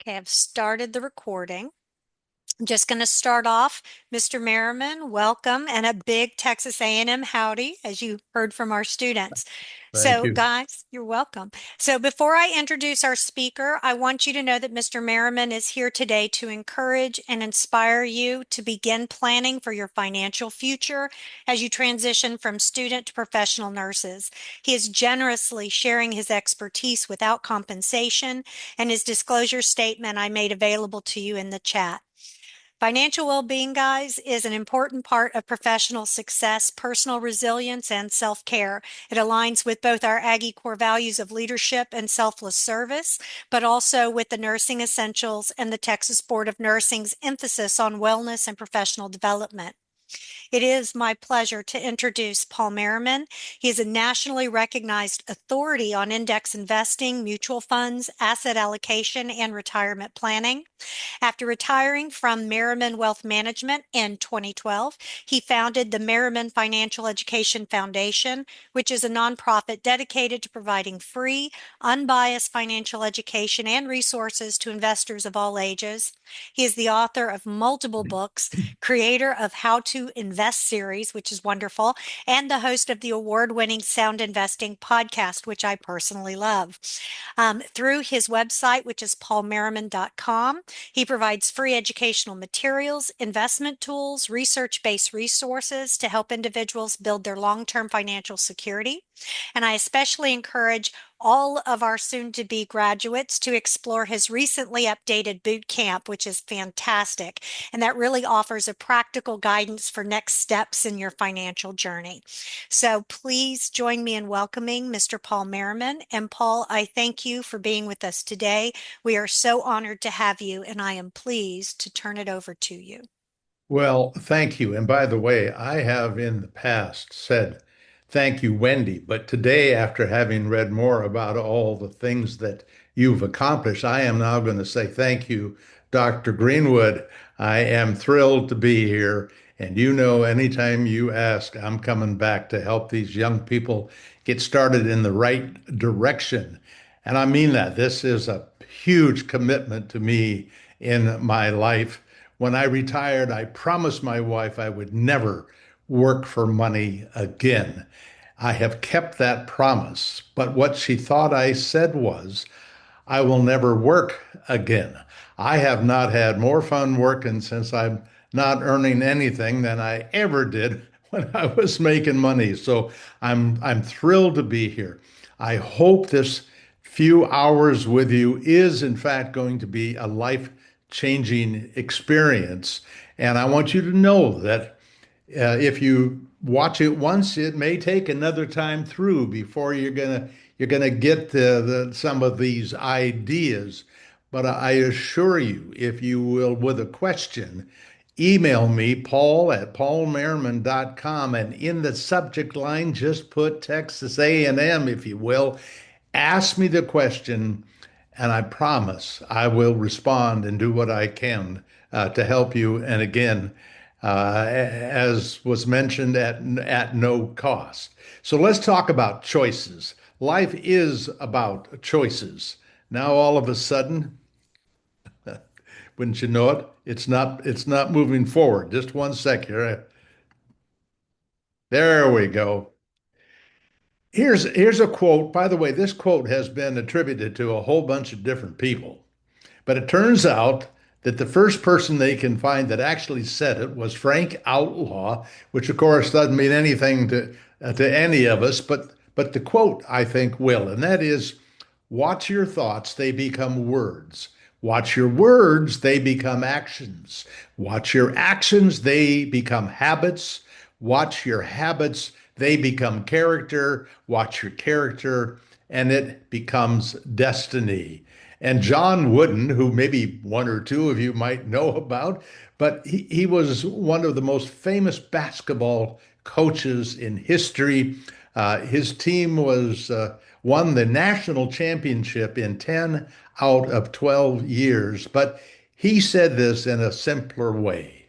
Okay, I've started the recording. I'm just going to start off. Mr. Merriman, welcome, and a big Texas A&M howdy, as you heard from our students. Thank So, you. guys, you're welcome. So, before I introduce our speaker, I want you to know that Mr. Merriman is here today to encourage and inspire you to begin planning for your financial future as you transition from student to professional nurses. He is generously sharing his expertise without compensation, and his disclosure statement I made available to you in the chat. Financial well-being, guys, is an important part of professional success, personal resilience, and self-care. It aligns with both our Aggie core values of leadership and selfless service, but also with the nursing essentials and the Texas Board of Nursing's emphasis on wellness and professional development. It is my pleasure to introduce Paul Merriman. He is a nationally recognized authority on index investing, mutual funds, asset allocation, and retirement planning. After retiring from Merriman Wealth Management in 2012, he founded the Merriman Financial Education Foundation, which is a nonprofit dedicated to providing free, unbiased financial education and resources to investors of all ages. He is the author of multiple books, creator of How to Invest series, which is wonderful, and the host of the award-winning Sound Investing podcast, which I personally love. Through his website, which is paulmerriman.com, he provides free educational materials, investment tools, research-based resources to help individuals build their long-term financial security. And I especially encourage all of our soon-to-be graduates to explore his recently updated boot camp, which is fantastic. And that really offers a practical guidance for next steps in your financial journey. So please join me in welcoming Mr. Paul Merriman. And Paul, I thank you for being with us today. We are so honored to have you, and I am pleased to turn it over to you. Well, thank you. And by the way, I have in the past said thank you, Wendy. But today, after having read more about all the things that you've accomplished, I am now going to say thank you, Dr. Greenwood. I am thrilled to be here. And you know, anytime you ask, I'm coming back to help these young people get started in the right direction. And I mean that. This is a huge commitment to me in my life. When I retired, I promised my wife I would never work for money again. I have kept that promise, but what she thought I said was, I will never work again. I have not had more fun working since I'm not earning anything than I ever did when I was making money. So I'm thrilled to be here. I hope this few hours with you is in fact going to be a life-changing experience. And I want you to know that if you watch it once, it may take another time through before you're gonna get some of these ideas. But I assure you, if you will, with a question, email me, paul@paulmerriman.com, and in the subject line, just put Texas A&M, if you will. Ask me the question, and I promise I will respond and do what I can to help you. And again, as was mentioned, at no cost. So let's talk about choices. Life is about choices. Now, all of a sudden, wouldn't you know it? It's not moving forward. Just one sec here. There we go. Here's a quote. By the way, this quote has been attributed to a whole bunch of different people. But it turns out that the first person they can find that actually said it was Frank Outlaw, which of course doesn't mean anything to any of us, but the quote I think will, and that is, watch your thoughts, they become words. Watch your words, they become actions. Watch your actions, they become habits. Watch your habits, they become character. Watch your character, and it becomes destiny. And John Wooden, who maybe one or two of you might know about, but he was one of the most famous basketball coaches in history. His team won the national championship in 10 out of 12 years. But he said this in a simpler way.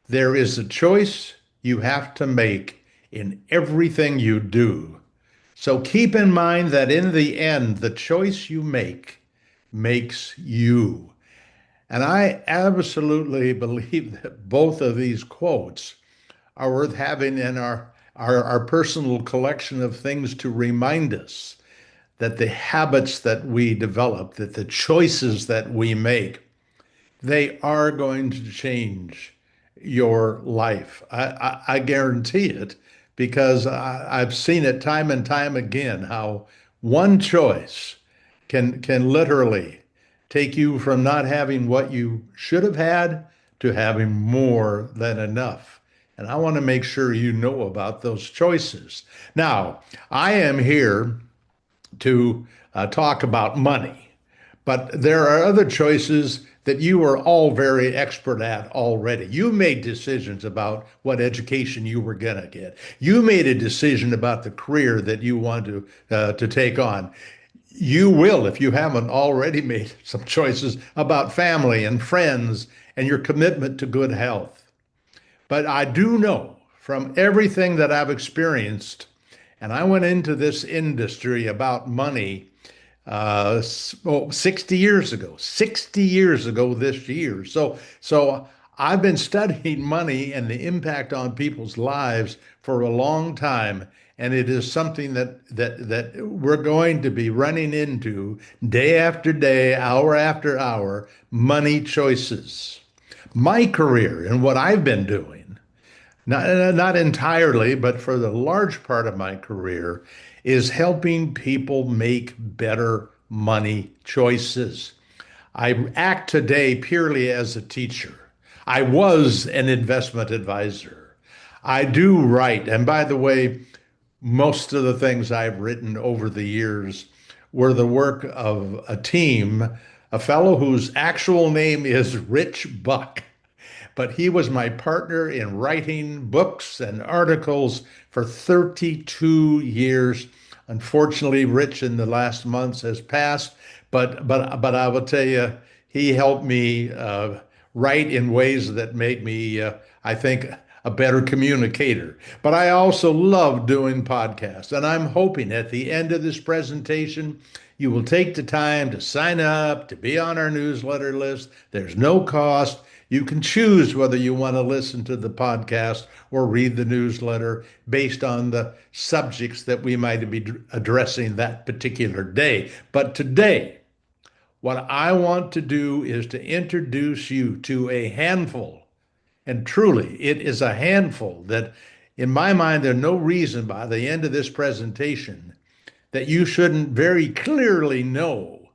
There is a choice you have to make in everything you do. So keep in mind that in the end, the choice you make makes you. And I absolutely believe that both of these quotes are worth having in our personal collection of things to remind us that the habits that we develop, that the choices that we make, they are going to change your life. I guarantee it because I've seen it time and time again how one choice can literally take you from not having what you should have had to having more than enough. And I want to make sure you know about those choices. Now, I am here to talk about money. But there are other choices that you are all very expert at already. You made decisions about what education you were going to get. You made a decision about the career that you want to take on. You will, if you haven't already made some choices about family and friends and your commitment to good health. But I do know from everything that I've experienced, and I went into this industry about money 60 years ago, 60 years ago this year. So I've been studying money and the impact on people's lives for a long time. And it is something that we're going to be running into day after day, hour after hour, money choices. My career and what I've been doing not entirely, but for the large part of my career, is helping people make better money choices. I act today purely as a teacher. I was an investment advisor. I do write. And by the way, most of the things I've written over the years were the work of a team, a fellow whose actual name is Rich Buck, but he was my partner in writing books and articles for 32 years. Unfortunately, Rich in the last months has passed, but I will tell you, he helped me write in ways that made me, I think, a better communicator. But I also love doing podcasts, and I'm hoping at the end of this presentation, you will take the time to sign up, to be on our newsletter list. There's no cost. You can choose whether you want to listen to the podcast or read the newsletter based on the subjects that we might be addressing that particular day. But today, what I want to do is to introduce you to a handful, and truly, it is a handful that, in my mind, there's no reason by the end of this presentation that you shouldn't very clearly know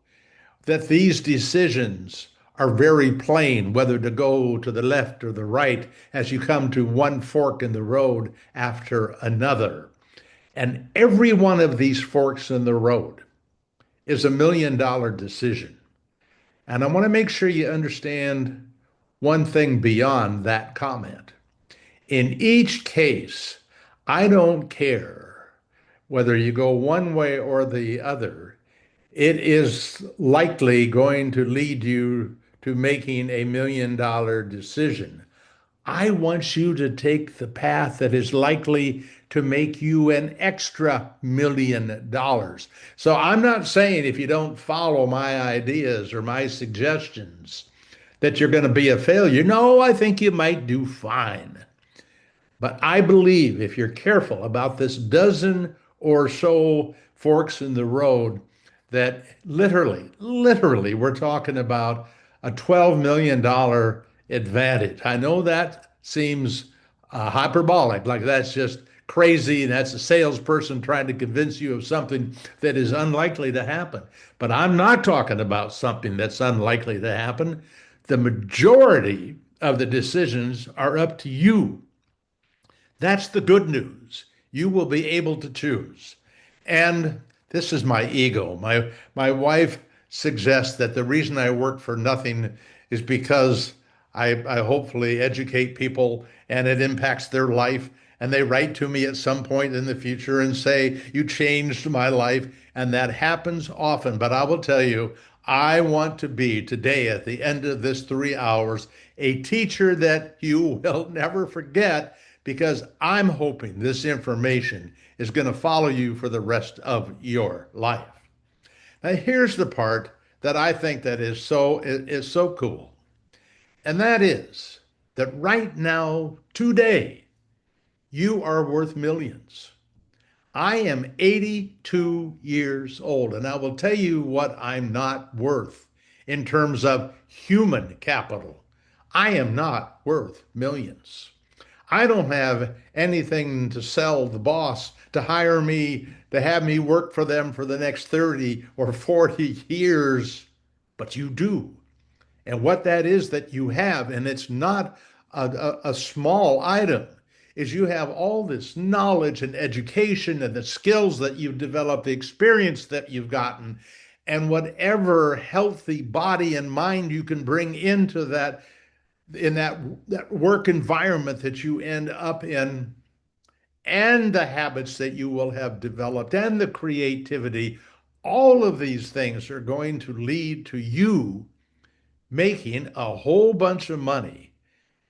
that these decisions are very plain, whether to go to the left or the right as you come to one fork in the road after another. And every one of these forks in the road is $1 million decision. And I want to make sure you understand one thing beyond that comment. In each case, I don't care whether you go one way or the other, it is likely going to lead you to making $1 million decision. I want you to take the path that is likely to make you an extra $1 million. So I'm not saying if you don't follow my ideas or my suggestions that you're going to be a failure. No, I think you might do fine. But I believe if you're careful about this dozen or so forks in the road, that literally, we're talking about a $12 million advantage. I know that seems hyperbolic, like that's just crazy, and that's a salesperson trying to convince you of something that is unlikely to happen. But I'm not talking about something that's unlikely to happen. The majority of the decisions are up to you. That's the good news. You will be able to choose. And this is my ego. My wife suggests that the reason I work for nothing is because I hopefully educate people and it impacts their life. And they write to me at some point in the future and say, "You changed my life." And that happens often. But I will tell you, I want to be today at the end of this 3 hours a teacher that you will never forget because I'm hoping this information is going to follow you for the rest of your life. Now, here's the part that I think that is so cool. And that is that right now, today, you are worth millions. I am 82 years old, and I will tell you what I'm not worth in terms of human capital. I am not worth millions. I don't have anything to sell the boss to hire me to have me work for them for the next 30 or 40 years, but you do. And what that is that you have, and it's not a small item, is you have all this knowledge and education and the skills that you've developed, the experience that you've gotten, and whatever healthy body and mind you can bring into that in that work environment that you end up in, and the habits that you will have developed and the creativity, all of these things are going to lead to you making a whole bunch of money.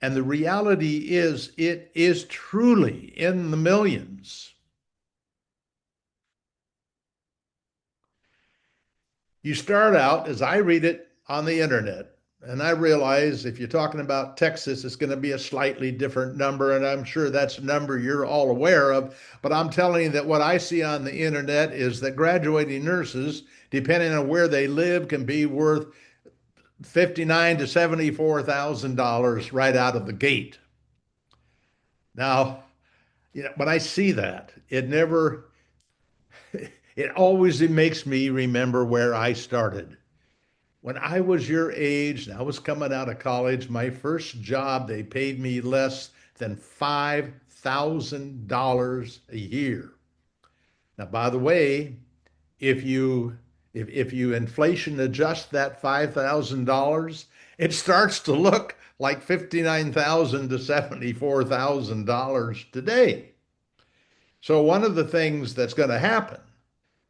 And the reality is, it is truly in the millions. You start out, as I read it on the internet, and I realize if you're talking about Texas, it's going to be a slightly different number, and I'm sure that's a number you're all aware of. But I'm telling you that what I see on the internet is that graduating nurses, depending on where they live, can be worth 59 to $74,000 right out of the gate. Now, when I see that, it always makes me remember where I started. When I was your age and I was coming out of college, my first job, they paid me less than $5,000 a year. Now, by the way, if you inflation adjust that $5,000, it starts to look like $59,000 to $74,000 today. So one of the things that's going to happen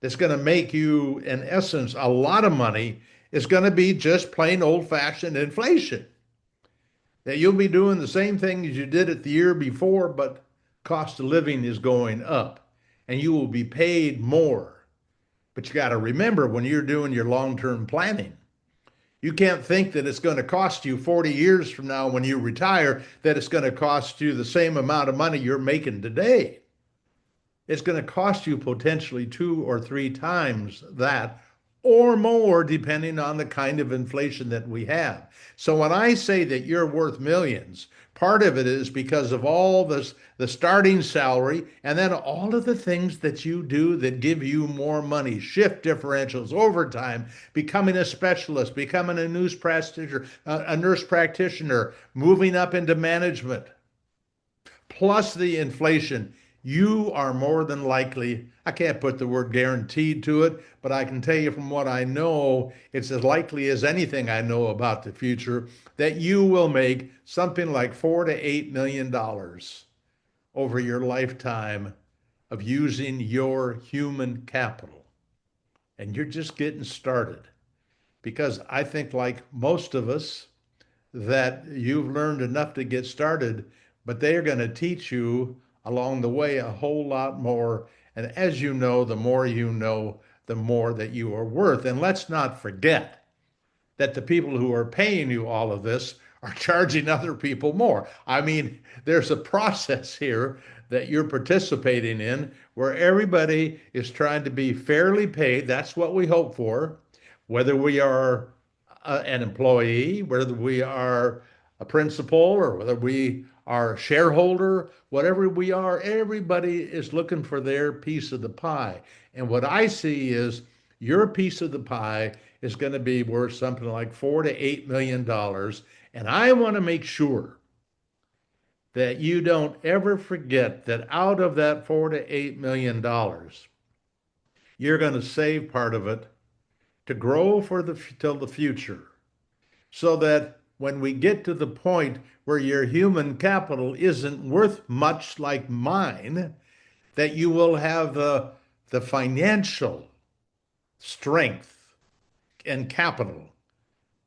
that's going to make you, in essence, a lot of money is going to be just plain old-fashioned inflation. That you'll be doing the same thing as you did it the year before, but cost of living is going up and you will be paid more. But you got to remember when you're doing your long-term planning, you can't think that it's going to cost you 40 years from now when you retire, that it's going to cost you the same amount of money you're making today. It's going to cost you potentially 2 or 3 times that or more, depending on the kind of inflation that we have. So when I say that you're worth millions, part of it is because of all this, the starting salary, and then all of the things that you do that give you more money, shift differentials, overtime, becoming a specialist, becoming a nurse practitioner, moving up into management, plus the inflation, you are more than likely, I can't put the word guaranteed to it, but I can tell you from what I know, it's as likely as anything I know about the future that you will make something like $4 to $8 million over your lifetime of using your human capital. And you're just getting started because I think, like most of us, that you've learned enough to get started, but they are going to teach you along the way a whole lot more. And as you know, the more that you are worth. And let's not forget that the people who are paying you all of this are charging other people more. I mean, there's a process here that you're participating in where everybody is trying to be fairly paid. That's what we hope for, whether we are an employee, whether we are a principal, or whether we are a shareholder, whatever we are, everybody is looking for their piece of the pie. And what I see is your piece of the pie is going to be worth something like $4 to $8 million. And I want to make sure that you don't ever forget that out of that $4 to $8 million, you're going to save part of it to grow for the till the future, so that when we get to the point where your human capital isn't worth much like mine, that you will have the financial strength and capital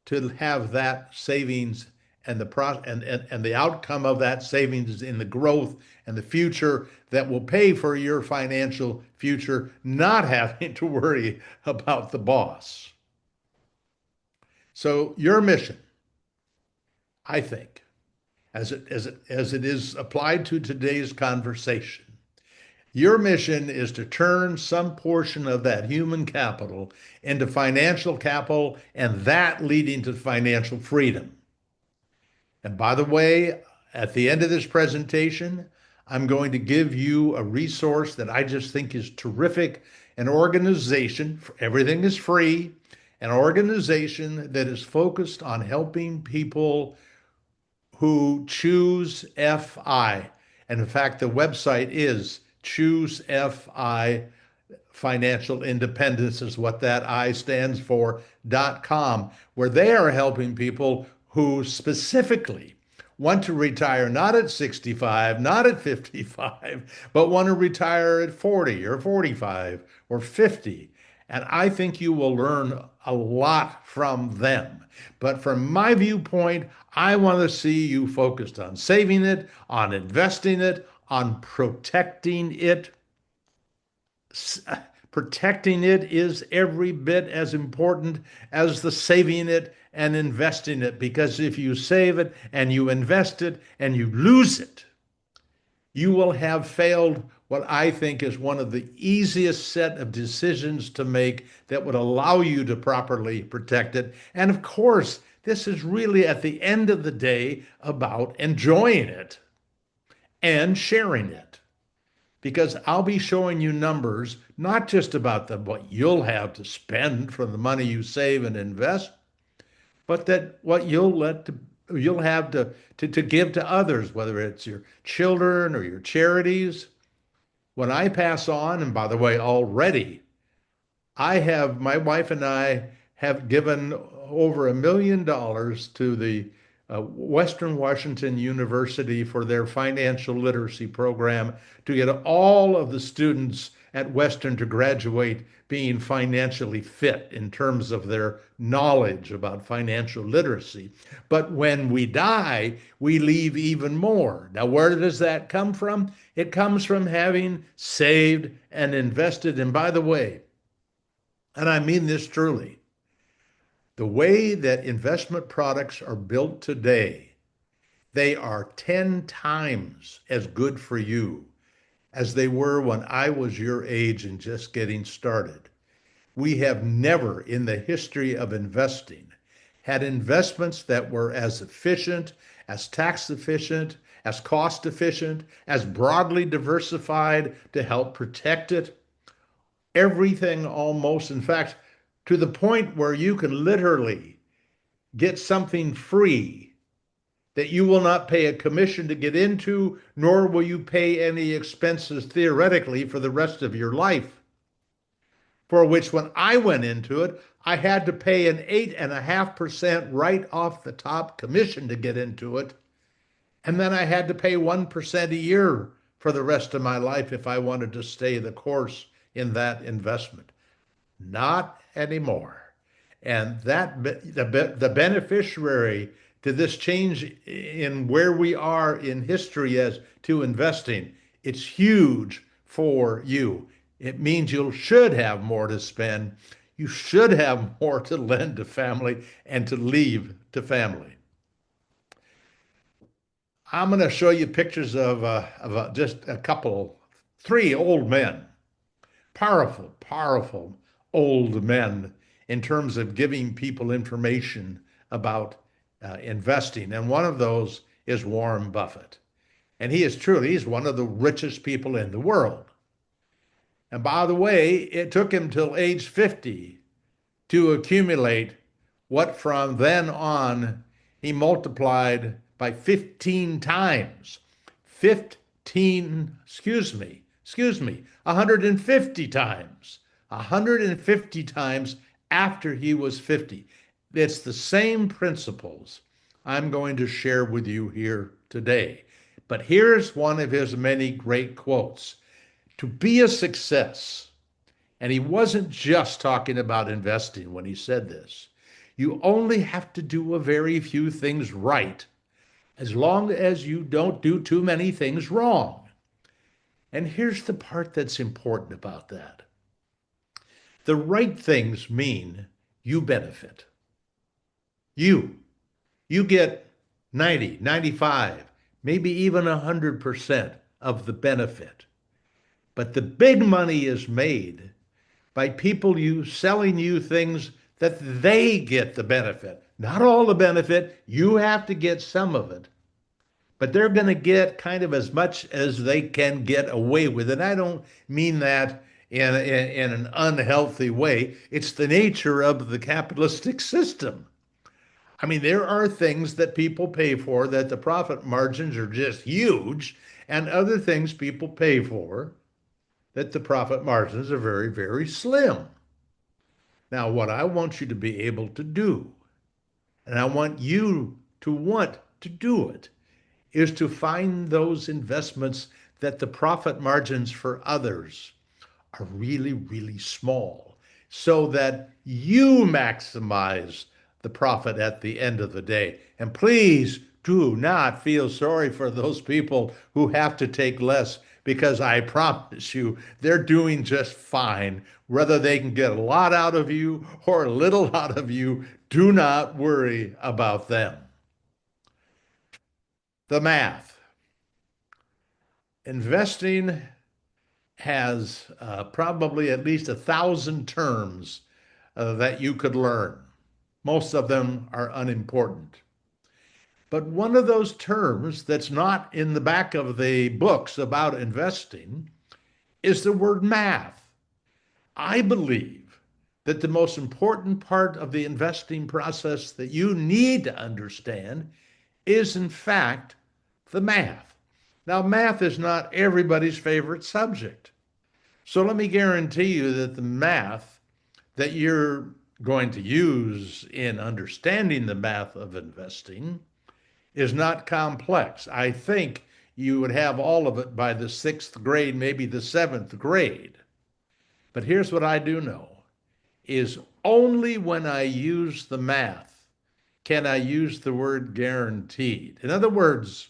to have that savings and and the outcome of that savings in the growth and the future that will pay for your financial future, not having to worry about the boss. So your mission, I think, as it is applied to today's conversation, your mission is to turn some portion of that human capital into financial capital and that leading to financial freedom. And by the way, at the end of this presentation, I'm going to give you a resource that I just think is terrific, an organization, everything is free, an organization that is focused on helping people who choose FI. And in fact, the website is Choose FI. Financial independence is what that I stands for.com, where they are helping people who specifically want to retire not at 65, not at 55, but want to retire at 40 or 45 or 50. And I think you will learn a lot from them. But from my viewpoint, I want to see you focused on saving it, on investing it, on protecting it. Protecting it is every bit as important as the saving it and investing it, because if you save it and you invest it and you lose it, you will have failed what I think is one of the easiest set of decisions to make that would allow you to properly protect it. And of course, this is really at the end of the day about enjoying it and sharing it, because I'll be showing you numbers, not just about what you'll have to spend from the money you save and invest, but that what you'll have to give to others, whether it's your children or your charities. When I pass on, and by the way, already my wife and I have given over $1 million to the Western Washington University for their financial literacy program to get all of the students at Western to graduate being financially fit in terms of their knowledge about financial literacy. But when we die, we leave even more. Now, where does that come from? It comes from having saved and invested. And by the way, and I mean this truly, the way that investment products are built today, they are 10 times as good for you as they were when I was your age and just getting started. We have never in the history of investing had investments that were as efficient, as tax efficient, as cost efficient, as broadly diversified to help protect it. Everything almost, in fact, to the point where you can literally get something free that you will not pay a commission to get into, nor will you pay any expenses theoretically for the rest of your life. For which, when I went into it, I had to pay an 8.5% right off the top commission to get into it. And then I had to pay 1% a year for the rest of my life if I wanted to stay the course in that investment. Not anymore. And the beneficiary to this change in where we are in history as to investing, it's huge for you. It means you should have more to spend. You should have more to lend to family and to leave to family. I'm going to show you pictures of just a couple, three old men, powerful, powerful old men in terms of giving people information about investing. And one of those is Warren Buffett. And he's one of the richest people in the world. And by the way, it took him till age 50 to accumulate what from then on he multiplied by 15 times. 150 times. 150 times after he was 50. It's the same principles I'm going to share with you here today. But here's one of his many great quotes. To be a success, and he wasn't just talking about investing when he said this, you only have to do a very few things right, as long as you don't do too many things wrong. And here's the part that's important about that. The right things mean you benefit. You, you get 90, 95, maybe even 100% of the benefit. But the big money is made by people you selling you things that they get the benefit. Not all the benefit, you have to get some of it, but they're going to get kind of as much as they can get away with. And I don't mean that in an unhealthy way. It's the nature of the capitalistic system. I mean, there are things that people pay for that the profit margins are just huge, and other things people pay for that the profit margins are very, very slim. Now, what I want you to be able to do, and I want you to want to do it, is to find those investments that the profit margins for others are really, really small so that you maximize the profit at the end of the day. And please do not feel sorry for those people who have to take less because I promise you they're doing just fine. Whether they can get a lot out of you or a little out of you, do not worry about them. The math. Investing has probably at least 1,000 terms that you could learn. Most of them are unimportant. But one of those terms that's not in the back of the books about investing is the word math. I believe that the most important part of the investing process that you need to understand is, in fact, the math. Now, math is not everybody's favorite subject. So let me guarantee you that the math that you're going to use in understanding the math of investing is not complex. I think you would have all of it by the sixth grade, maybe the seventh grade. But here's what I do know is only when I use the math can I use the word guaranteed. In other words,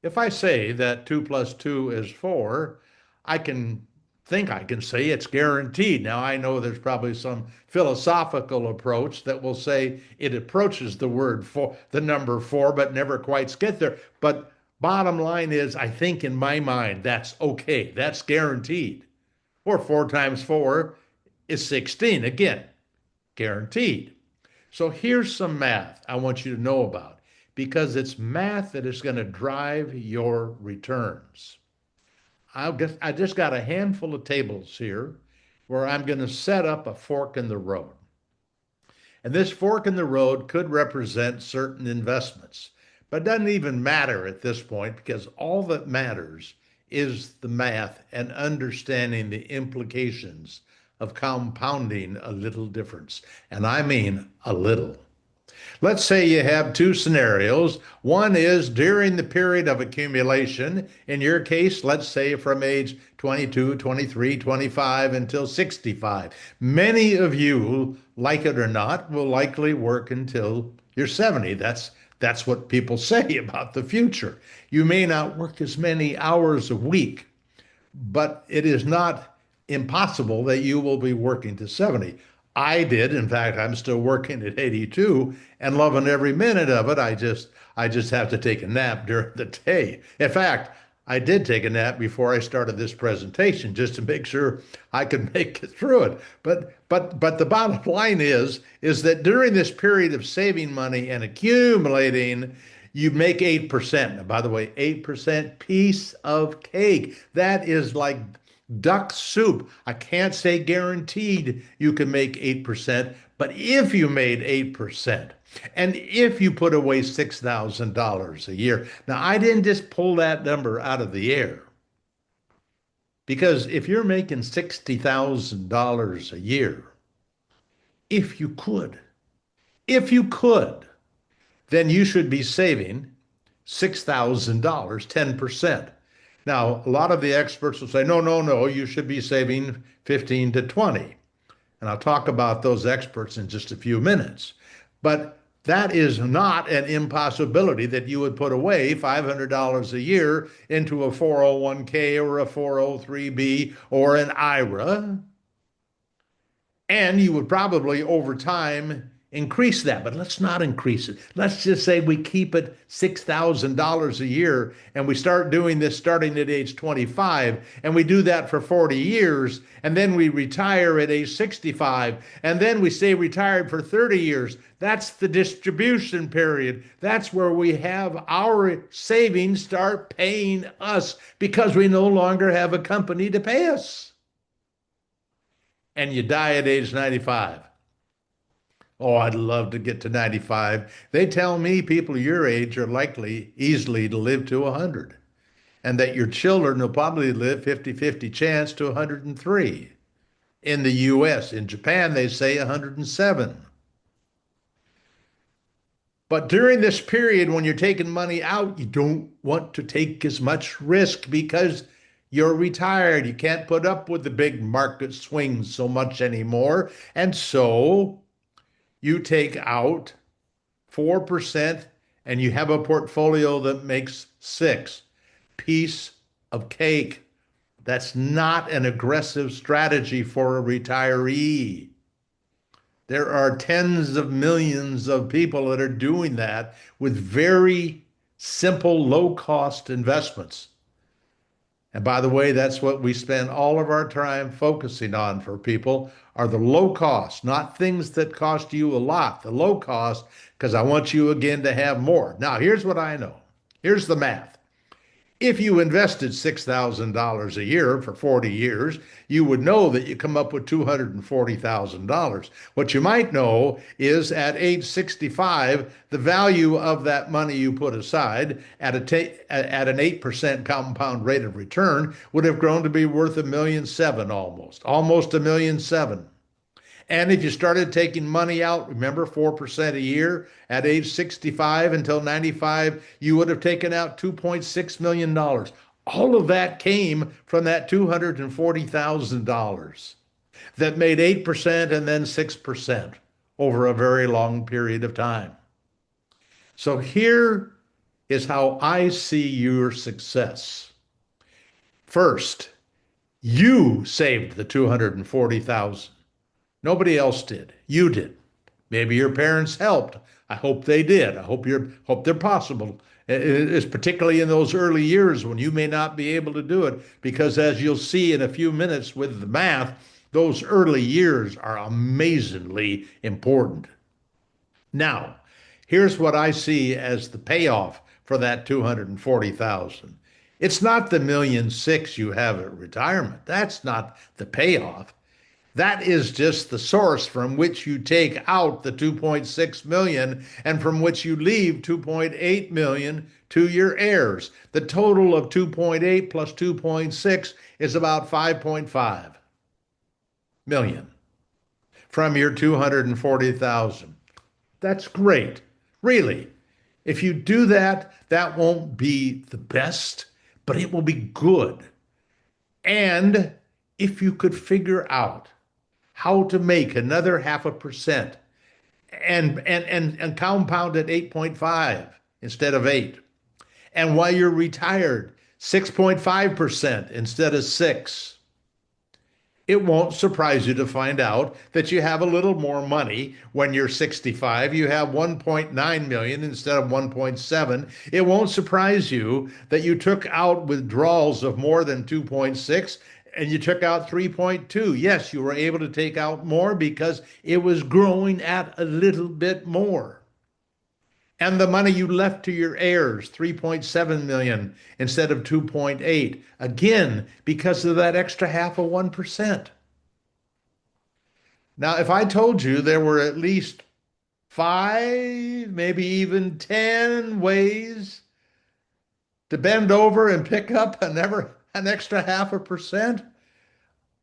if I say that 2 plus 2 is 4, I can think I can say it's guaranteed. Now, I know there's probably some philosophical approach that will say it approaches the word for the number 4, but never quite gets there. But bottom line is, I think in my mind, that's okay. That's guaranteed. Or 4 times 4 is 16. Again, guaranteed. So here's some math I want you to know about because it's math that is going to drive your returns. I just got a handful of tables here where I'm going to set up a fork in the road. And this fork in the road could represent certain investments, but it doesn't even matter at this point because all that matters is the math and understanding the implications of compounding a little difference. And I mean a little. Let's say you have two scenarios. One is during the period of accumulation. In your case, let's say from age 22, 23, 25 until 65. Many of you, like it or not, will likely work until you're 70. That's what people say about the future. You may not work as many hours a week, but it is not impossible that you will be working to 70. I did. In fact, I'm still working at 82 and loving every minute of it. I just have to take a nap during the day. In fact, I did take a nap before I started this presentation just to make sure I could make it through it. But the bottom line is that during this period of saving money and accumulating, you make 8%. Now, by the way, 8% piece of cake. That is like duck soup. I can't say guaranteed you can make 8%, but if you made 8%, and if you put away $6,000 a year, now I didn't just pull that number out of the air because if you're making $60,000 a year, if you could, if you could, then you should be saving $6,000, 10%. Now, a lot of the experts will say, no, no, no, you should be saving 15 to 20. And I'll talk about those experts in just a few minutes. But that is not an impossibility that you would put away $500 a year into a 401k or a 403b or an IRA. And you would probably over time increase that, but let's not increase it. Let's just say we keep it $6,000 a year and we start doing this starting at age 25 and we do that for 40 years and then we retire at age 65 and then we stay retired for 30 years. That's the distribution period. That's where we have our savings start paying us because we no longer have a company to pay us. And you die at age 95. Oh, I'd love to get to 95. They tell me people your age are likely easily to live to 100, and that your children will probably live 50-50 chance to 103. In the US, in Japan, they say 107. But during this period, when you're taking money out, you don't want to take as much risk because you're retired. You can't put up with the big market swings so much anymore. And so you take out 4% and you have a portfolio that makes 6. Piece of cake. That's not an aggressive strategy for a retiree. There are tens of millions of people that are doing that with very simple, low cost investments. And by the way, that's what we spend all of our time focusing on for people are the low cost, not things that cost you a lot, the low cost, because I want you again to have more. Now, here's what I know. Here's the math. If you invested $6,000 a year for 40 years, you would know that you come up with $240,000. What you might know is at age 65, the value of that money you put aside at an 8% compound rate of return would have grown to be worth $1,700,000 almost $1,700,000. And if you started taking money out, remember 4% a year at age 65 until 95, you would have taken out $2.6 million. All of that came from that $240,000 that made 8% and then 6% over a very long period of time. So here is how I see your success. First, you saved the $240,000. Nobody else did. You did. Maybe your parents helped. I hope they did. I hope they're possible. It's particularly in those early years when you may not be able to do it, because as you'll see in a few minutes with the math, those early years are amazingly important. Now, here's what I see as the payoff for that 240,000. It's not the 1,600,000 you have at retirement. That's not the payoff. That is just the source from which you take out the 2.6 million and from which you leave 2.8 million to your heirs. The total of 2.8 plus 2.6 is about 5.5 million from your 240,000. That's great. Really. If you do that, that won't be the best, but it will be good. And if you could figure out how to make another 0.5% and compound at 8.5 instead of 8. And while you're retired, 6.5% instead of 6. It won't surprise you to find out that you have a little more money when you're 65. You have 1.9 million instead of 1.7. It won't surprise you that you took out withdrawals of more than 2.6 and you took out 3.2. Yes, you were able to take out more because it was growing at a little bit more. And the money you left to your heirs, 3.7 million instead of 2.8, again, because of that extra 0.5%. Now, if I told you there were at least 5, maybe even 10 ways to bend over and pick up an extra 0.5%,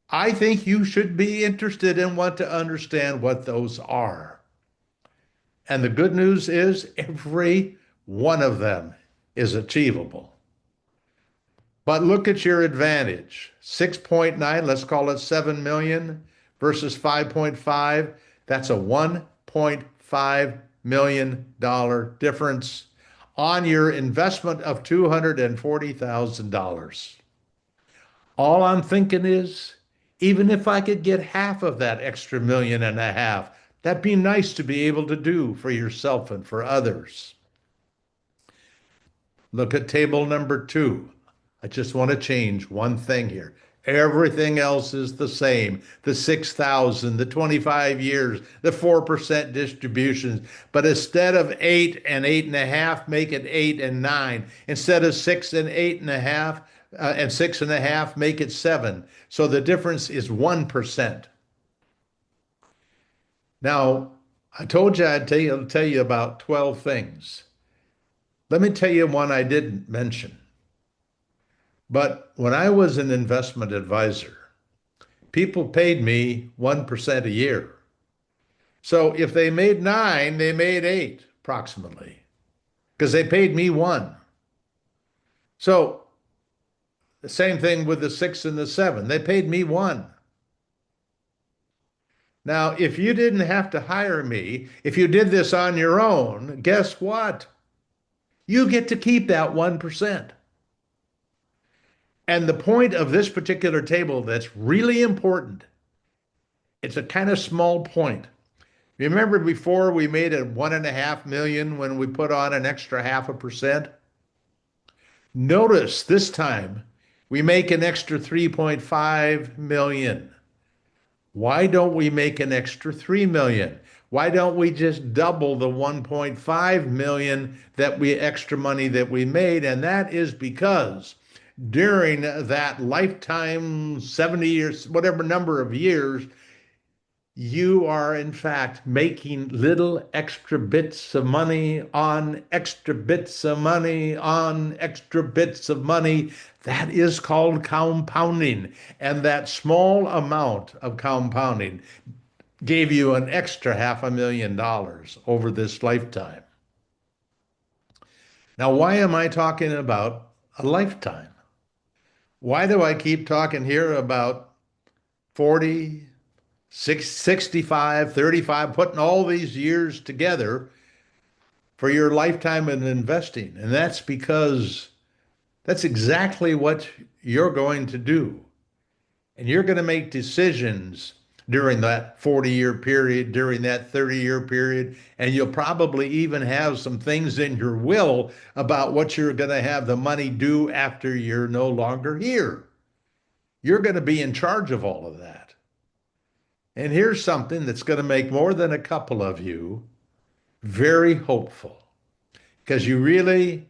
I think you should be interested and want to understand what those are. And the good news is every one of them is achievable. But look at your advantage. 6.9, let's call it 7 million versus 5.5. That's a $1.5 million difference on your investment of $240,000. All I'm thinking is, even if I could get half of that extra 1.5 million, That'd be nice to be able to do for yourself and for others. Look at table number two. I just want to change one thing here. Everything else is the same. The 6,000, the 25 years, the 4% distributions. But instead of 8 and 8.5, make it 8 and 9. Instead of 6 and 8.5 and 6.5, make it 7. So the difference is 1%. Now, I told you I'd tell you about 12 things. Let me tell you one I didn't mention. But when I was an investment advisor, people paid me 1% a year. So if they made 9, they made 8 approximately because they paid me 1. So the same thing with the 6 and the 7. They paid me 1. Now, if you didn't have to hire me, if you did this on your own, guess what? You get to keep that 1%. And the point of this particular table that's really important, it's a kind of small point. Remember before we made a 1.5 million when we put on an extra 0.5%? Notice this time we make an extra 3.5 million. Why don't we make an extra 3 million? Why don't we just double the 1.5 million that we extra money that we made? And that is because during that lifetime, 70 years, whatever number of years, you are in fact making little extra bits of money on extra bits of money on extra bits of money. That is called compounding. And that small amount of compounding gave you an extra $500,000 over this lifetime. Now, why am I talking about a lifetime? Why do I keep talking here about 40, 65, 35, putting all these years together for your lifetime in investing? And that's because that's exactly what you're going to do. And you're going to make decisions during that 40-year period, during that 30-year period, and you'll probably even have some things in your will about what you're going to have the money do after you're no longer here. You're going to be in charge of all of that. And here's something that's going to make more than a couple of you very hopeful because you really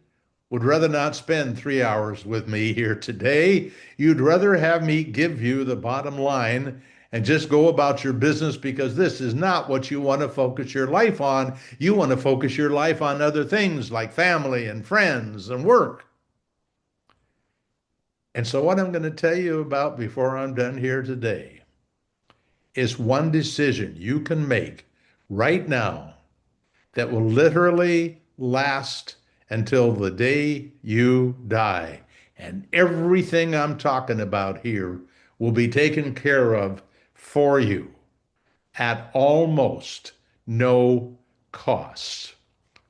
would rather not spend 3 hours with me here today. You'd rather have me give you the bottom line and just go about your business because this is not what you want to focus your life on. You want to focus your life on other things like family and friends and work. And so, what I'm going to tell you about before I'm done here today is one decision you can make right now that will literally last until the day you die. And everything I'm talking about here will be taken care of for you at almost no cost.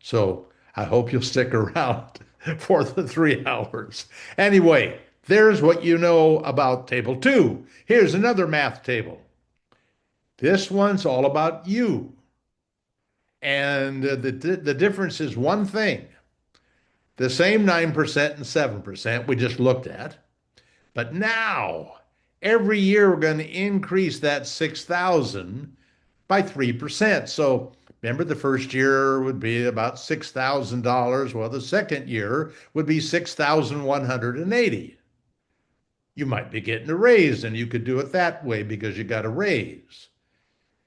So I hope you'll stick around for the 3 hours. Anyway, there's what you know about table two. Here's another math table. This one's all about you. And the difference is one thing. The same 9% and 7% we just looked at. But now, every year we're going to increase that 6,000 by 3%. So remember, the first year would be about $6,000. Well, the second year would be 6,180. You might be getting a raise, and you could do it that way because you got a raise.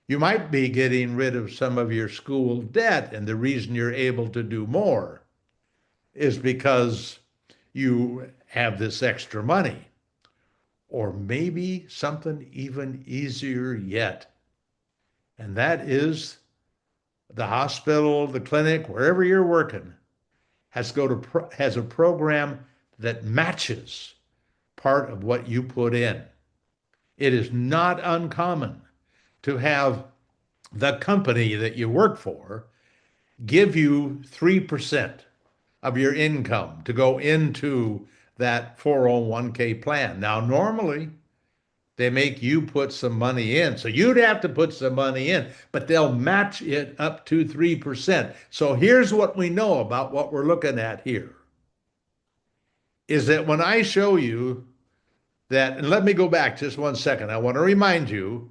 You might be getting rid of some of your school debt, and the reason you're able to do more is because you have this extra money. Or maybe something even easier yet, and that is the hospital, the clinic, wherever you're working, has a program that matches part of what you put in. It is not uncommon to have the company that you work for give you 3% of your income to go into that 401k plan. Now, normally, They make you put some money in. So you'd have to put some money in, but they'll match it up to 3%. So here's what we know about what we're looking at here is that when I show you that, and let me go back just 1 second. I want to remind you,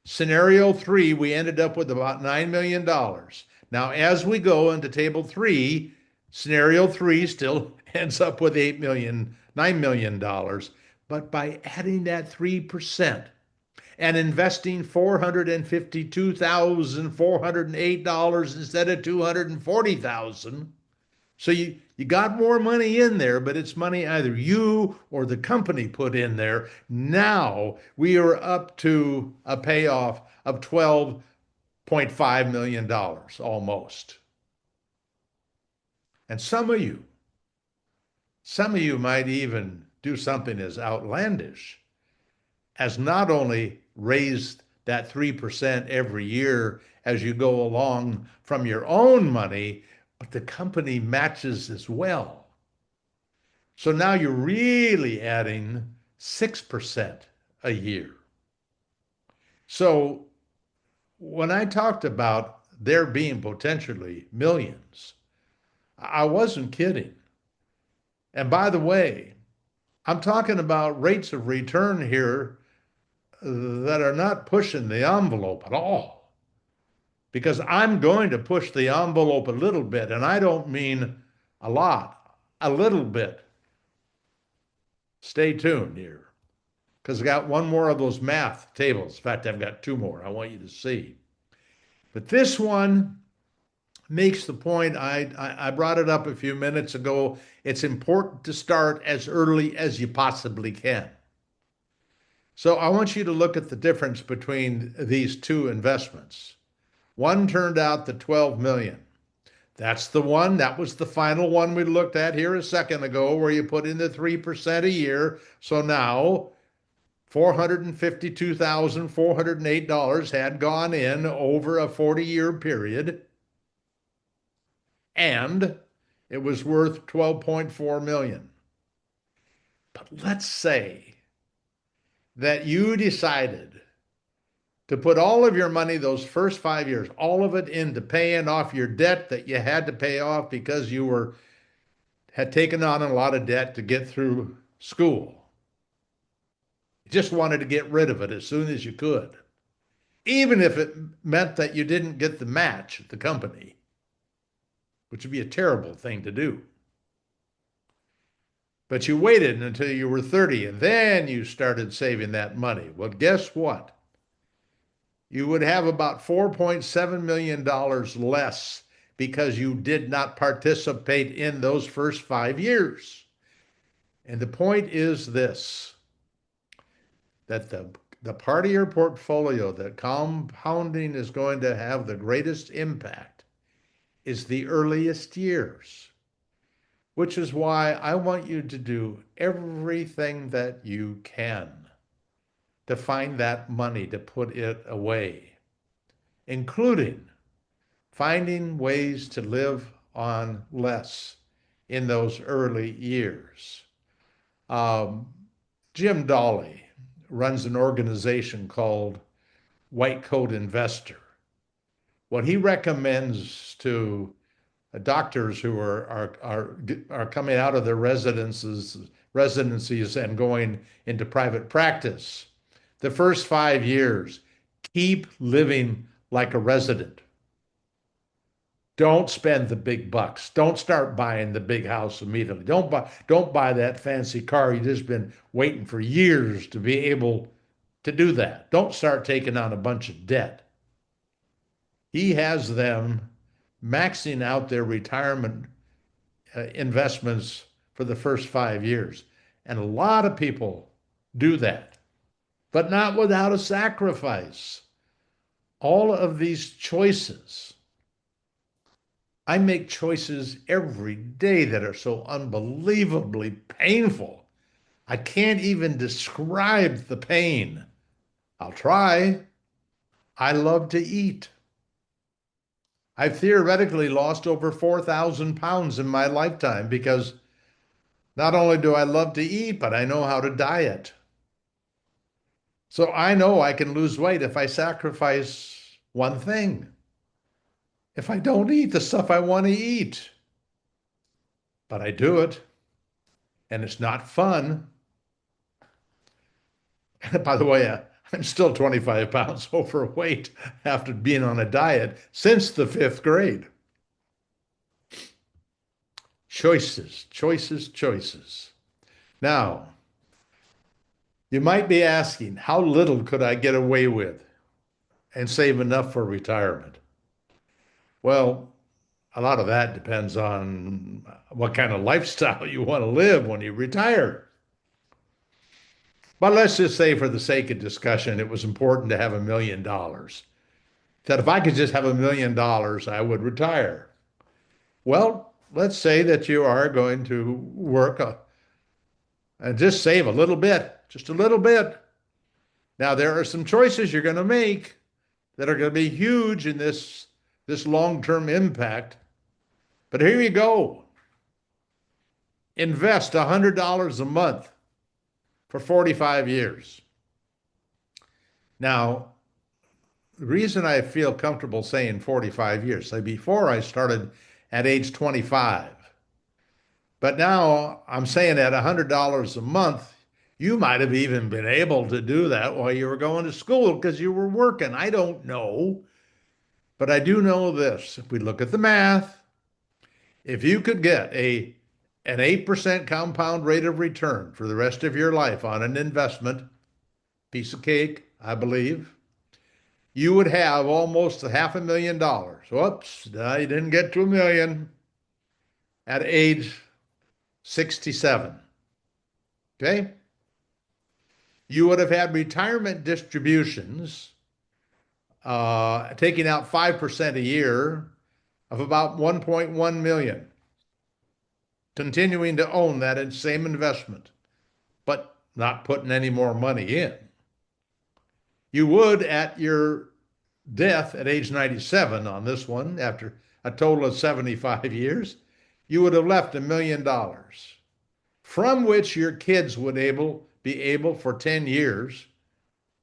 scenario three, we ended up with about $9 million. Now, as we go into table three, scenario three still ends up with $9 million. But by adding that 3% and investing $452,408 instead of 240,000, so you got more money in there, but it's money either you or the company put in there. Now we are up to a payoff of $12.5 million almost. And some of you might even do something as outlandish as not only raise that 3% every year as you go along from your own money, but the company matches as well. So now you're really adding 6% a year. So when I talked about there being potentially millions, I wasn't kidding. And by the way, I'm talking about rates of return here that are not pushing the envelope at all. Because I'm going to push the envelope a little bit, and I don't mean a lot, a little bit. Stay tuned here, because I got one more of those math tables. In fact, I've got two more I want you to see. But this one makes the point. I brought it up a few minutes ago. It's important to start as early as you possibly can. So I want you to look at the difference between these two investments. One turned out to 12 million. That's the one. That was the final one we looked at here a second ago, where you put in the 3% a year. So now $452,408 had gone in over a 40-year period, and it was worth 12.4 million. But let's say that you decided to put all of your money those first 5 years, all of it into paying off your debt that you had to pay off because you had taken on a lot of debt to get through school. You just wanted to get rid of it as soon as you could, even if it meant that you didn't get the match at the company, which would be a terrible thing to do. But you waited until you were 30 and then you started saving that money. Well, guess what? You would have about $4.7 million less because you did not participate in those first 5 years. And the point is this, that the part of your portfolio that compounding is going to have the greatest impact is the earliest years, which is why I want you to do everything that you can to find that money to put it away, including finding ways to live on less in those early years. Um, Jim Dolly runs an organization called White Coat Investor. What he recommends to doctors who are coming out of their residencies and going into private practice, the first 5 years, keep living like a resident. Don't spend the big bucks. Don't start buying the big house immediately. Don't buy that fancy car you've just been waiting for years to be able to do that. Don't start taking on a bunch of debt. He has them maxing out their retirement investments for the first 5 years. And a lot of people do that, but not without a sacrifice. All of these choices, I make choices every day that are so unbelievably painful. I can't even describe the pain. I'll try. I love to eat. I've theoretically lost over 4,000 pounds in my lifetime because not only do I love to eat, but I know how to diet. So I know I can lose weight if I sacrifice one thing. If I don't eat the stuff I want to eat, but I do it and it's not fun. By the way, I'm still 25 pounds overweight after being on a diet since the fifth grade. Choices, choices, choices. Now, you might be asking, how little could I get away with and save enough for retirement? Well, a lot of that depends on what kind of lifestyle you want to live when you retire. But let's just say, for the sake of discussion, it was important to have $1 million. That if I could just have $1 million, I would retire. Well, let's say that you are going to work and just save a little bit, just a little bit. Now, there are some choices you're going to make that are going to be huge in this long-term impact. But here you go. Invest $100 a month for 45 years. Now, the reason I feel comfortable saying 45 years, say before I started at age 25, but now I'm saying at $100 a month, you might have even been able to do that while you were going to school because you were working. I don't know. But I do know this. If we look at the math, if you could get an 8% compound rate of return for the rest of your life on an investment, piece of cake, I believe, you would have almost $500,000. Whoops, I didn't get to a million at age 67. Okay? You would have had retirement distributions taking out 5% a year of about 1.1 million, continuing to own that same investment, but not putting any more money in. You would, at your death at age 97 on this one, after a total of 75 years, you would have left $1 million, from which your kids would be able for 10 years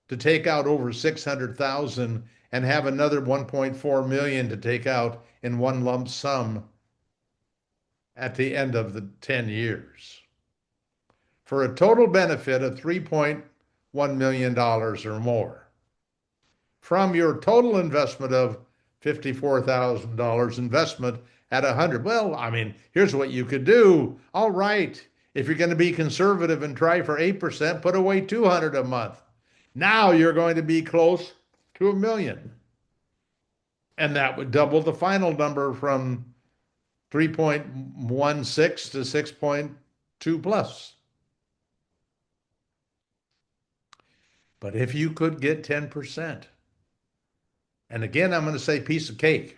to take out over 600,000 and have another 1.4 million to take out in one lump sum at the end of the 10 years, for a total benefit of $3.1 million or more. From your total investment of $54,000 investment at 100. Well, I mean, here's what you could do. All right, if you're going to be conservative and try for 8%, put away 200 a month. Now you're going to be close to a million. And that would double the final number from 3.16 to 6.2 plus. But if you could get 10%, and again, I'm going to say piece of cake,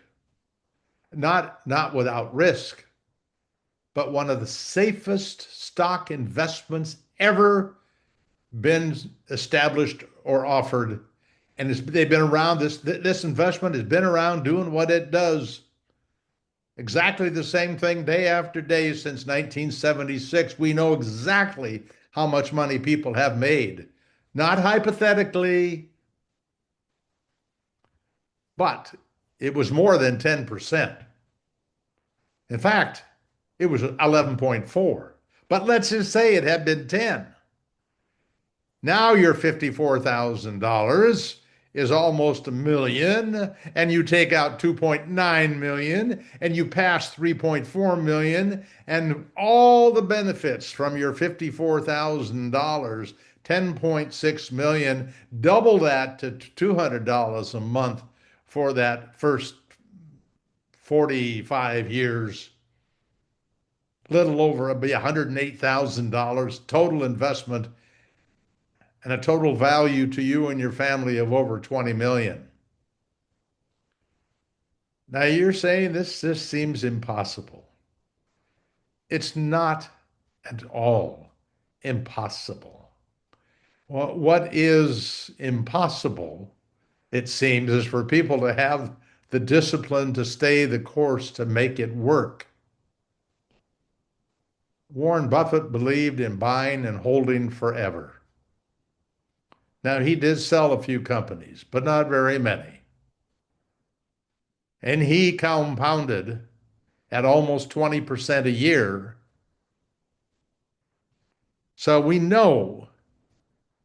not without risk, but one of the safest stock investments ever been established or offered. And they've been around, this investment has been around doing what it does. Exactly the same thing day after day since 1976. We know exactly how much money people have made. Not hypothetically, but it was more than 10%. In fact, it was 11.4. But let's just say it had been 10. Now your $54,000 is almost a million, and you take out 2.9 million, and you pass 3.4 million, and all the benefits from your $54,000, 10.6 million, double that to $200 a month for that first 45 years, little over $108,000 total investment and a total value to you and your family of over 20 million. Now you're saying this seems impossible. It's not at all impossible. Well, what is impossible, it seems, is for people to have the discipline to stay the course to make it work. Warren Buffett believed in buying and holding forever. Now, he did sell a few companies, but not very many. And he compounded at almost 20% a year. So we know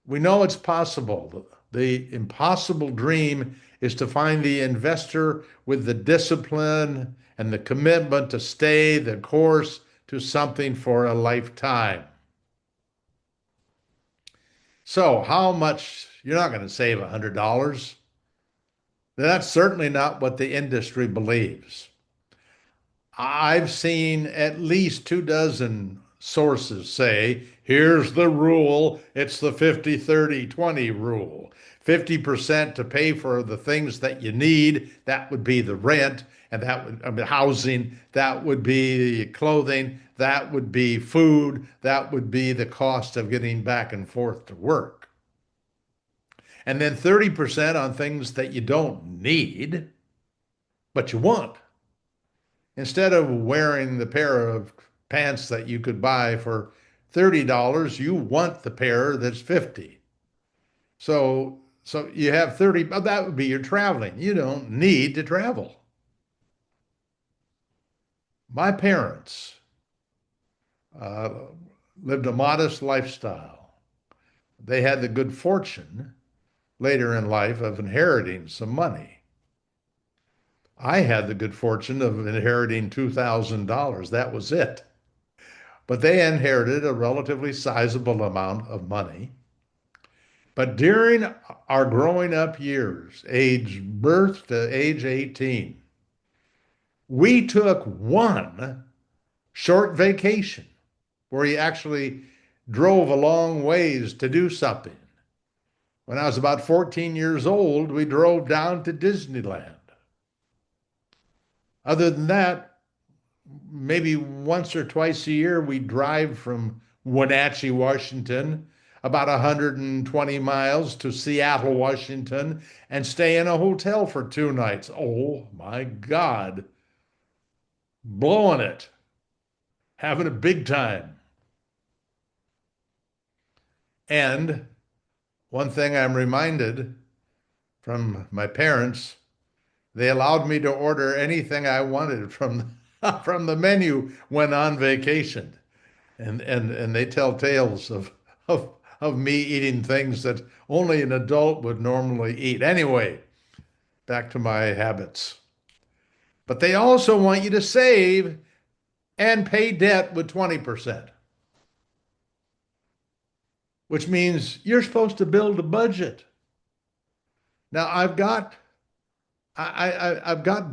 it's possible. The impossible dream is to find the investor with the discipline and the commitment to stay the course to something for a lifetime. So, how much? You're not going to save $100. That's certainly not what the industry believes. I've seen at least 2 dozen sources say, here's the rule. It's the 50-30-20 rule. 50% to pay for the things that you need. That would be the rent, and that would, I mean, housing. That would be clothing. That would be food. That would be the cost of getting back and forth to work. And then 30% on things that you don't need, but you want. Instead of wearing the pair of pants that you could buy for $30, you want the pair that's 50. So you have 30, but that would be your traveling. You don't need to travel. My parents uh, lived a modest lifestyle. They had the good fortune later in life of inheriting some money. I had the good fortune of inheriting $2,000. That was it. But they inherited a relatively sizable amount of money. But during our growing up years, age birth to age 18, we took one short vacation where he actually drove a long ways to do something. When I was about 14 years old, we drove down to Disneyland. Other than that, maybe once or twice a year, we drive from Wenatchee, Washington, about 120 miles to Seattle, Washington, and stay in a hotel for 2 nights. Oh my God, blowing it, having a big time. And one thing I'm reminded from my parents, they allowed me to order anything I wanted from from the menu when on vacation. And they tell tales of me eating things that only an adult would normally eat. Anyway, back to my habits. But they also want you to save and pay debt with 20%, which means you're supposed to build a budget. Now I've got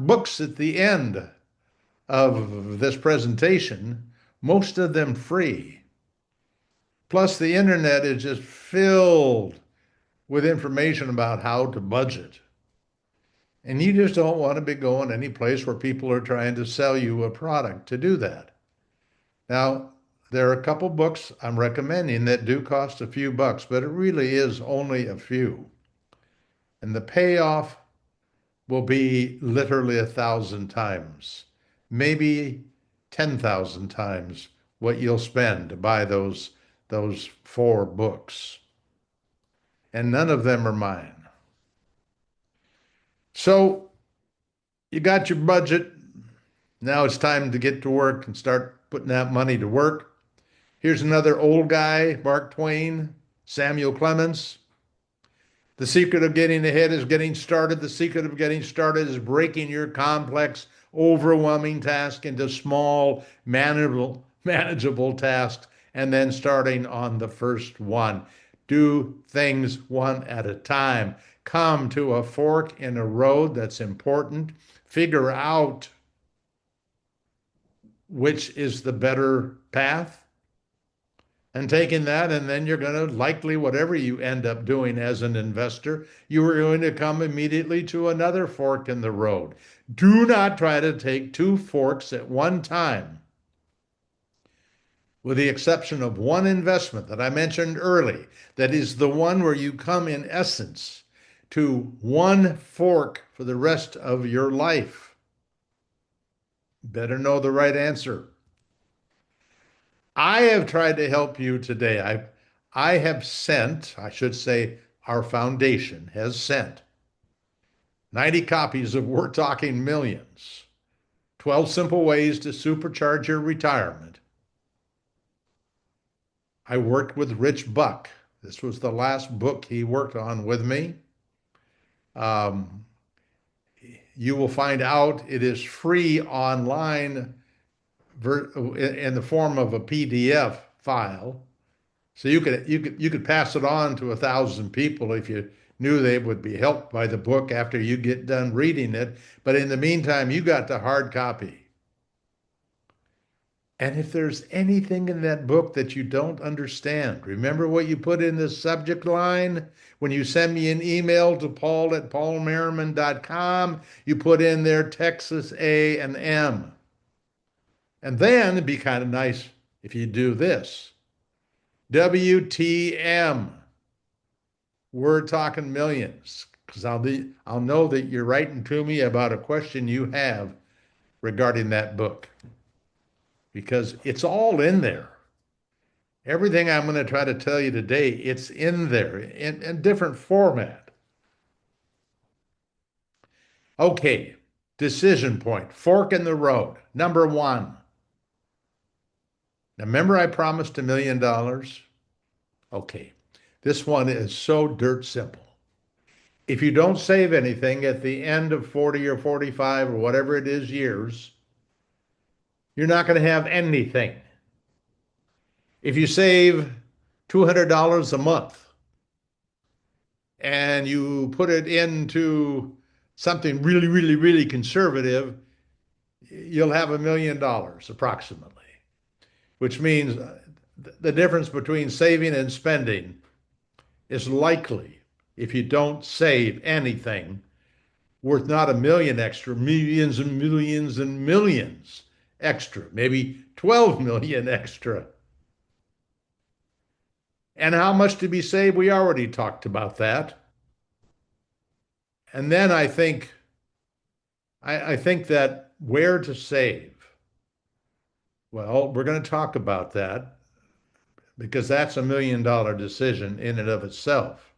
books at the end of this presentation, most of them free. Plus, the internet is just filled with information about how to budget. And you just don't want to be going any place where people are trying to sell you a product to do that. Now, there are a couple books I'm recommending that do cost a few bucks, but it really is only a few. And the payoff will be literally 1,000 times, maybe 10,000 times what you'll spend to buy those 4 books. And none of them are mine. So you got your budget. Now it's time to get to work and start putting that money to work. Here's another old guy, Mark Twain, Samuel Clemens. The secret of getting ahead is getting started. The secret of getting started is breaking your complex, overwhelming task into small, manageable tasks, and then starting on the first one. Do things one at a time. Come to a fork in a road that's important. Figure out which is the better path and taking that, and then you're going to likely, whatever you end up doing as an investor, you are going to come immediately to another fork in the road. Do not try to take 2 forks at one time, with the exception of one investment that I mentioned early, that is the one where you come in essence to one fork for the rest of your life. Better know the right answer. I have tried to help you today. I have sent, I should say, our foundation has sent 90 copies of We're Talking Millions, 12 Simple Ways to Supercharge Your Retirement. I worked with Rich Buck. This was the last book he worked on with me. Um, you will find out it is free online in the form of a PDF file. So you could pass it on to 1,000 people if you knew they would be helped by the book after you get done reading it. But in the meantime, you got the hard copy. And if there's anything in that book that you don't understand, remember what you put in the subject line when you send me an email to paul@paulmerriman.com. You put in there Texas A&M. And then it'd be kind of nice if you do this. WTM. We're talking millions. Because I'll know that you're writing to me about a question you have regarding that book. Because it's all in there. Everything I'm going to try to tell you today, it's in there in different format. Okay, decision point, fork in the road. Number one. Now, remember I promised $1 million? Okay, this one is so dirt simple. If you don't save anything at the end of 40 or 45 or whatever it is years, you're not going to have anything. If you save $200 a month and you put it into something really, really, really conservative, you'll have $1 million approximately, which means the difference between saving and spending is likely, if you don't save anything, worth not 1 million extra, millions and millions and millions extra, maybe 12 million extra. And how much to be saved? We already talked about that. And then I think that where to save. Well, we're going to talk about that because that's $1 million decision in and of itself.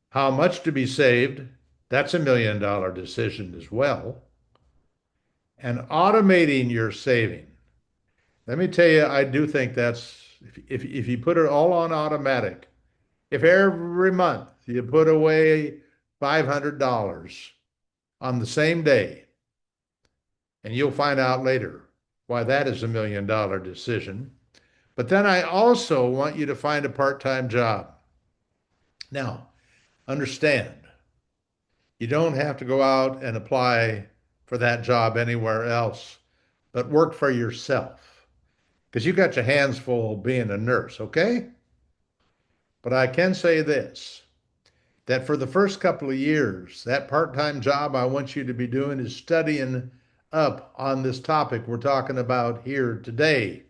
How much to be saved? That's $1 million decision as well. And automating your saving. Let me tell you, I do think that's if you put it all on automatic, if every month you put away $500 on the same day, and you'll find out later why that is $1 million decision. But then I also want you to find a part-time job. Now, understand, you don't have to go out and apply for that job anywhere else, but work for yourself because you got your hands full being a nurse, okay? But I can say this, that for the first couple of years, that part-time job I want you to be doing is studying up on this topic we're talking about here today.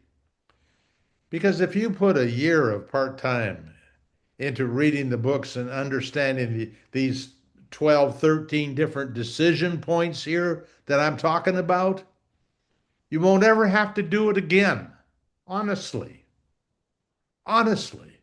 Because if you put a year of part-time into reading the books and understanding these 12, 13 different decision points here that I'm talking about, you won't ever have to do it again. Honestly. Honestly.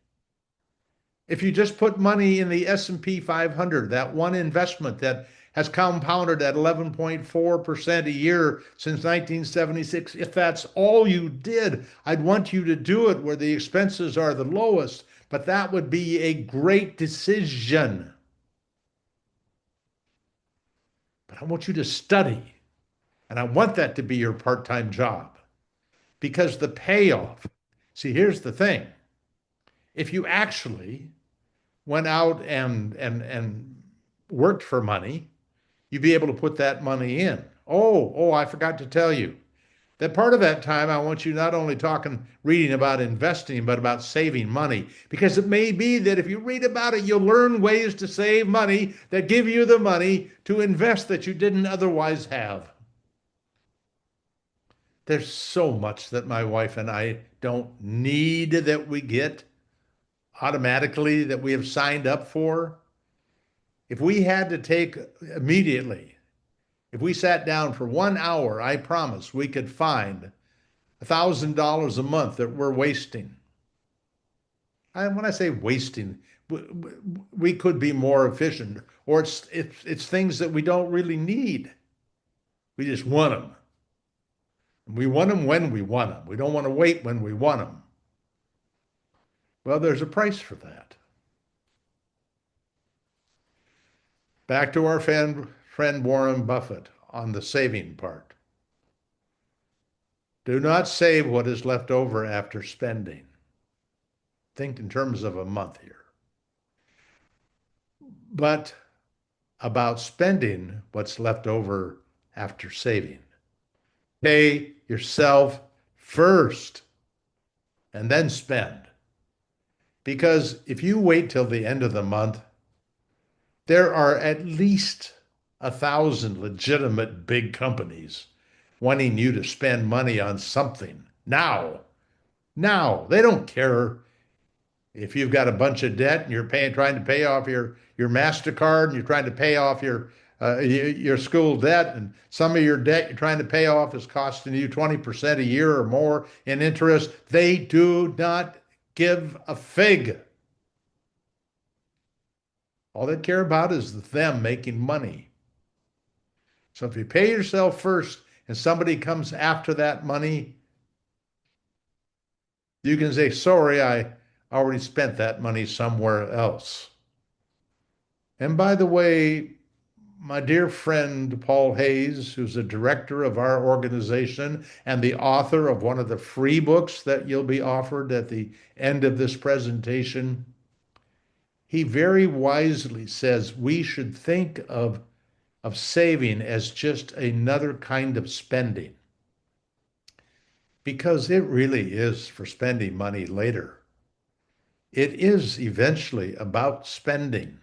If you just put money in the S&P 500, that one investment that has compounded at 11.4% a year since 1976, if that's all you did, I'd want you to do it where the expenses are the lowest, but that would be a great decision. But I want you to study, and I want that to be your part-time job because the payoff, see, here's the thing. If you actually went out and worked for money, you'd be able to put that money in. Oh, I forgot to tell you that part of that time I want you not only reading about investing, but about saving money. Because it may be that if you read about it, you'll learn ways to save money that give you the money to invest that you didn't otherwise have. There's so much that my wife and I don't need that we get automatically that we have signed up for. If we had to take immediately, if we sat down for 1 hour, I promise we could find $1,000 a month that we're wasting. When I say wasting, we could be more efficient, or it's things that we don't really need. We just want them. We want them when we want them. We don't want to wait when we want them. Well, there's a price for that. Back to our friend Warren Buffett on the saving part. Do not save what is left over after spending. Think in terms of a month here. But about spending what's left over after saving. Pay yourself first and then spend. Because if you wait till the end of the month, there are at least 1,000 legitimate big companies wanting you to spend money on something now. Now, they don't care if you've got a bunch of debt and trying to pay off your MasterCard and you're trying to pay off your school debt, and some of your debt you're trying to pay off is costing you 20% a year or more in interest. They do not give a fig. All they care about is them making money. So if you pay yourself first and somebody comes after that money, you can say, sorry, I already spent that money somewhere else. And by the way, my dear friend Paul Hayes, who's the director of our organization and the author of one of the free books that you'll be offered at the end of this presentation, he very wisely says we should think of saving as just another kind of spending because it really is for spending money later. It is eventually about spending.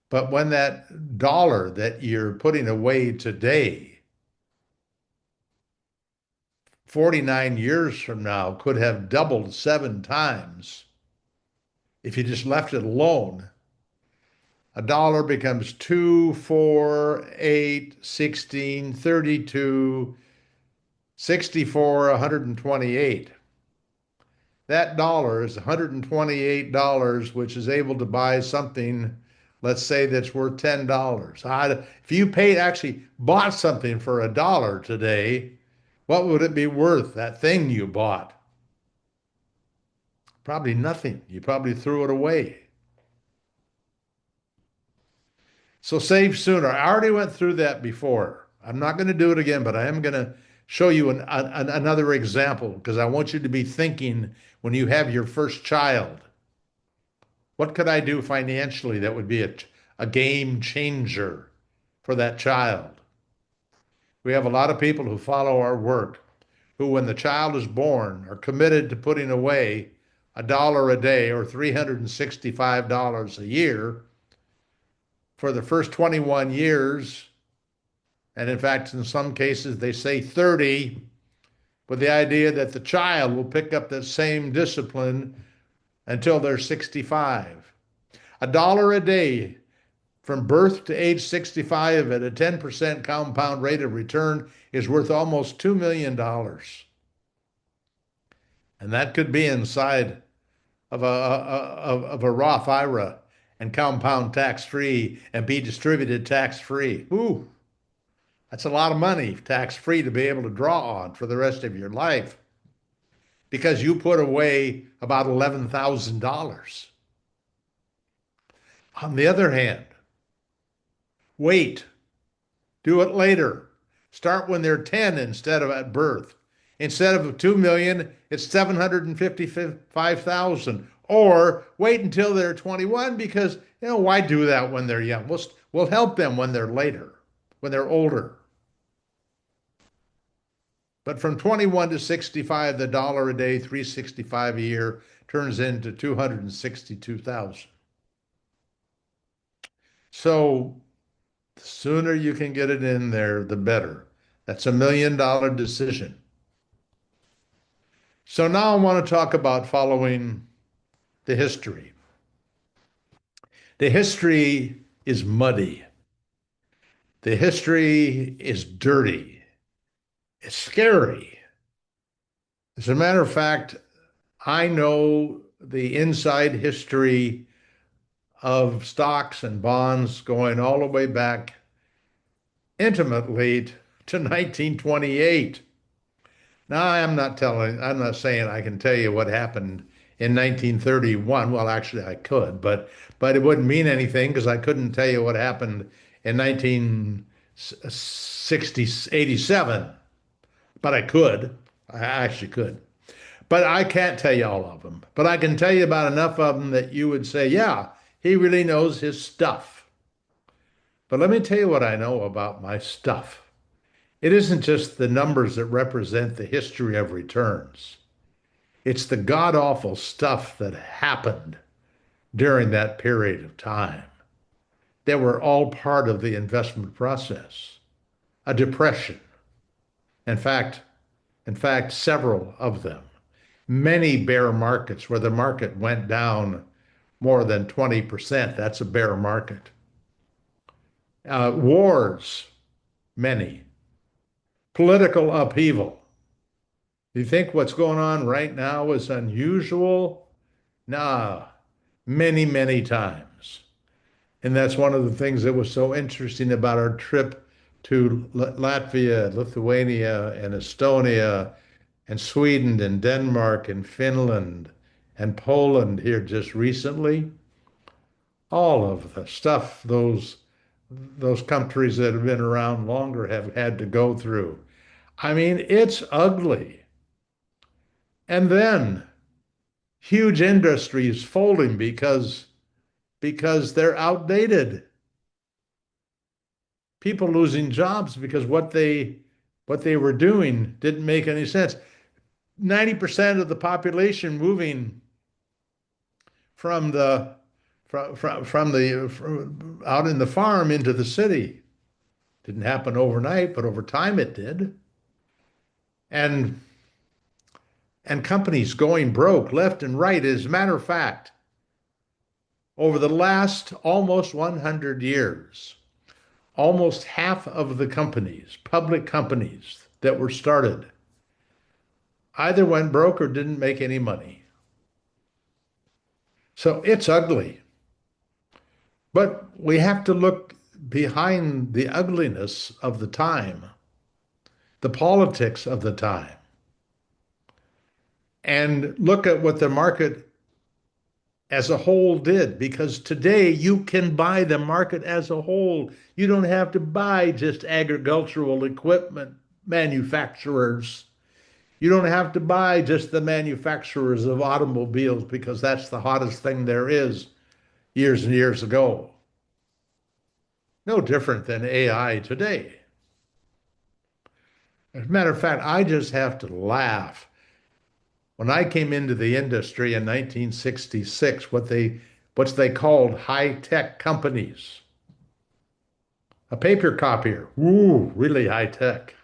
But when that dollar that you're putting away today, 49 years from now, could have doubled 7 times if you just left it alone, a dollar becomes 2, 4, 8, 16, 32, 64, 128. That dollar is $128, which is able to buy something, let's say, that's worth $10. If you actually bought something for a dollar today, what would it be worth, that thing you bought? Probably nothing. You probably threw it away. So save sooner. I already went through that before. I'm not going to do it again, but I am going to show you another example because I want you to be thinking when you have your first child, what could I do financially that would be a game changer for that child? We have a lot of people who follow our work who, when the child is born, are committed to putting away a dollar a day or $365 a year for the first 21 years. And in fact, in some cases, they say 30, with the idea that the child will pick up that same discipline until they're 65. A dollar a day from birth to age 65 at a 10% compound rate of return is worth almost $2 million. And that could be inside of a Roth IRA and compound tax free and be distributed tax free. Ooh, that's a lot of money tax free to be able to draw on for the rest of your life because you put away about $11,000. On the other hand, wait, do it later. Start when they're 10 instead of at birth. Instead of 2 million, it's 755,000. Or wait until they're 21 because, why do that when they're young? We'll help them when they're later, when they're older. But from 21 to 65, the dollar a day, 365 a year turns into 262,000. So the sooner you can get it in there, the better. That's $1 million decision. So now I want to talk about following the history. The history is muddy. The history is dirty. It's scary. As a matter of fact, I know the inside history of stocks and bonds going all the way back intimately to 1928. Now, I'm not saying I can tell you what happened in 1931. Well, actually, I could, but it wouldn't mean anything because I couldn't tell you what happened in 1960, 87. But I could. I actually could. But I can't tell you all of them. But I can tell you about enough of them that you would say, yeah, he really knows his stuff. But let me tell you what I know about my stuff. It isn't just the numbers that represent the history of returns. It's the god-awful stuff that happened during that period of time that were all part of the investment process. A depression. In fact, several of them. Many bear markets where the market went down more than 20%. That's a bear market. Wars, many. Political upheaval. You think what's going on right now is unusual? Nah, many, many times. And that's one of the things that was so interesting about our trip to Latvia, Lithuania, and Estonia, and Sweden, and Denmark, and Finland, and Poland here just recently. All of the stuff those countries that have been around longer have had to go through. I mean, it's ugly. And then huge industries folding because they're outdated. People losing jobs because what they were doing didn't make any sense. 90% of the population moving from the from out in the farm into the city. Didn't happen overnight, but over time it did. And companies going broke left and right. As a matter of fact, over the last almost 100 years, almost half of the companies, public companies that were started, either went broke or didn't make any money. So it's ugly. But we have to look behind the ugliness of the time, the politics of the time, and look at what the market as a whole did. Because today you can buy the market as a whole. You don't have to buy just agricultural equipment manufacturers. You don't have to buy just the manufacturers of automobiles because that's the hottest thing there is years and years ago. No different than AI today. As a matter of fact, I just have to laugh. When I came into the industry in 1966, what they called high-tech companies. A paper copier, woo, really high tech.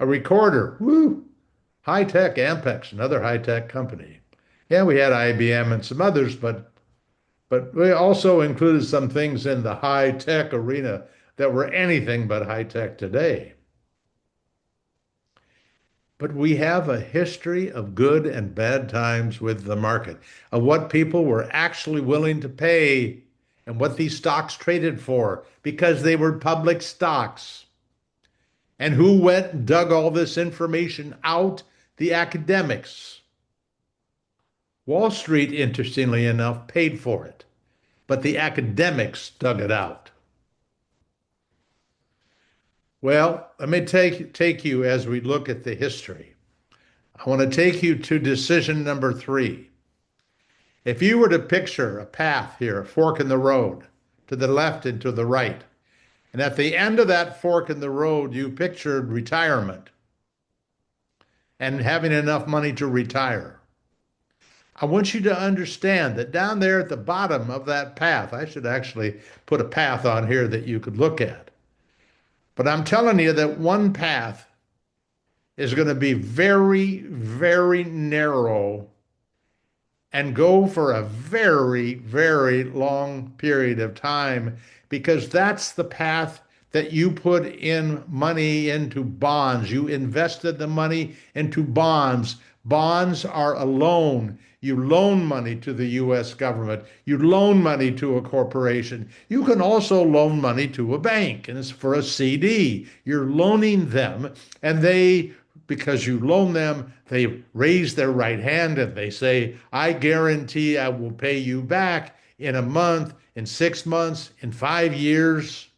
A recorder, woo, high tech. Ampex, another high tech company. Yeah, we had IBM and some others, but we also included some things in the high tech arena that were anything but high tech today. But we have a history of good and bad times with the market, of what people were actually willing to pay and what these stocks traded for because they were public stocks. And who went and dug all this information out? The academics. Wall Street, interestingly enough, paid for it, but the academics dug it out. Well, let me take you as we look at the history. I want to take you to decision number 3. If you were to picture a path here, a fork in the road, to the left and to the right, and at the end of that fork in the road, you pictured retirement and having enough money to retire. I want you to understand that down there at the bottom of that path, I should actually put a path on here that you could look at. But I'm telling you that one path is going to be very, very narrow and go for a very, very long period of time because that's the path that you put in money into bonds. You invested the money into bonds. Bonds are a loan. You loan money to the US government. You loan money to a corporation. You can also loan money to a bank, and it's for a CD. You're loaning them, and because you loan them, they raise their right hand and they say, I guarantee I will pay you back in a month, in 6 months, in 5 years.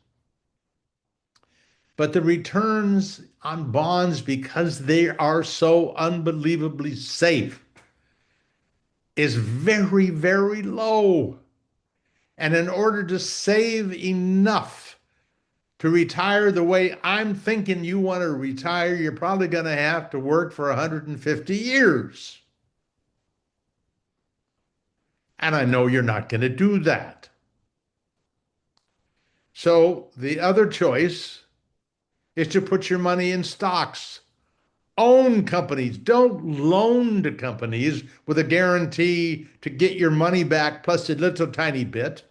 But the returns on bonds, because they are so unbelievably safe, is very, very low. And in order to save enough to retire the way I'm thinking you want to retire, you're probably going to have to work for 150 years. And I know you're not going to do that. So the other choice is to put your money in stocks. Own companies. Don't loan to companies with a guarantee to get your money back plus a little tiny bit,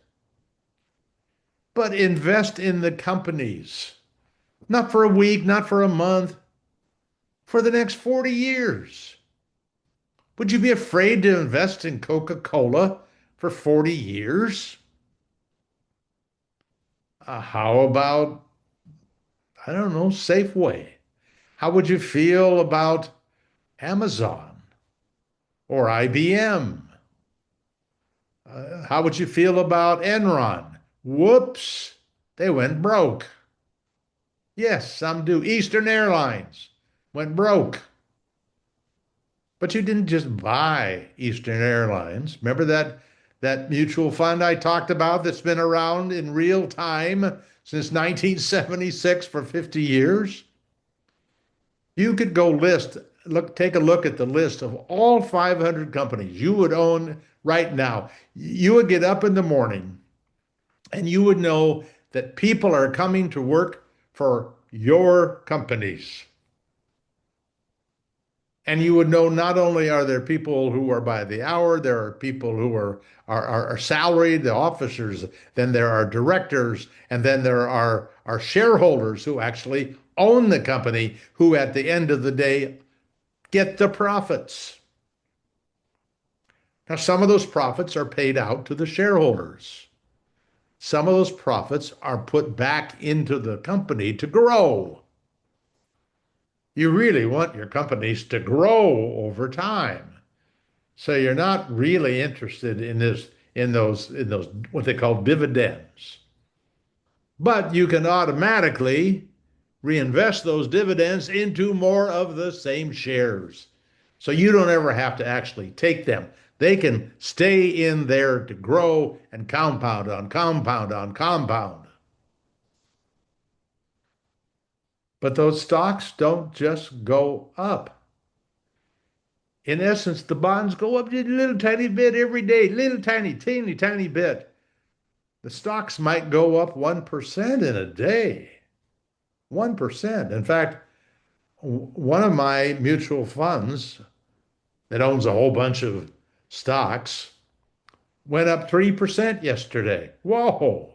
but invest in the companies. Not for a week, not for a month, for the next 40 years. Would you be afraid to invest in Coca-Cola for 40 years? How about, I don't know, Safeway? How would you feel about Amazon or IBM? How would you feel about Enron? Whoops, they went broke. Yes, some do. Eastern Airlines went broke. But you didn't just buy Eastern Airlines. Remember that mutual fund I talked about that's been around in real time since 1976 for 50 years? You could go take a look at the list of all 500 companies you would own right now. You would get up in the morning and you would know that people are coming to work for your companies. And you would know not only are there people who are by the hour, there are people who are salaried, the officers, then there are directors, and then there are shareholders who actually own the company, who at the end of the day get the profits. Now, some of those profits are paid out to the shareholders. Some of those profits are put back into the company to grow. You really want your companies to grow over time. So you're not really interested in those what they call dividends. But you can automatically reinvest those dividends into more of the same shares. So you don't ever have to actually take them. They can stay in there to grow and compound on compound on compound. But those stocks don't just go up. In essence, the bonds go up just a little tiny bit every day, little tiny, teeny, tiny bit. The stocks might go up 1% in a day. 1%. In fact, one of my mutual funds that owns a whole bunch of stocks went up 3% yesterday. Whoa,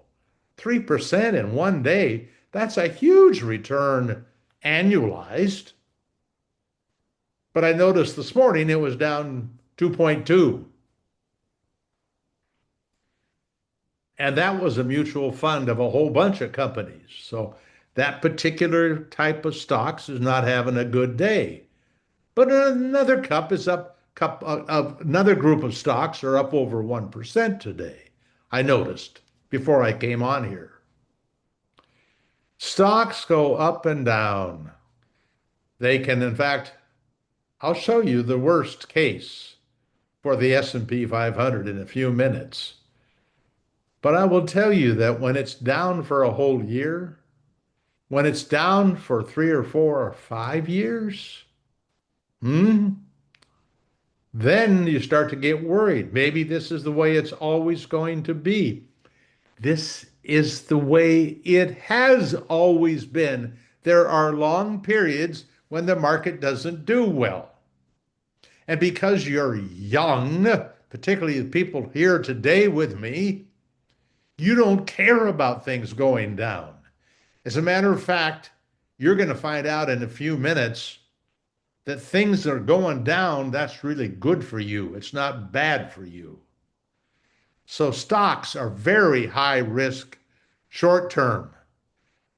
3% in one day. That's a huge return annualized. But I noticed this morning it was down 2.2. And that was a mutual fund of a whole bunch of companies. So that particular type of stocks is not having a good day. But another another group of stocks are up over 1% today. I noticed before I came on here. Stocks go up and down. They can, in fact, I'll show you the worst case for the S&P 500 in a few minutes. But I will tell you that when it's down for a whole year, when it's down for 3 or 4 or 5 years, then you start to get worried. Maybe this is the way it's always going to be. This is the way it has always been. There are long periods when the market doesn't do well. And because you're young, particularly the people here today with me, you don't care about things going down. As a matter of fact, you're going to find out in a few minutes that things are going down, that's really good for you. It's not bad for you. So stocks are very high risk short term,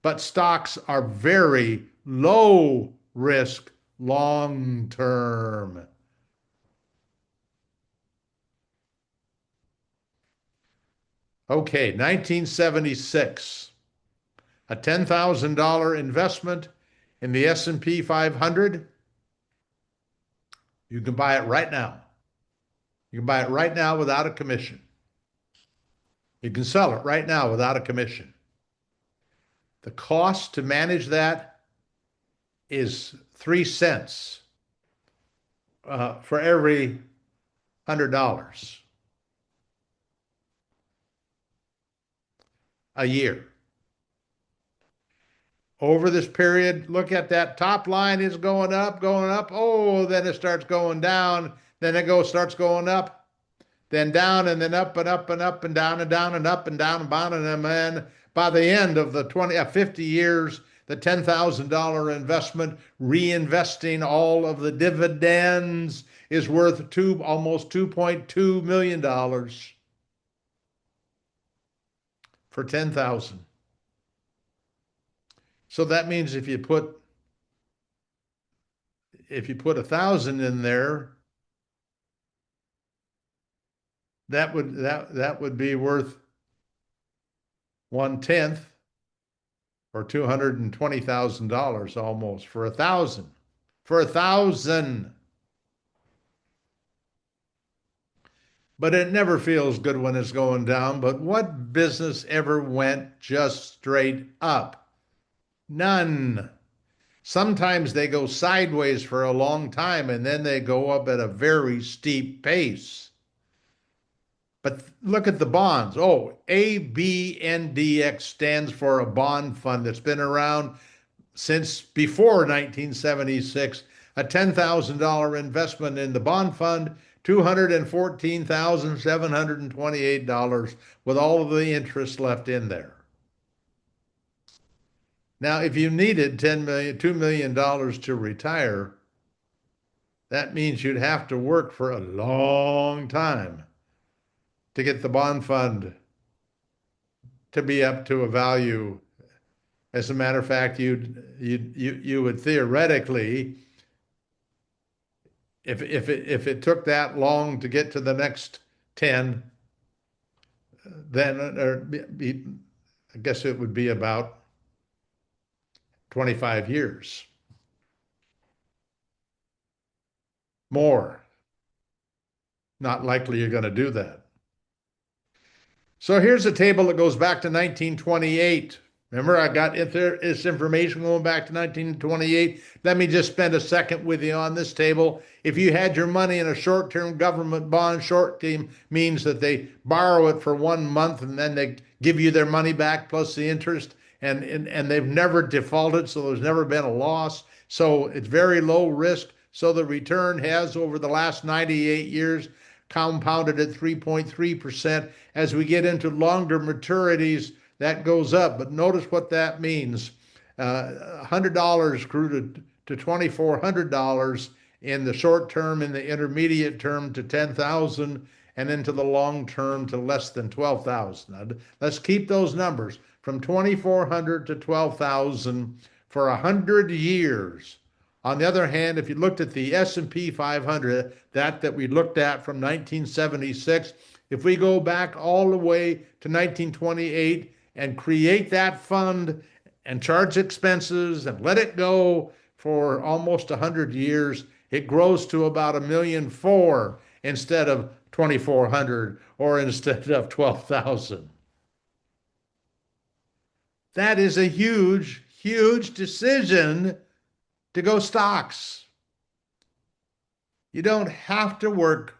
but stocks are very low risk long term. Okay, 1976, a $10,000 investment in the S&P 500. You can buy it right now. You can buy it right now without a commission. You can sell it right now without a commission. The cost to manage that is 3 cents for every $100 a year. Over this period, look at that top line is going up, going up. Oh, then it starts going down. Then it starts going up, then down, and then up and up and up and down and down and up and down and down. And then by the end of the 50 years, the $10,000 investment, reinvesting all of the dividends, is worth almost $2.2 million for 10,000. So that means if you put 1,000 in there, that would be worth 1/10 or $220,000 almost for 1,000. For 1,000. But it never feels good when it's going down. But what business ever went just straight up? None. Sometimes they go sideways for a long time and then they go up at a very steep pace. But look at the bonds. Oh, ABNDX stands for a bond fund that's been around since before 1976. A $10,000 investment in the bond fund, $214,728 with all of the interest left in there. Now, if you needed $2 million to retire, that means you'd have to work for a long time to get the bond fund to be up to a value. As a matter of fact, you would theoretically, if it took that long to get to the next 10, then I guess it would be about 25 years more. Not likely you're going to do that. So here's a table that goes back to 1928. Remember, I got this information going back to 1928. Let me just spend a second with you on this table. If you had your money in a short-term government bond, short-term means that they borrow it for 1 month and then they give you their money back plus the interest, and they've never defaulted, so there's never been a loss. So it's very low risk. So the return has, over the last 98 years, compounded at 3.3%. As we get into longer maturities, that goes up. But notice what that means. $100 grew to $2,400 in the short term, in the intermediate term to 10,000, and into the long term to less than 12,000. Now, let's keep those numbers from 2,400 to 12,000 for 100 years. On the other hand, if you looked at the S&P 500, that we looked at from 1976, if we go back all the way to 1928 and create that fund and charge expenses and let it go for almost 100 years, it grows to about $1,400,000 instead of 2,400 or instead of 12,000. That is a huge, huge decision to go stocks. You don't have to work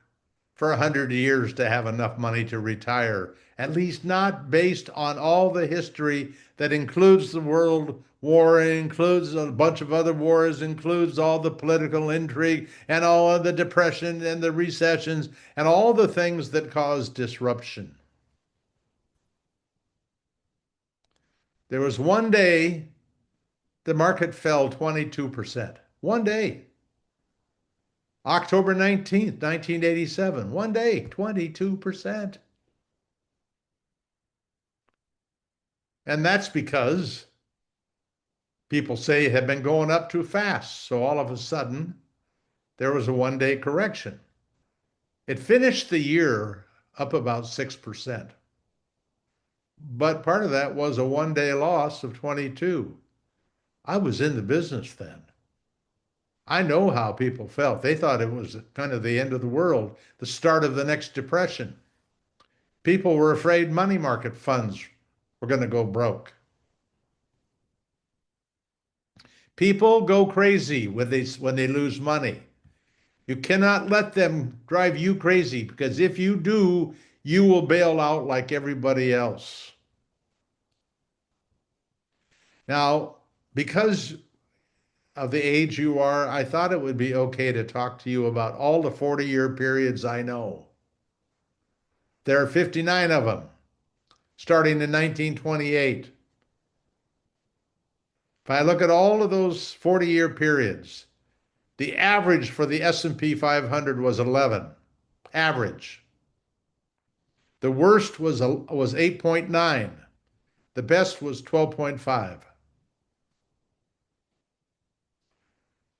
for 100 years to have enough money to retire, at least not based on all the history that includes the World War, includes a bunch of other wars, includes all the political intrigue and all of the depression and the recessions and all the things that cause disruption. There was one day the market fell 22%. One day. October 19th, 1987, one day, 22%. And that's because people say it had been going up too fast. So all of a sudden, there was a one-day correction. It finished the year up about 6%. But part of that was a one-day loss of 22. I was in the business then. I know how people felt. They thought it was kind of the end of the world, the start of the next depression. People were afraid money market funds were going to go broke. People go crazy when they lose money. You cannot let them drive you crazy because if you do, you will bail out like everybody else. Now, because of the age you are, I thought it would be okay to talk to you about all the 40-year periods I know. There are 59 of them, starting in 1928. If I look at all of those 40-year periods, the average for the S&P 500 was 11. Average. The worst was 8.9. The best was 12.5.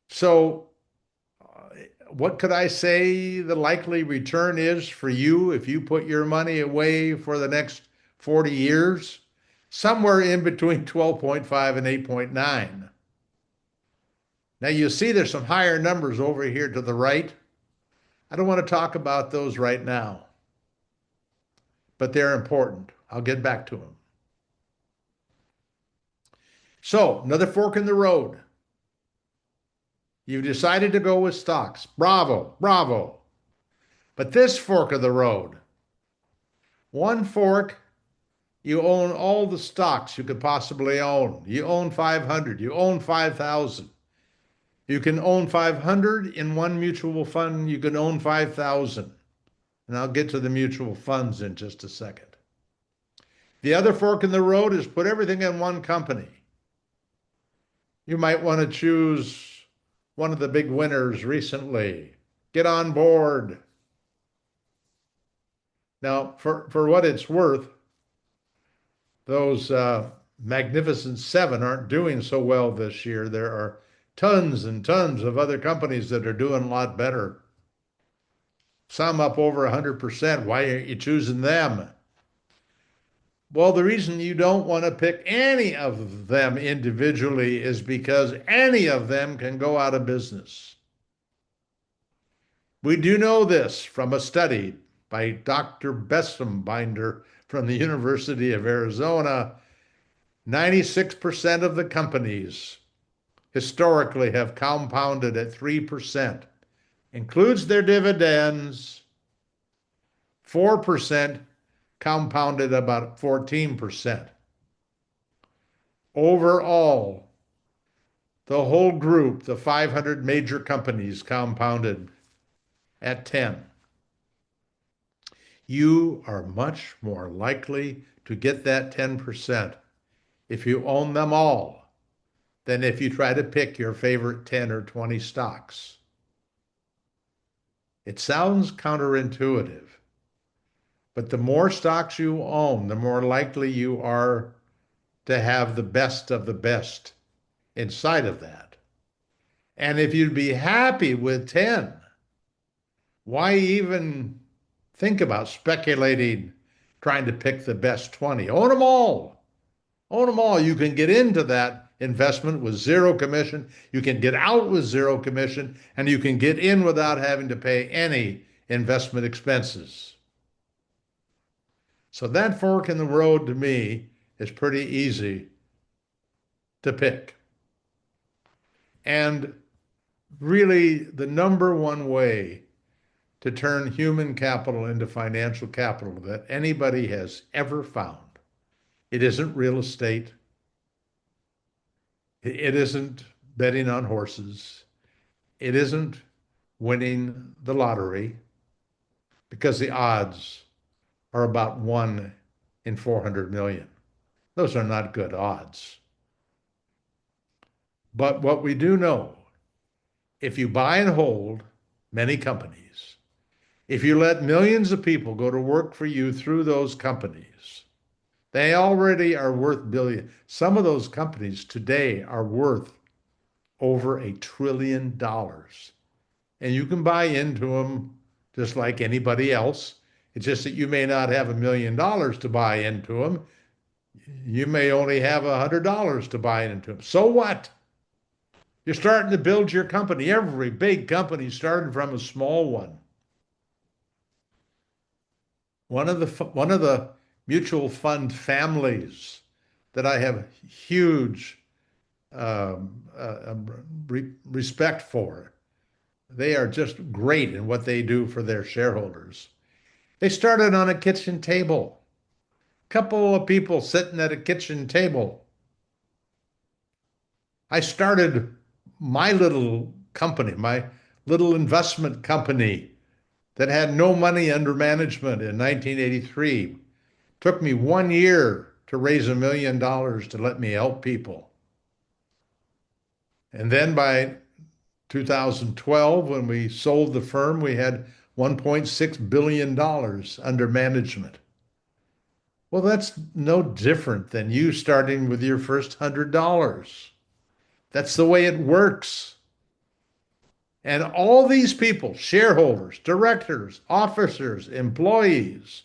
So, what could I say the likely return is for you if you put your money away for the next 40 years? Somewhere in between 12.5 and 8.9. Now you see there's some higher numbers over here to the right. I don't want to talk about those right now, but they're important. I'll get back to them. So, another fork in the road. You've decided to go with stocks. Bravo, bravo. But this fork of the road, one fork, you own all the stocks you could possibly own. You own 500, you own 5,000. You can own 500 in one mutual fund, you can own 5,000. And I'll get to the mutual funds in just a second. The other fork in the road is put everything in one company. You might want to choose one of the big winners recently. Get on board. Now, for what it's worth, those Magnificent Seven aren't doing so well this year. There are tons and tons of other companies that are doing a lot better. Some up over 100%. Why aren't you choosing them? Well, the reason you don't want to pick any of them individually is because any of them can go out of business. We do know this from a study by Dr. Bessembinder from the University of Arizona. 96% of the companies historically have compounded at 3%, includes their dividends. 4% compounded about 14%. Overall, the whole group, the 500 major companies, compounded at 10. You are much more likely to get that 10% if you own them all than if you try to pick your favorite 10 or 20 stocks. It sounds counterintuitive, but the more stocks you own, the more likely you are to have the best of the best inside of that. And if you'd be happy with 10, why even think about speculating, trying to pick the best 20? Own them all. Own them all. You can get into that investment with zero commission. You can get out with zero commission, and you can get in without having to pay any investment expenses. So that fork in the road to me is pretty easy to pick. And really, the number one way to turn human capital into financial capital that anybody has ever found. It isn't real estate. It isn't betting on horses. It isn't winning the lottery because the odds are about 1 in 400 million. Those are not good odds. But what we do know, if you buy and hold many companies. If you let millions of people go to work for you through those companies, they already are worth billions. Some of those companies today are worth over $1 trillion. And you can buy into them just like anybody else. It's just that you may not have $1 million to buy into them. You may only have $100 to buy into them. So what? You're starting to build your company. Every big company started from a small one. One of the mutual fund families that I have huge respect for. They are just great in what they do for their shareholders. They started on a kitchen table, couple of people sitting at a kitchen table. I started my little company, my little investment company that had no money under management in 1983. Took me 1 year to raise $1 million to let me help people. And then by 2012, when we sold the firm, we had $1.6 billion under management. Well, that's no different than you starting with your first $100. That's the way it works. And all these people, shareholders, directors, officers, employees,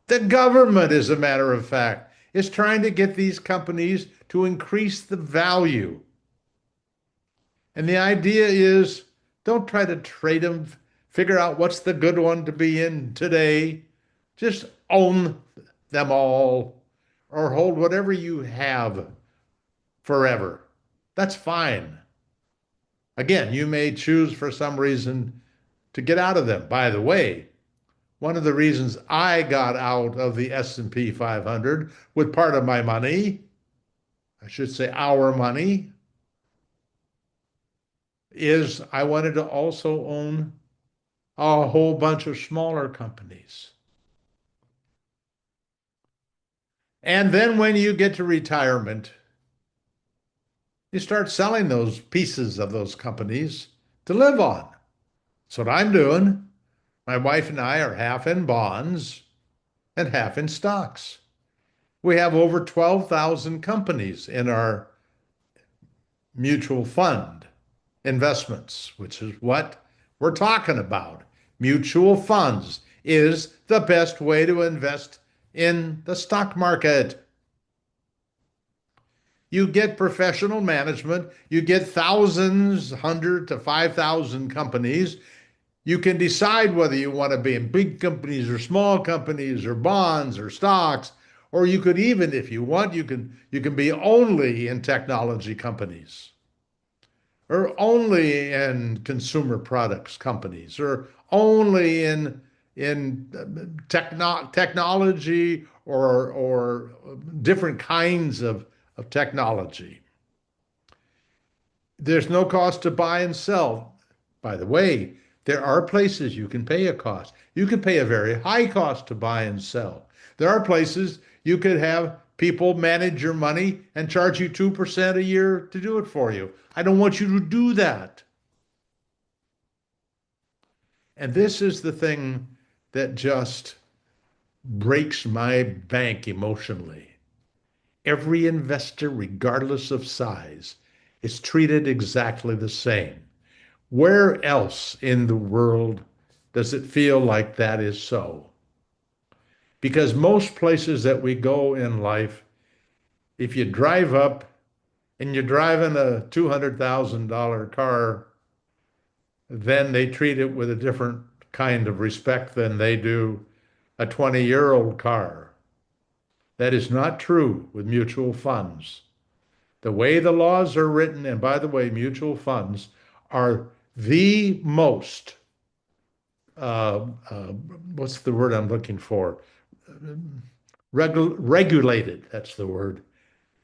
the government, as a matter of fact, is trying to get these companies to increase the value. And the idea is don't try to trade them, figure out what's the good one to be in today. Just own them all or hold whatever you have forever. That's fine. Again, you may choose for some reason to get out of them. By the way, one of the reasons I got out of the S&P 500 with part of my money, I should say our money, is I wanted to also own a whole bunch of smaller companies. And then when you get to retirement, you start selling those pieces of those companies to live on. That's what I'm doing. My wife and I are half in bonds and half in stocks. We have over 12,000 companies in our mutual fund investments, which is what we're talking about. Mutual funds is the best way to invest in the stock market. You get professional management, you get thousands, 100 to 5,000 companies. You can decide whether you want to be in big companies or small companies or bonds or stocks, or you could even, if you want, you can be only in technology companies or only in consumer products companies or only in technology or different kinds of technology. There's no cost to buy and sell. By the way, there are places you can pay a cost. You can pay a very high cost to buy and sell. There are places you could have people manage your money and charge you 2% a year to do it for you. I don't want you to do that. And this is the thing that just breaks my bank emotionally. Every investor, regardless of size, is treated exactly the same. Where else in the world does it feel like that is so? Because most places that we go in life, if you drive up and you're driving a $200,000 car, then they treat it with a different kind of respect than they do a 20-year-old car. That is not true with mutual funds. The way the laws are written, and by the way, mutual funds are the most, uh, uh, what's the word I'm looking for? Regulated, that's the word.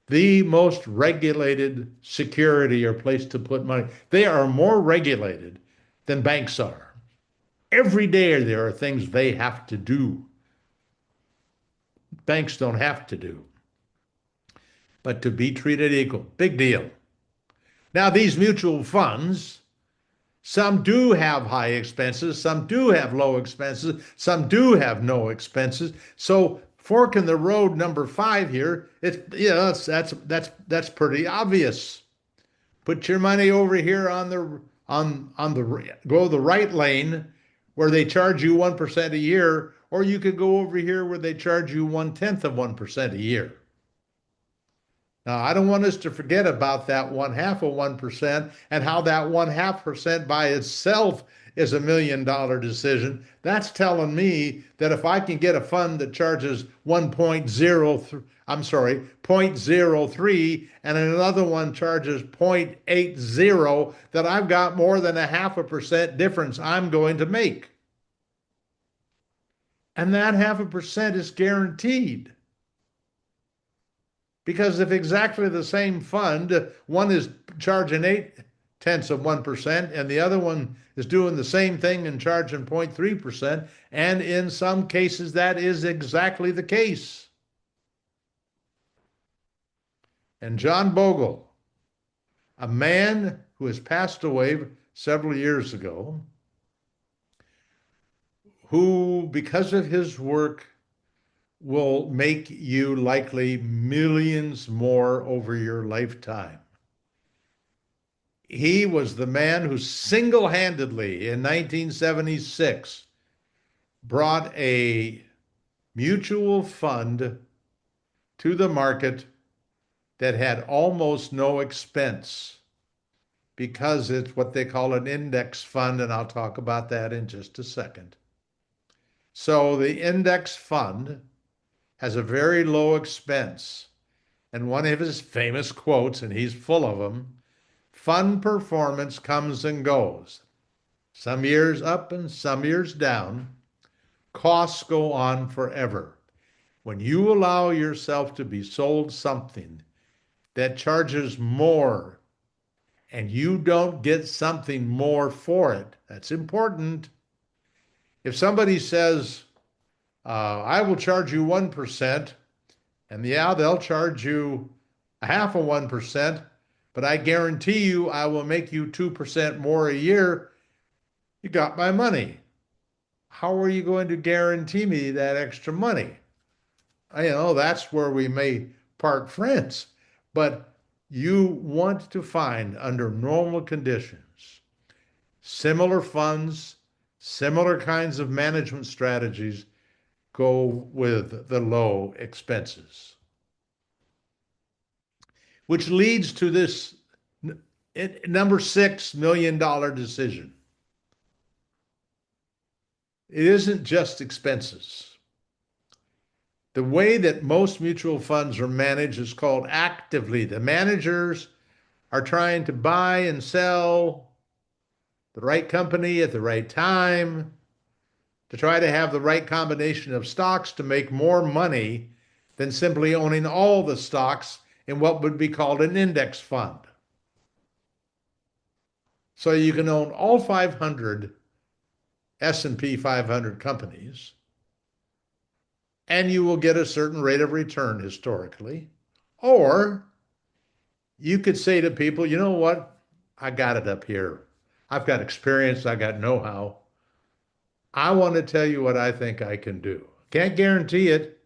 The most regulated security or place to put money. They are more regulated than banks are. Every day there are things they have to do. Banks don't have to do. But to be treated equal, big deal. Now, these mutual funds, Some do have high expenses, some do have low expenses, some do have no expenses. So fork in the road number five here, it's that's pretty obvious. Put your money over here on the go the right lane where they charge you 1% a year, or you could go over here where they charge you 1/10 of 1% a year. Now, I don't want us to forget about that 1/2 of 1% and how that 1/2% by itself is $1 million decision. That's telling me that if I can get a fund that charges 1.03, I'm sorry, 0.03, and another one charges 0.80, that I've got more than 0.5% difference I'm going to make. And that 0.5% is guaranteed. Because if exactly the same fund, one is charging 0.8% and the other one is doing the same thing and charging 0.3%, and in some cases that is exactly the case. And John Bogle, a man who has passed away several years ago, who, because of his work, will make you likely millions more over your lifetime. He was the man who single-handedly in 1976 brought a mutual fund to the market that had almost no expense because it's what they call an index fund, and I'll talk about that in just a second. So the index fund has a very low expense. And one of his famous quotes, and he's full of them, fund performance comes and goes. Some years up and some years down. Costs go on forever. When you allow yourself to be sold something that charges more and you don't get something more for it, that's important. If somebody says, I will charge you 1%, and yeah, they'll charge you 0.5 of 1%, but I guarantee you I will make you 2% more a year, you got my money. How are you going to guarantee me that extra money? That's where we may part friends. But you want to find, under normal conditions, similar funds, similar kinds of management strategies go with the low expenses. Which leads to this number $6 million decision. It isn't just expenses. The way that most mutual funds are managed is called actively. The managers are trying to buy and sell the right company at the right time, to try to have the right combination of stocks to make more money than simply owning all the stocks in what would be called an index fund. So you can own all 500 S&P 500 companies, and you will get a certain rate of return historically. Or you could say to people, you know what? I got it up here. I've got experience. I got know-how. I want to tell you what I think I can do. Can't guarantee it,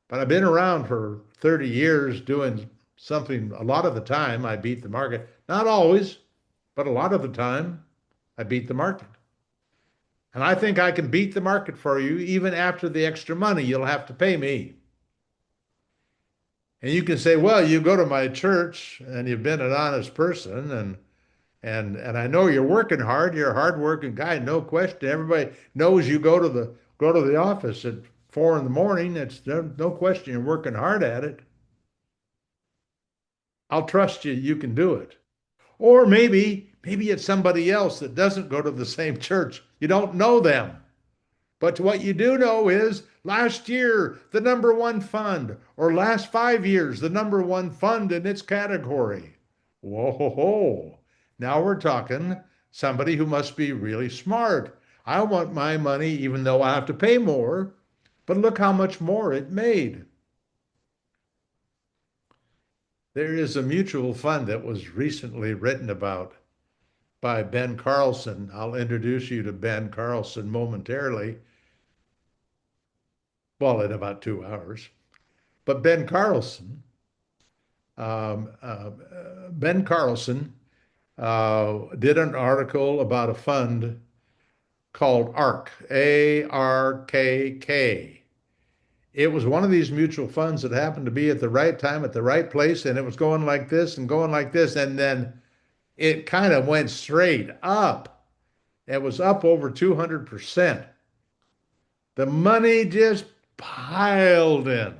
but I've been around for 30 years doing something. A lot of the time I beat the market. Not always, but a lot of the time I beat the market. And I think I can beat the market for you even after the extra money you'll have to pay me. And you can say, well, you go to my church and you've been an honest person, and I know you're working hard. You're a hardworking guy, no question. Everybody knows you go to the office at 4 in the morning. It's no question you're working hard at it. I'll trust you. You can do it. Or maybe it's somebody else that doesn't go to the same church. You don't know them. But what you do know is last year, the number one fund, or last 5 years, the number one fund in its category. Whoa, ho, ho. Now we're talking somebody who must be really smart. I want my money, even though I have to pay more, but look how much more it made. There is a mutual fund that was recently written about by Ben Carlson. I'll introduce you to Ben Carlson momentarily, well, in about 2 hours. But Ben Carlson did an article about a fund called ARK, ARKK. It was one of these mutual funds that happened to be at the right time, at the right place, and it was going like this and going like this. And then it kind of went straight up. It was up over 200%. The money just piled in.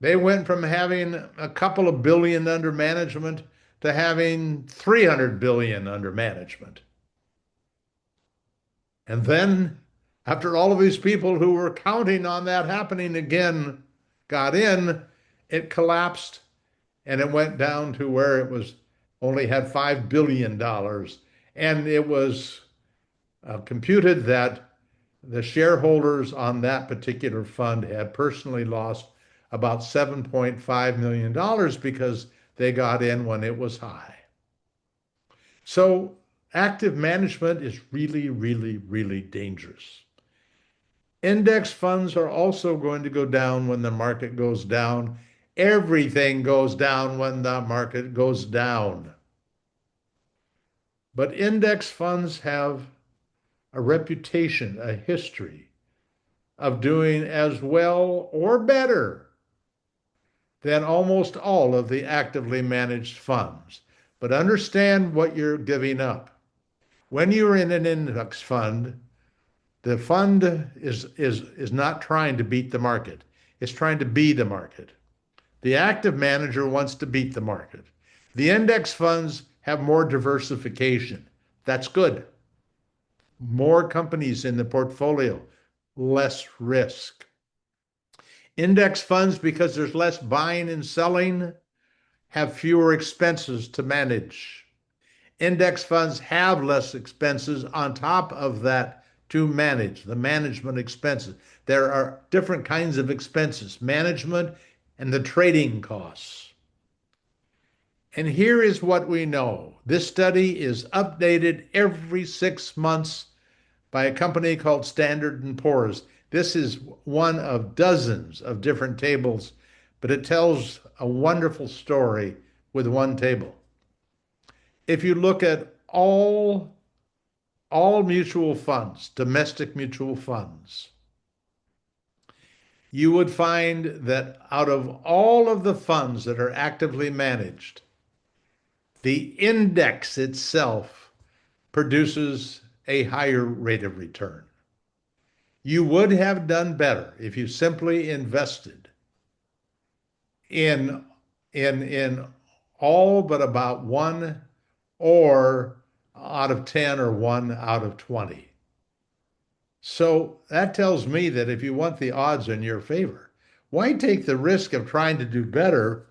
They went from having a couple of billion under management to having 300 billion under management. And then, after all of these people who were counting on that happening again got in, it collapsed and it went down to where it was only had $5 billion. And it was computed that the shareholders on that particular fund had personally lost about $7.5 million because they got in when it was high. So active management is really, really, really dangerous. Index funds are also going to go down when the market goes down. Everything goes down when the market goes down. But index funds have a reputation, a history of doing as well or better than almost all of the actively managed funds. But understand what you're giving up. When you're in an index fund, the fund is not trying to beat the market. It's trying to be the market. The active manager wants to beat the market. The index funds have more diversification. That's good. More companies in the portfolio, less risk. Index funds, because there's less buying and selling, have fewer expenses to manage. Index funds have less expenses on top of that to manage, the management expenses. There are different kinds of expenses, management and the trading costs. And here is what we know. This study is updated every 6 months by a company called Standard and Poor's. This is one of dozens of different tables, but it tells a wonderful story with one table. If you look at all mutual funds, domestic mutual funds, you would find that out of all of the funds that are actively managed, the index itself produces a higher rate of return. You would have done better if you simply invested in in all but about one or out of 10 or one out of 20. So that tells me that if you want the odds in your favor, why take the risk of trying to do better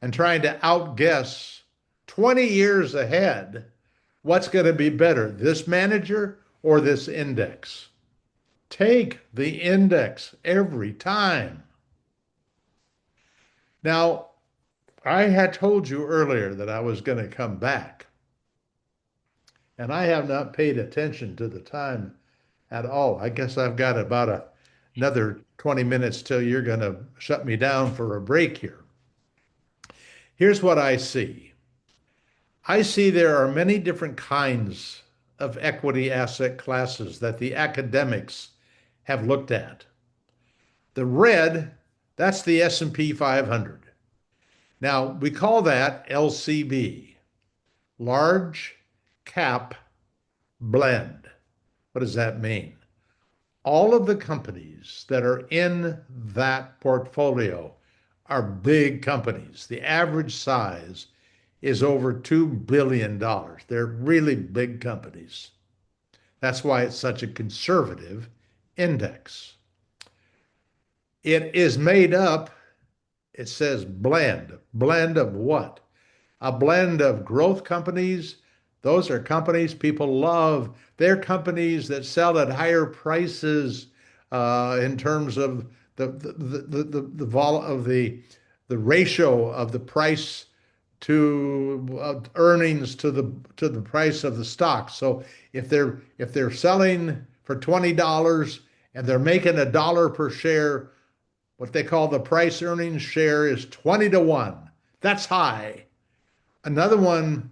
and trying to outguess 20 years ahead what's going to be better, this manager or this index? Take the index every time. Now, I had told you earlier that I was going to come back, and I have not paid attention to the time at all. I guess I've got about another 20 minutes till you're going to shut me down for a break here. Here's what I see. I see there are many different kinds of equity asset classes that the academics have looked at. The red, that's the S&P 500. Now, we call that LCB, large cap blend. What does that mean? All of the companies that are in that portfolio are big companies. The average size is over $2 billion. They're really big companies. That's why it's such a conservative index. It is made up, it says blend. Blend of what? A blend of growth companies. Those are companies people love. They're companies that sell at higher prices in terms of the ratio of the price to earnings to the price of the stock. So if they're selling for $20 and they're making $1 per share, what they call the price earnings share is 20 to 1. That's high. Another one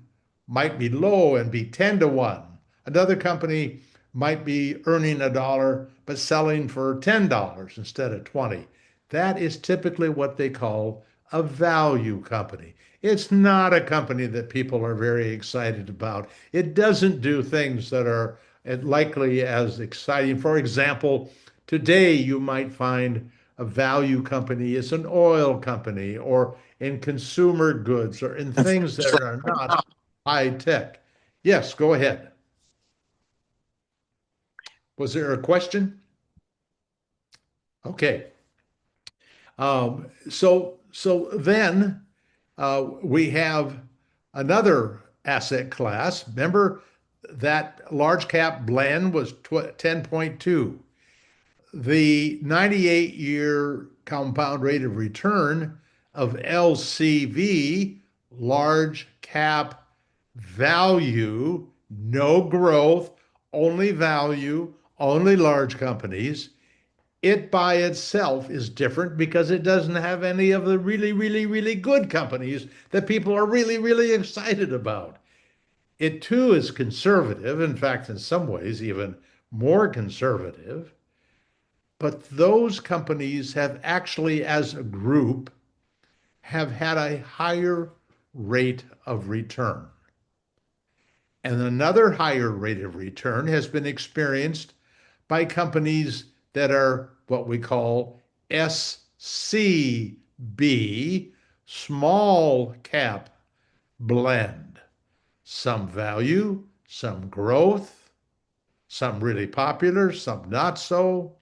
might be low and be 10 to 1. Another company might be earning $1 but selling for $10 instead of 20. That is typically what they call a value company. It's not a company that people are very excited about. It doesn't do things that are likely as exciting. For example, today you might find a value company is an oil company or in consumer goods or in things that are not high tech. Yes, go ahead. Was there a question? Okay. So then we have another asset class. Remember that large cap blend was 10.2. The 98-year compound rate of return of LCV, large cap value, no growth, only value, only large companies. It by itself is different because it doesn't have any of the really, really, really good companies that people are really, really excited about. It too is conservative, in fact, in some ways, even more conservative. But those companies have actually, as a group, have had a higher rate of return. And another higher rate of return has been experienced by companies that are what we call SCB, small cap blend. Some value, some growth, some really popular, some not so.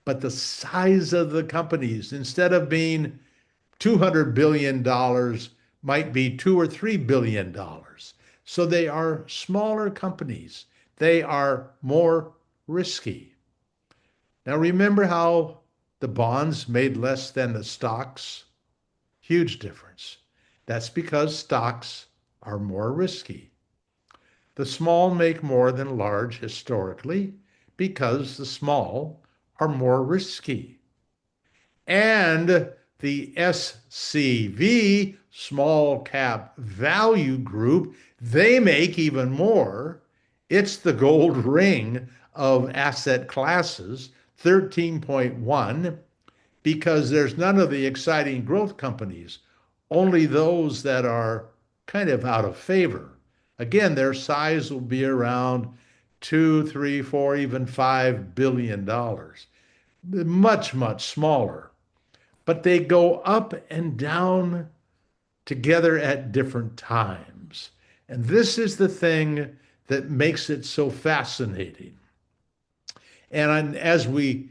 But the size of the companies, instead of being $200 billion, might be $2 or $3 billion. So they are smaller companies. They are more risky. Now, remember how the bonds made less than the stocks? Huge difference. That's because stocks are more risky. The small make more than large historically because the small are more risky. And the SCV, small cap value group, they make even more. It's the gold ring of asset classes, 13.1, because there's none of the exciting growth companies, only those that are kind of out of favor. Again, their size will be around two, three, four, even $5 billion. Much, much smaller. But they go up and down together at different times. And this is the thing that makes it so fascinating. And as we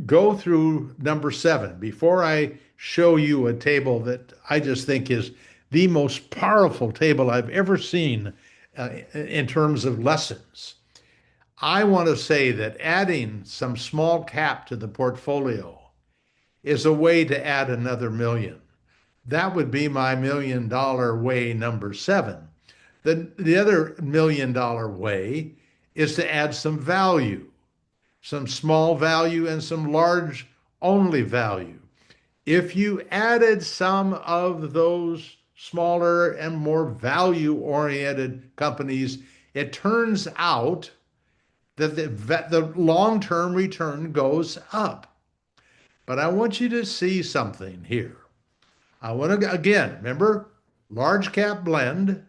go through number 7, before I show you a table that I just think is the most powerful table I've ever seen in terms of lessons, I want to say that adding some small cap to the portfolio is a way to add another million. That would be my $1 million way number 7. The other $1 million way is to add some value, some small value and some large only value. If you added some of those smaller and more value oriented companies, it turns out that the long term return goes up. But I want you to see something here. I want to, again, remember, large cap blend,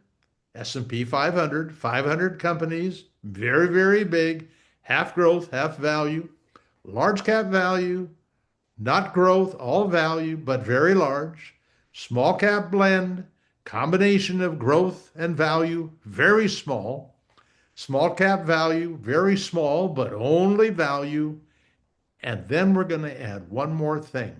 S&P 500, 500 companies, very, very big, half growth, half value, large cap value, not growth, all value, but very large, small cap blend, combination of growth and value, very small, small cap value, very small, but only value. And then we're going to add one more thing.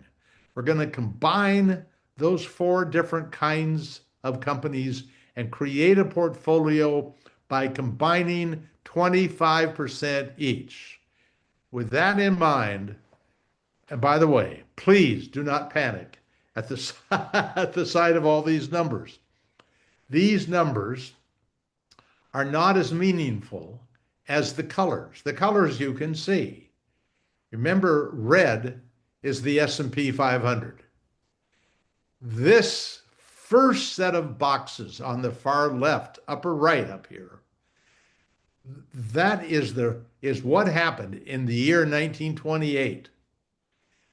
We're going to combine those 4 different kinds of companies and create a portfolio by combining 25% each. With that in mind, and by the way, please do not panic at the, at the sight of all these numbers. these numbers are not as meaningful as the colors. The colors you can see. Remember, red is the S&P 500. This first set of boxes on the far left, upper right up here, that is what happened in the year 1928.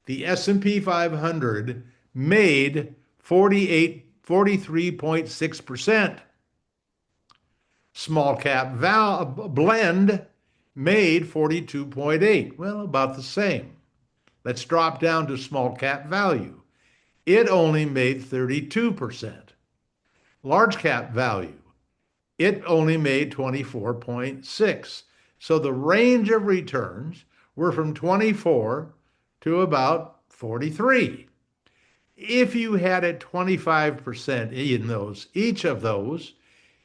The S&P 500 made 43.6%. Small cap blend made 42.8. Well, about the same. Let's drop down to small cap value. It only made 32%. Large cap value, it only made 24.6. So the range of returns were from 24 to about 43. If you had a 25% in those, each of those,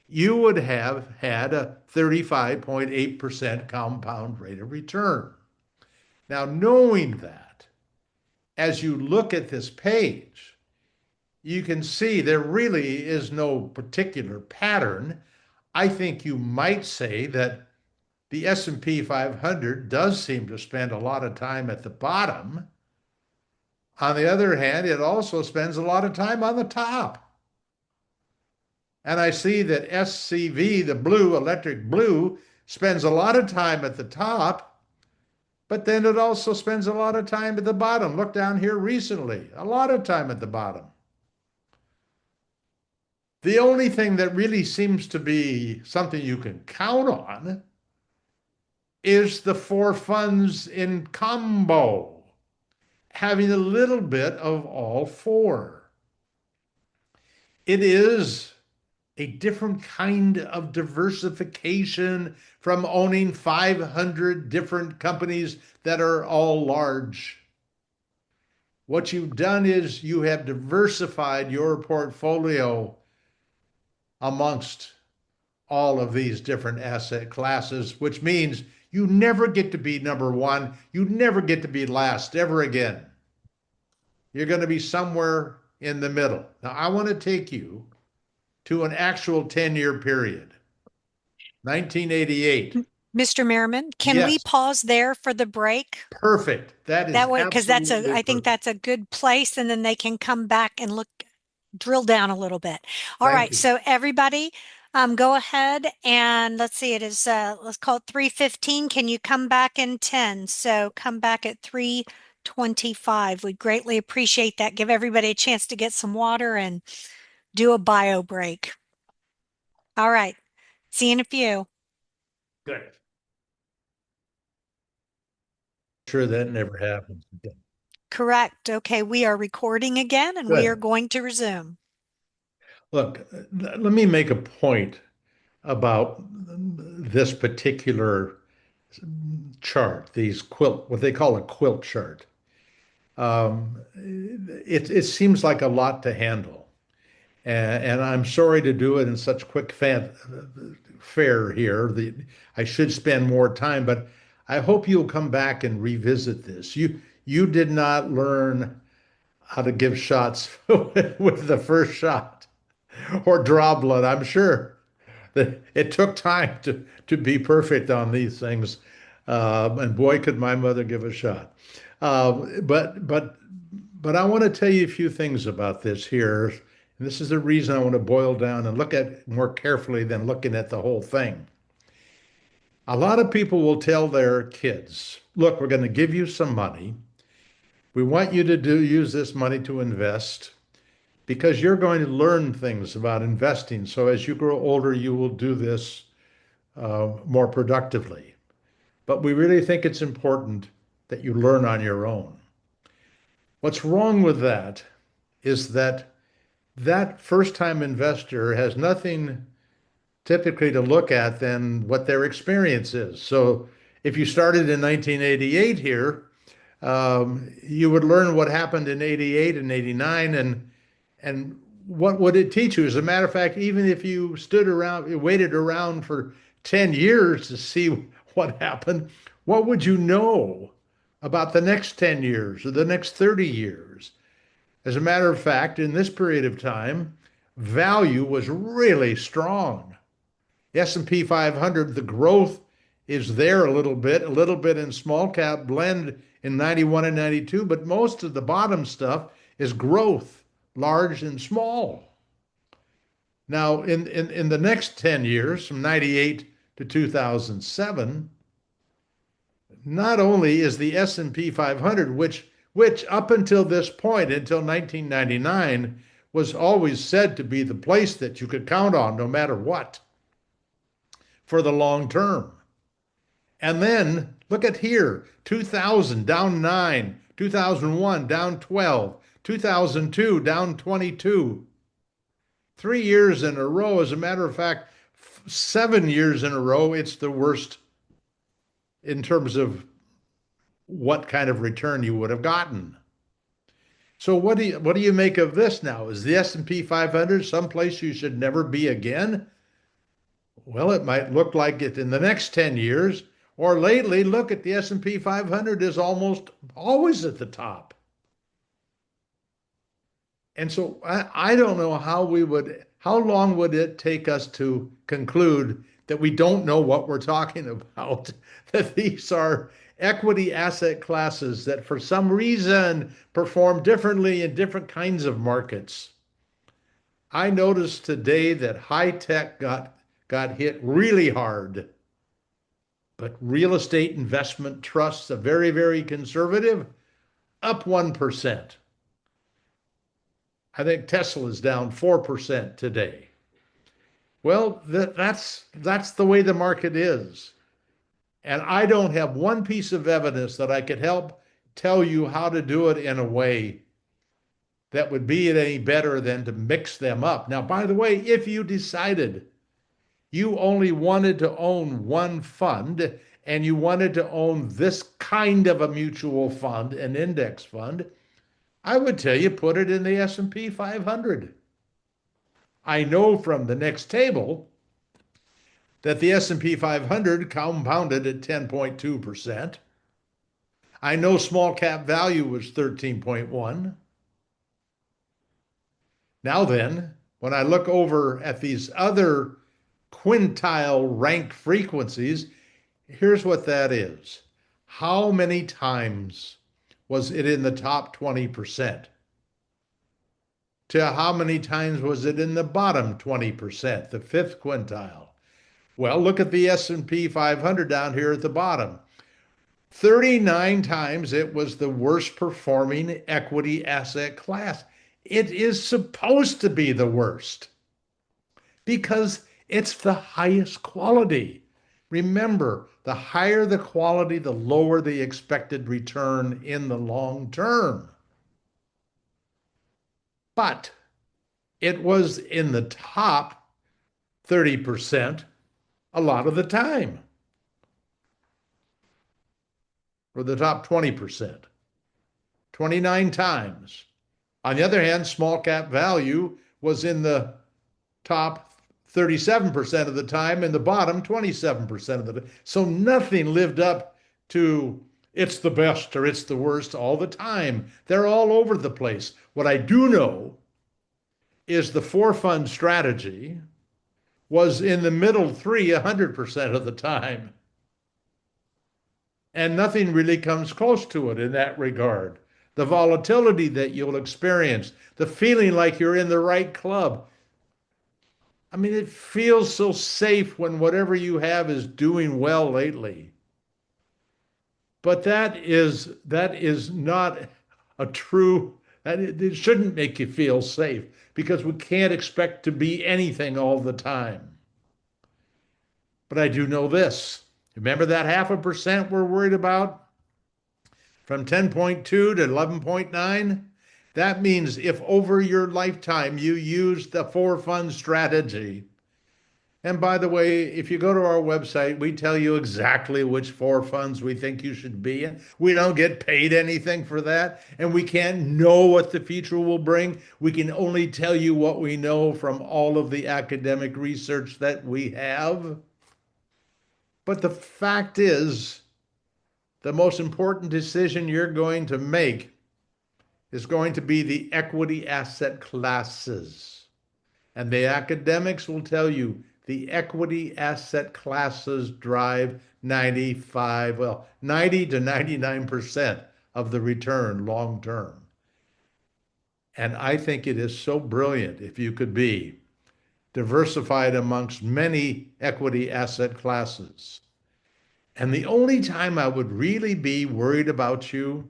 you would have had a 35.8% compound rate of return. Now, knowing that, as you look at this page, you can see there really is no particular pattern. I think you might say that the S&P 500 does seem to spend a lot of time at the bottom. On the other hand, it also spends a lot of time on the top. And I see that SCV, the blue, electric blue, spends a lot of time at the top, but then it also spends a lot of time at the bottom. Look down here recently, a lot of time at the bottom. The only thing that really seems to be something you can count on is the four funds in combo, having a little bit of all four. It is a different kind of diversification from owning 500 different companies that are all large. What you've done is you have diversified your portfolio amongst all of these different asset classes, which means you never get to be number one. You never get to be last ever again. You're going to be somewhere in the middle. Now, I want to take you to an actual 10-year period, 1988. Mr. Merriman, can we Yes, pause there for the break? perfect. That is That way, because absolutely I think perfect. that's a good place, and then they can come back and drill down a little bit. All Thank right, you. so everybody, go ahead and let's see, it is, let's call it 3:15. Can you come back in 10? So come back at 3:25. We'd greatly appreciate that. Give everybody a chance to get some water and do a bio break. All right, see you in a few. Good. Sure, that never happens again. Correct. Okay, we are recording again and we are Good. going to resume. Look, let me make a point about this particular chart, these quilt, what they call a quilt chart. It seems like a lot to handle. And I'm sorry to do it in such quick fare here. I should spend more time, but I hope you'll come back and revisit this. You did not learn how to give shots with the first shot or draw blood. I'm sure that it took time to be perfect on these things. And boy, could my mother give a shot. But I want to tell you a few things about this here. And this is the reason I want to boil down and look at it more carefully than looking at the whole thing. A lot of people will tell their kids, look, we're going to give you some money. We want you to use this money to invest because you're going to learn things about investing. So as you grow older, you will do this more productively. But we really think it's important that you learn on your own. What's wrong with that is that first-time investor has nothing typically to look at than what their experience is. So if you started in 1988 here, you would learn what happened in 88 and 89 and what would it teach you? As a matter of fact, even if you waited around for 10 years to see what happened, what would you know about the next 10 years or the next 30 years? As a matter of fact, in this period of time, value was really strong. The S&P 500, the growth is there a little bit in small cap blend in 91 and 92, but most of the bottom stuff is growth, large and small. Now, in the next 10 years, from 98 to 2007, not only is the S&P 500, which up until this point, until 1999, was always said to be the place that you could count on no matter what for the long term. And then look at here, 2000 down 9, 2001 down 12, 2002 down 22. 3 years in a row. As a matter of fact, 7 years in a row, it's the worst in terms of what kind of return you would have gotten. So what do you make of this now? Is the S&P 500 someplace you should never be again? Well, it might look like it in the next 10 years, or lately, look at the S&P 500 is almost always at the top. And so I don't know how long would it take us to conclude that we don't know what we're talking about, that these are equity asset classes that for some reason perform differently in different kinds of markets. I noticed today that high tech got hit really hard, but real estate investment trusts, a very, very conservative, up 1%. I think Tesla is down 4% today. Well, that's the way the market is. And I don't have one piece of evidence that I could help tell you how to do it in a way that would be any better than to mix them up. Now, by the way, if you decided you only wanted to own one fund and you wanted to own this kind of a mutual fund, an index fund, I would tell you put it in the S&P 500. I know from the next table that the S&P 500 compounded at 10.2%. I know small cap value was 13.1. Now then, when I look over at these other quintile rank frequencies, here's what that is. How many times was it in the top 20%? To how many times was it in the bottom 20%, the fifth quintile? Well, look at the S&P 500 down here at the bottom. 39 times it was the worst performing equity asset class. It is supposed to be the worst because it's the highest quality. Remember, the higher the quality, the lower the expected return in the long term. But it was in the top 30% a lot of the time, or the top 20%, 29 times. On the other hand, small cap value was in the top 37% of the time and the bottom 27% of the time. So nothing lived up to it's the best or it's the worst all the time. They're all over the place. What I do know is the four fund strategy was in the middle three 100% of the time. And nothing really comes close to it in that regard. The volatility that you'll experience, the feeling like you're in the right club. I mean, it feels so safe when whatever you have is doing well lately. But that is not a true, that it shouldn't make you feel safe because we can't expect to be anything all the time. But I do know this. Remember that 0.5% we're worried about? From 10.2 to 11.9? That means if over your lifetime you use the four fund strategy, and by the way, if you go to our website, we tell you exactly which four funds we think you should be in. We don't get paid anything for that, and we can't know what the future will bring. We can only tell you what we know from all of the academic research that we have. But the fact is, the most important decision you're going to make is going to be the equity asset classes. And the academics will tell you the equity asset classes drive 90 to 99% of the return long term. And I think it is so brilliant if you could be diversified amongst many equity asset classes. And the only time I would really be worried about you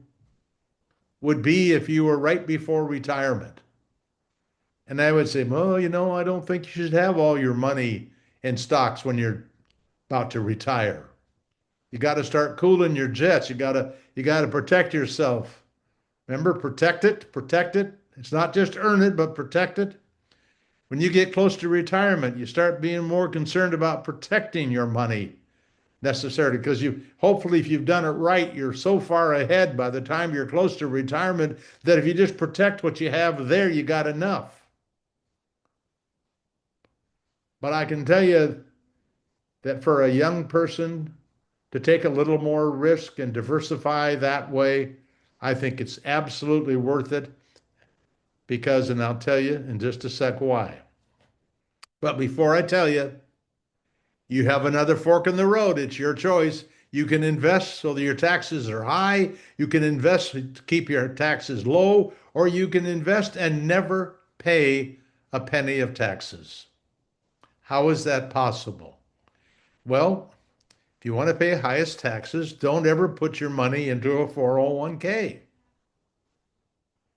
would be if you were right before retirement. And I would say, well, I don't think you should have all your money in stocks when you're about to retire. You got to start cooling your jets. You got to protect yourself. Remember, protect it, protect it. It's not just earn it, but protect it. When you get close to retirement, you start being more concerned about protecting your money necessarily because you hopefully if you've done it right, you're so far ahead by the time you're close to retirement that if you just protect what you have there, you got enough. But I can tell you that for a young person to take a little more risk and diversify that way, I think it's absolutely worth it because, and I'll tell you in just a sec why. But before I tell you, you have another fork in the road. It's your choice. You can invest so that your taxes are high. You can invest to keep your taxes low, or you can invest and never pay a penny of taxes. How is that possible? Well, if you want to pay highest taxes, don't ever put your money into a 401k.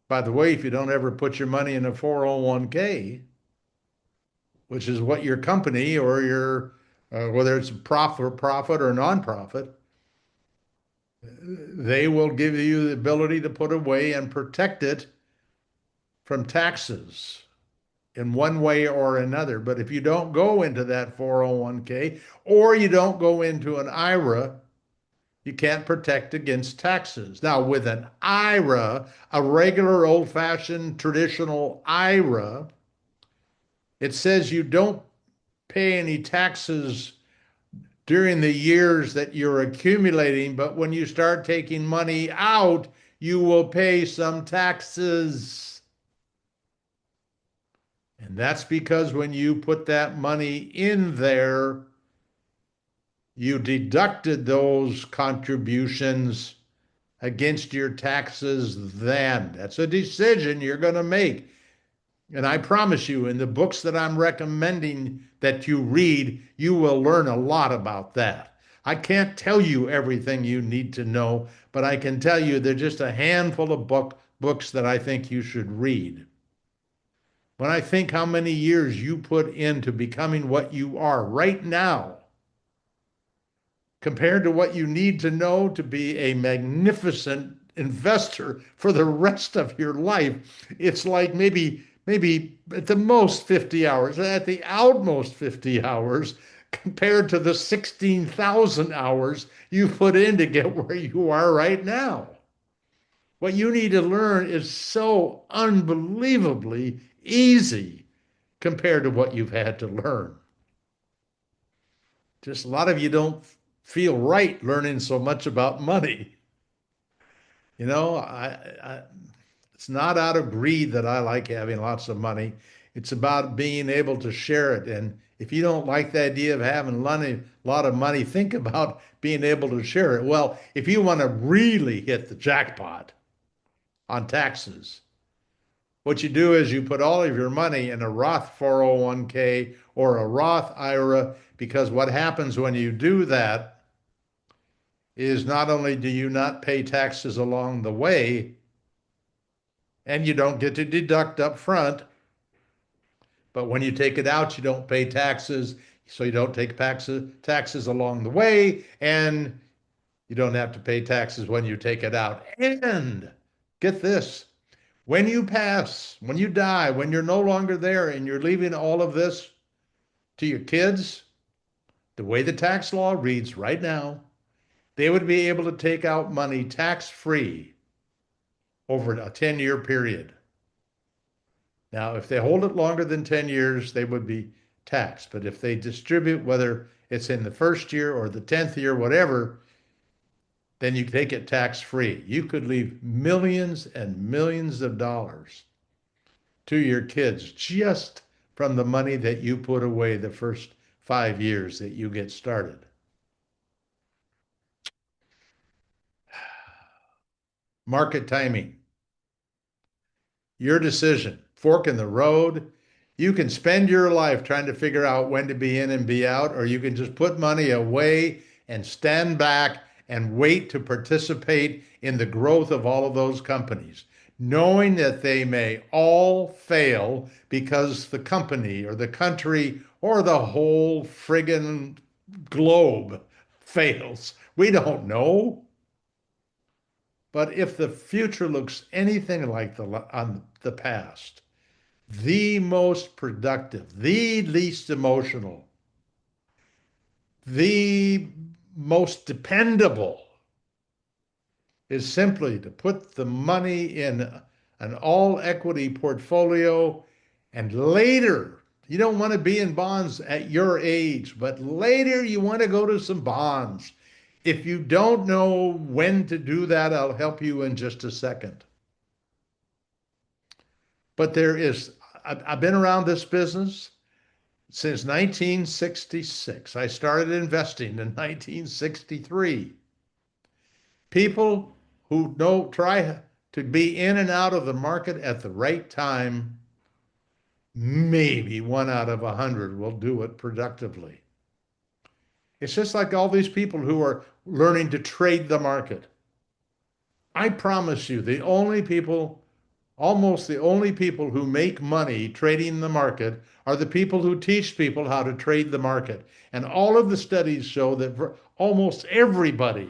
By the way, if you don't ever put your money in a 401k, which is what your company or your whether it's a profit or nonprofit, they will give you the ability to put away and protect it from taxes in one way or another. But if you don't go into that 401k or you don't go into an IRA, you can't protect against taxes. Now, with an IRA, a regular old-fashioned traditional IRA, it says you don't pay any taxes during the years that you're accumulating, but when you start taking money out, you will pay some taxes. And that's because when you put that money in there, you deducted those contributions against your taxes then. That's a decision you're going to make. And I promise you, in the books that I'm recommending that you read, you will learn a lot about that. I can't tell you everything you need to know, but I can tell you there's just a handful of books that I think you should read. When I think how many years you put into becoming what you are right now, compared to what you need to know to be a magnificent investor for the rest of your life, it's like maybe at the most 50 hours, at the outmost 50 hours, compared to the 16,000 hours you put in to get where you are right now. What you need to learn is so unbelievably easy compared to what you've had to learn. Just a lot of you don't feel right learning so much about money. You know, it's not out of greed that I like having lots of money. It's about being able to share it. And if you don't like the idea of having a lot of money, think about being able to share it. Well, if you want to really hit the jackpot on taxes, what you do is you put all of your money in a Roth 401k or a Roth IRA, because what happens when you do that is not only do you not pay taxes along the way, and you don't get to deduct up front, but when you take it out, you don't pay taxes. So you don't take taxes along the way, and you don't have to pay taxes when you take it out. And get this, when you pass, when you die, when you're no longer there and you're leaving all of this to your kids, the way the tax law reads right now, they would be able to take out money tax-free over a 10-year period. Now, if they hold it longer than 10 years, they would be taxed. But if they distribute, whether it's in the first year or the 10th year, whatever, then you take it tax-free. You could leave millions and millions of dollars to your kids just from the money that you put away the first 5 years that you get started. Market timing, your decision, fork in the road. You can spend your life trying to figure out when to be in and be out, or you can just put money away and stand back and wait to participate in the growth of all of those companies, knowing that they may all fail because the company or the country or the whole friggin' globe fails. We don't know. But if the future looks anything like the past, the most productive, the least emotional, the most dependable is simply to put the money in an all equity portfolio and later, you don't want to be in bonds at your age, but later you want to go to some bonds. If you don't know when to do that, I'll help you in just a second. But I've been around this business since 1966. I started investing in 1963. People who know try to be in and out of the market at the right time, maybe one out of 100 will do it productively. It's just like all these people who are learning to trade the market. I promise you, almost the only people who make money trading the market are the people who teach people how to trade the market. And all of the studies show that almost everybody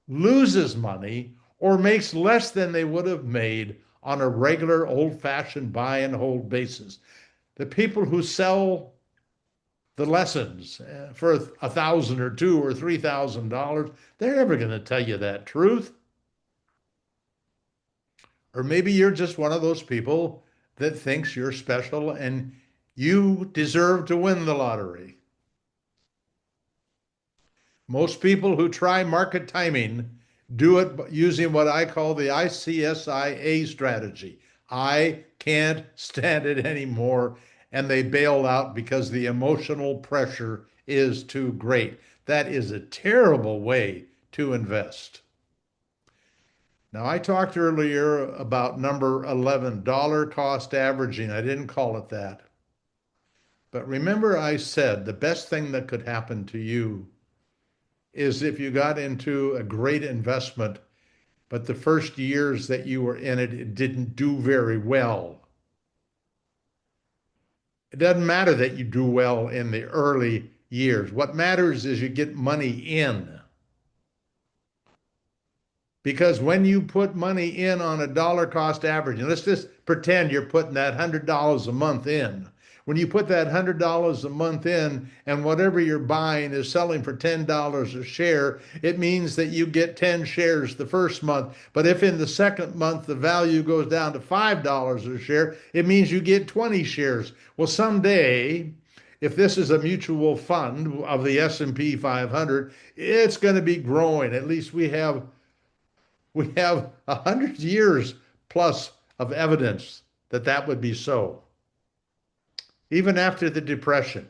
loses money or makes less than they would have made on a regular old-fashioned buy and hold basis. The people who sell the lessons for 1,000 or two or $3,000, they're never going to tell you that truth. Or maybe you're just one of those people that thinks you're special and you deserve to win the lottery. Most people who try market timing do it using what I call the ICSIA strategy. I can't stand it anymore. And they bail out because the emotional pressure is too great. That is a terrible way to invest. Now, I talked earlier about number 11, dollar cost averaging. I didn't call it that. But remember, I said the best thing that could happen to you is if you got into a great investment, but the first years that you were in it, it didn't do very well. It doesn't matter that you do well in the early years. What matters is you get money in. Because when you put money in on a dollar cost average, and let's just pretend you're putting that $100 a month in. When you put that $100 a month in and whatever you're buying is selling for $10 a share, it means that you get 10 shares the first month. But if in the second month the value goes down to $5 a share, it means you get 20 shares. Well, someday, if this is a mutual fund of the S&P 500, it's going to be growing. At least we have 100 years plus of evidence that that would be so, even after the Depression.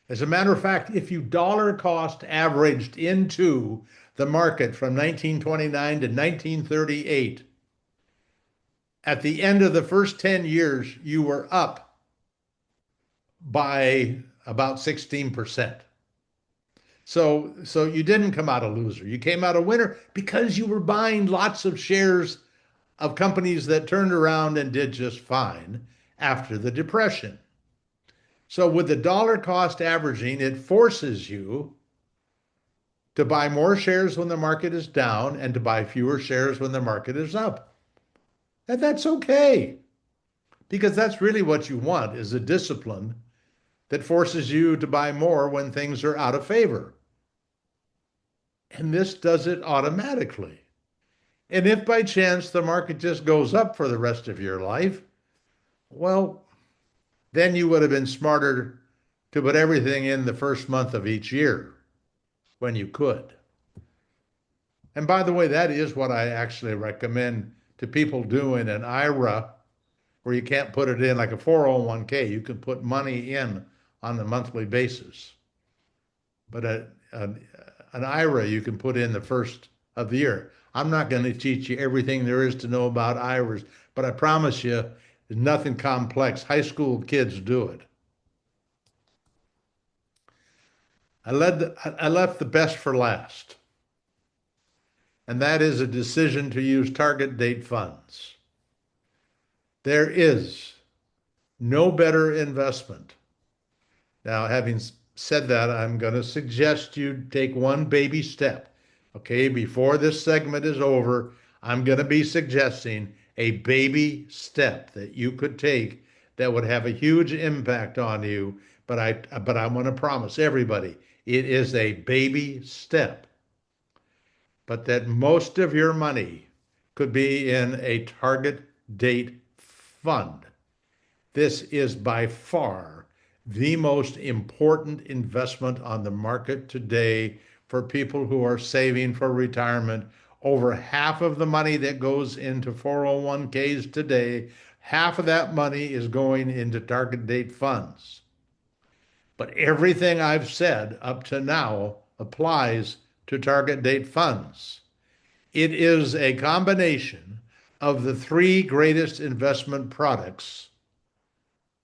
As a matter of fact, if you dollar cost averaged into the market from 1929 to 1938, at the end of the first 10 years, you were up by about 16%. So you didn't come out a loser. You came out a winner because you were buying lots of shares of companies that turned around and did just fine after the Depression. So with the dollar cost averaging, it forces you to buy more shares when the market is down and to buy fewer shares when the market is up. And that's okay because that's really what you want is a discipline that forces you to buy more when things are out of favor. And this does it automatically. And if by chance the market just goes up for the rest of your life, well, then you would have been smarter to put everything in the first month of each year when you could. And by the way, that is what I actually recommend to people doing an IRA where you can't put it in like a 401k. You can put money in on a monthly basis. But an IRA you can put in the first of the year. I'm not going to teach you everything there is to know about IRAs, but I promise you, there's nothing complex. High school kids do it. I left the best for last, and that is a decision to use target date funds. There is no better investment. Now, having said that, I'm going to suggest you take one baby step. Okay, before this segment is over, I'm going to be suggesting a baby step that you could take that would have a huge impact on you. But I want to promise everybody it is a baby step, but that most of your money could be in a target date fund. This is by far the most important investment on the market today for people who are saving for retirement. Over half of the money that goes into 401ks today, half of that money is going into target date funds. But everything I've said up to now applies to target date funds. It is a combination of the three greatest investment products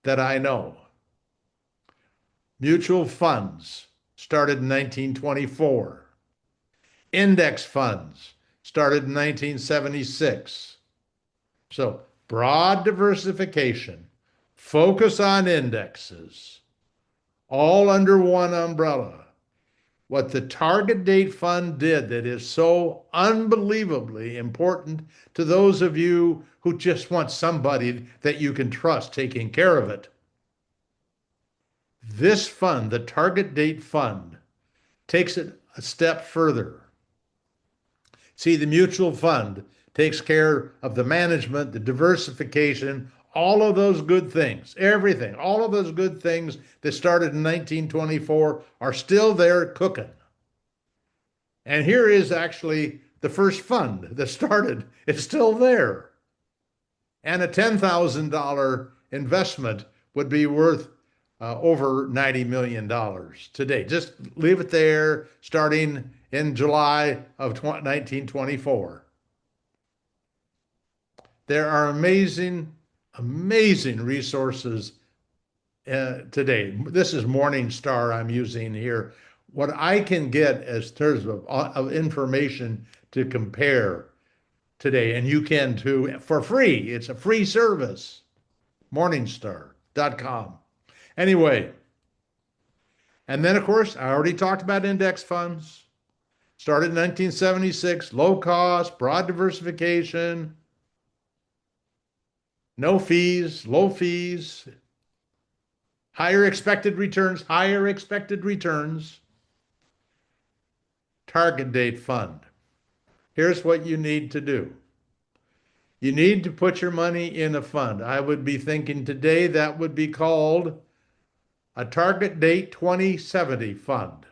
that I know. Mutual funds started in 1924. Index funds started in 1976. So broad diversification, focus on indexes, all under one umbrella. What the target date fund did that is so unbelievably important to those of you who just want somebody that you can trust taking care of it. This fund, the target date fund, takes it a step further. See, the mutual fund takes care of the management, the diversification, all of those good things, everything, all of those good things that started in 1924 are still there cooking. And here is actually the first fund that started. It's still there. And a $10,000 investment would be worth over $90 million today. Just leave it there starting in July of 1924. There are amazing, amazing resources today. This is Morningstar I'm using here. What I can get as terms of information to compare today, and you can too for free. It's a free service, morningstar.com. Anyway, and then of course, I already talked about index funds. Started in 1976, low cost, broad diversification, no fees, low fees, higher expected returns, target date fund. Here's what you need to do. You need to put your money in a fund. I would be thinking today that would be called a target date 2070 fund.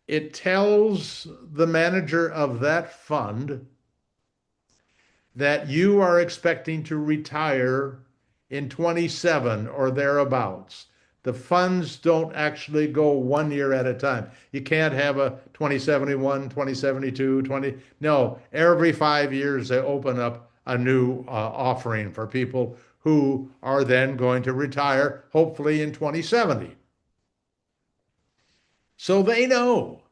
It tells the manager of that fund that you are expecting to retire in 27 or thereabouts. The funds don't actually go 1 year at a time. You can't have a 2071, 2072, 20. No, every 5 years they open up a new offering for people who are then going to retire, hopefully in 2070. So they know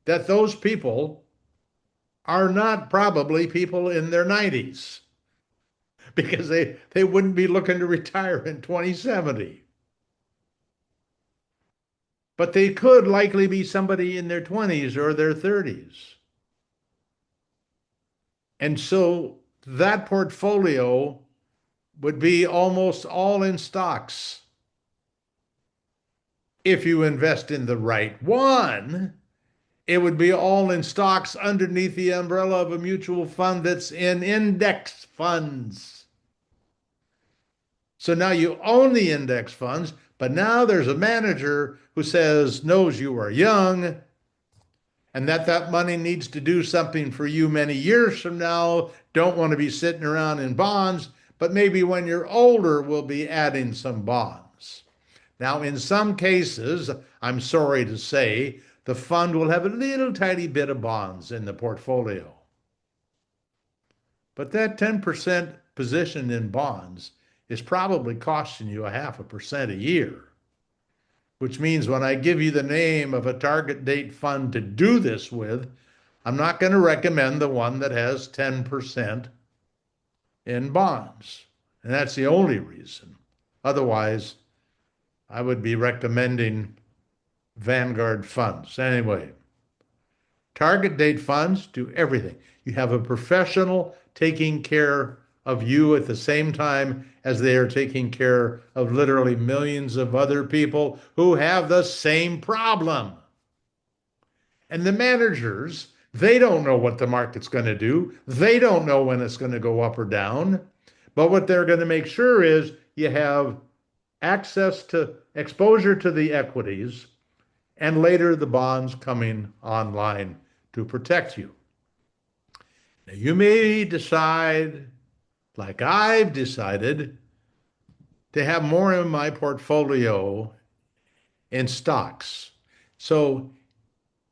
that those people are not probably people in their 90s because they wouldn't be looking to retire in 2070. But they could likely be somebody in their 20s or their 30s. And so that portfolio would be almost all in stocks. If you invest in the right one, it would be all in stocks underneath the umbrella of a mutual fund that's in index funds. So now you own the index funds, but now there's a manager who knows you are young, and that money needs to do something for you many years from now. Don't want to be sitting around in bonds, but maybe when you're older, we'll be adding some bonds. Now, in some cases, I'm sorry to say, the fund will have a little tiny bit of bonds in the portfolio. But that 10% position in bonds is probably costing you a 0.5% a year, which means when I give you the name of a target date fund to do this with, I'm not going to recommend the one that has 10% in bonds. And that's the only reason. Otherwise, I would be recommending Vanguard funds. Anyway, target date funds do everything. You have a professional taking care of you at the same time as they are taking care of literally millions of other people who have the same problem. And the managers, they don't know what the market's going to do. They don't know when it's going to go up or down. But what they're going to make sure is you have access to exposure to the equities and later the bonds coming online to protect you. Now, you may decide, like I've decided, to have more in my portfolio in stocks. So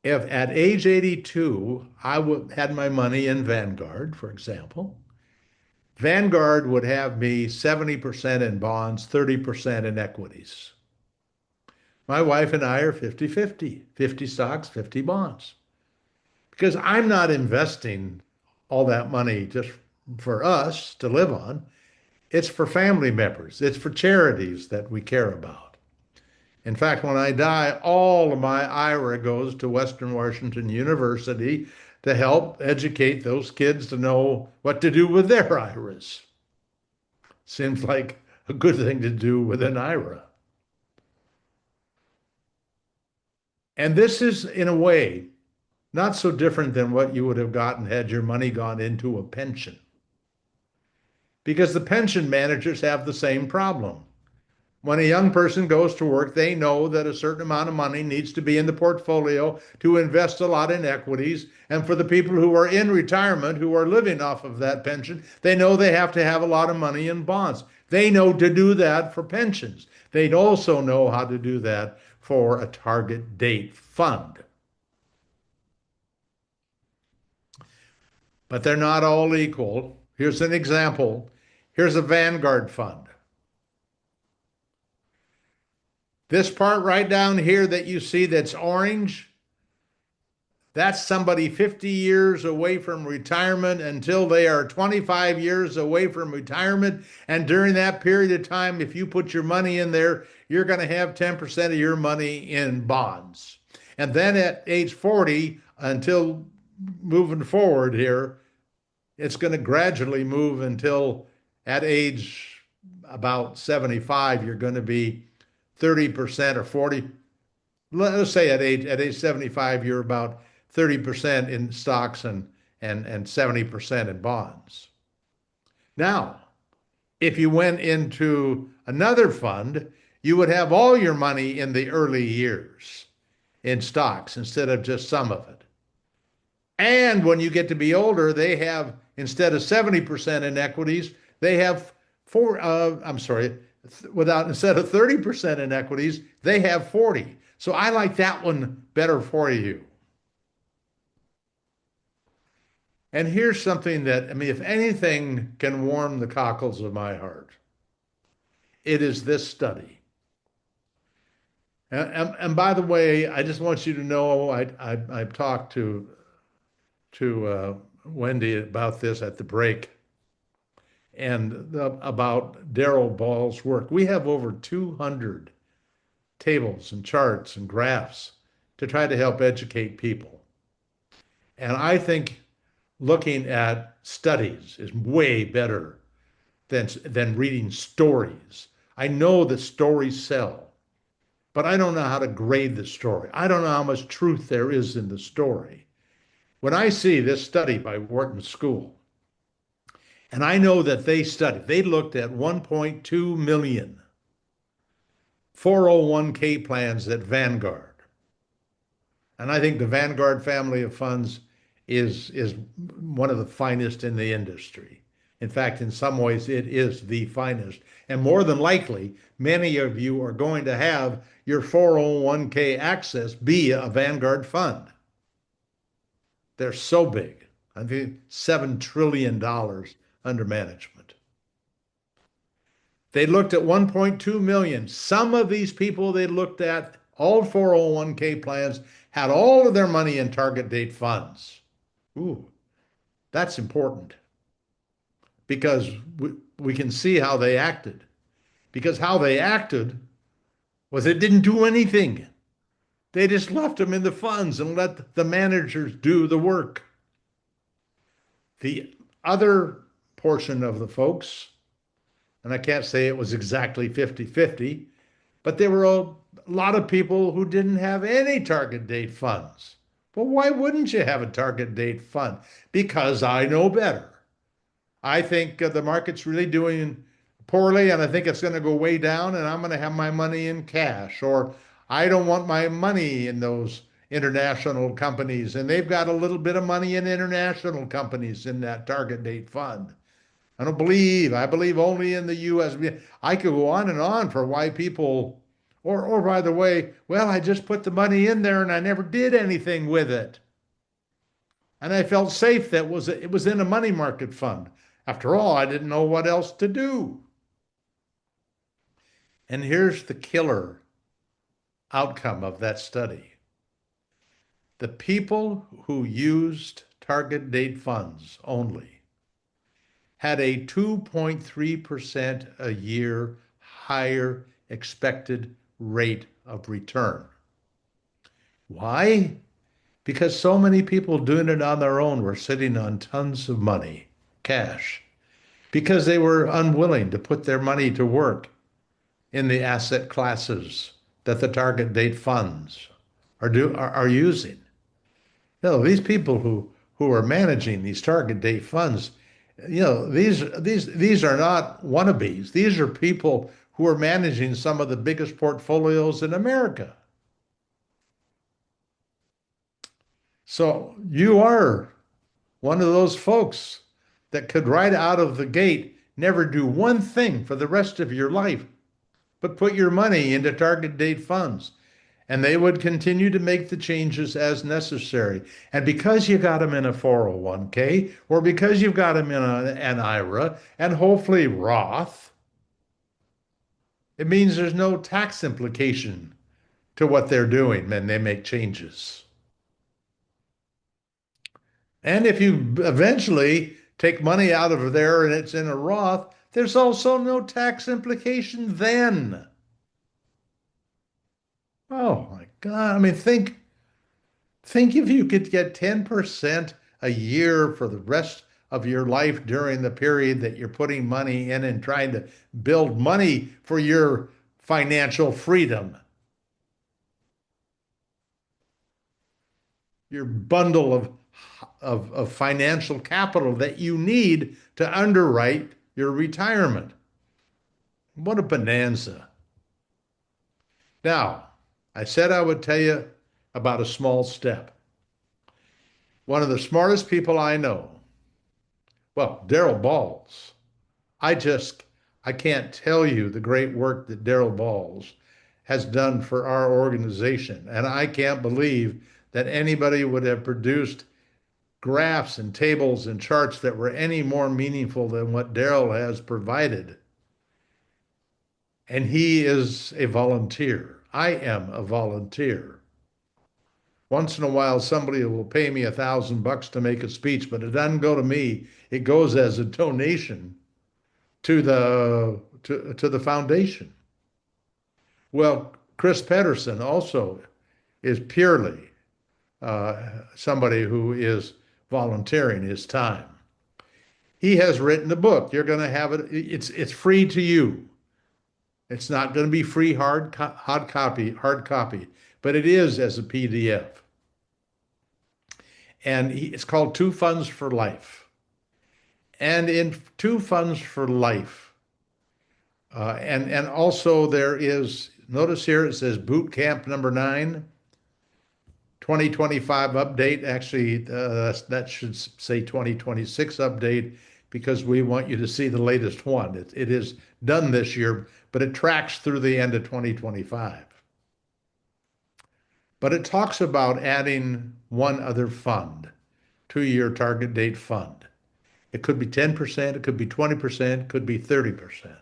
if at age 82, had my money in Vanguard, for example, Vanguard would have me 70% in bonds, 30% in equities. My wife and I are 50-50, 50 stocks, 50 bonds. Because I'm not investing all that money just for us to live on. It's for family members. It's for charities that we care about. In fact, when I die, all of my IRA goes to Western Washington University to help educate those kids to know what to do with their IRAs. Seems like a good thing to do with an IRA. And this is, in a way, not so different than what you would have gotten had your money gone into a pension. Because the pension managers have the same problem. When a young person goes to work, they know that a certain amount of money needs to be in the portfolio to invest a lot in equities. And for the people who are in retirement, who are living off of that pension, they know they have to have a lot of money in bonds. They know to do that for pensions. They also know how to do that for a target date fund. But they're not all equal. Here's an example. Here's a Vanguard fund. This part right down here that you see that's orange, that's somebody 50 years away from retirement until they are 25 years away from retirement. And during that period of time, if you put your money in there, you're going to have 10% of your money in bonds. And then at age 40, until moving forward here, it's going to gradually move until at age about 75, you're going to be 30% or 40. Let's say at age 75, you're about 30% in stocks and 70% in bonds. Now, if you went into another fund, you would have all your money in the early years in stocks instead of just some of it. And when you get to be older, they have, instead of 70% in equities, they have instead of 30% in equities, they have 40. So I like that one better for you. And here's something that, I mean, if anything can warm the cockles of my heart, it is this study. And by the way, I just want you to know, I've talked to Wendy about this at the break and about Darrell Ball's work. We have over 200 tables and charts and graphs to try to help educate people. And I think looking at studies is way better than reading stories. I know that stories sell, but I don't know how to grade the story. I don't know how much truth there is in the story. When I see this study by Wharton School, and I know that they looked at 1.2 million 401k plans at Vanguard. And I think the Vanguard family of funds is one of the finest in the industry. In fact, in some ways, it is the finest. And more than likely, many of you are going to have your 401k access be a Vanguard fund. They're so big. I think $7 trillion under management. They looked at 1.2 million. Some of these people they looked at, all 401k plans, had all of their money in target date funds. Ooh, that's important because we can see how they acted. Because how they acted was it didn't do anything. They just left them in the funds and let the managers do the work. The other portion of the folks, and I can't say it was exactly 50-50, but there were a lot of people who didn't have any target date funds. Well, why wouldn't you have a target date fund? Because I know better. I think the market's really doing poorly and I think it's going to go way down and I'm going to have my money in cash. Or I don't want my money in those international companies and they've got a little bit of money in international companies in that target date fund. I believe only in the US. I could go on and on for why people, or by the way, well, I just put the money in there and I never did anything with it. And I felt safe that it was in a money market fund. After all, I didn't know what else to do. And here's the killer outcome of that study. The people who used target date funds only had a 2.3% a year higher expected rate of return. Why? Because so many people doing it on their own were sitting on tons of money, cash, because they were unwilling to put their money to work in the asset classes that the target date funds are using. No, these people who are managing these target date funds, these are not wannabes. These are people who are managing some of the biggest portfolios in America. So you are one of those folks that could right out of the gate never do one thing for the rest of your life, but put your money into target date funds. And they would continue to make the changes as necessary. And because you got them in a 401k, or because you've got them in an IRA, and hopefully Roth, it means there's no tax implication to what they're doing when they make changes. And if you eventually take money out of there and it's in a Roth, there's also no tax implication then. Oh my God. I mean, think if you could get 10% a year for the rest of your life during the period that you're putting money in and trying to build money for your financial freedom, your bundle of financial capital that you need to underwrite your retirement. What a bonanza. Now, I said I would tell you about a small step. One of the smartest people I know, well, Daryl Balls. I just, I can't tell you the great work that Daryl Balls has done for our organization. And I can't believe that anybody would have produced graphs and tables and charts that were any more meaningful than what Daryl has provided. And he is a volunteer. I am a volunteer. Once in a while, somebody will pay me $1,000 to make a speech, but it doesn't go to me. It goes as a donation to the foundation. Well, Chris Pedersen also is purely somebody who is volunteering his time. He has written a book. You're going to have it. It's free to you. It's not going to be free hard copy, but it is as a PDF. And it's called Two Funds for Life. And in Two Funds for Life, and also there is, notice here it says boot camp number 9. 2025 update. Actually, that should say 2026 update because we want you to see the latest one. It is done this year, but it tracks through the end of 2025. But it talks about adding one other fund to your target date fund. It could be 10%, it could be 20%, it could be 30%.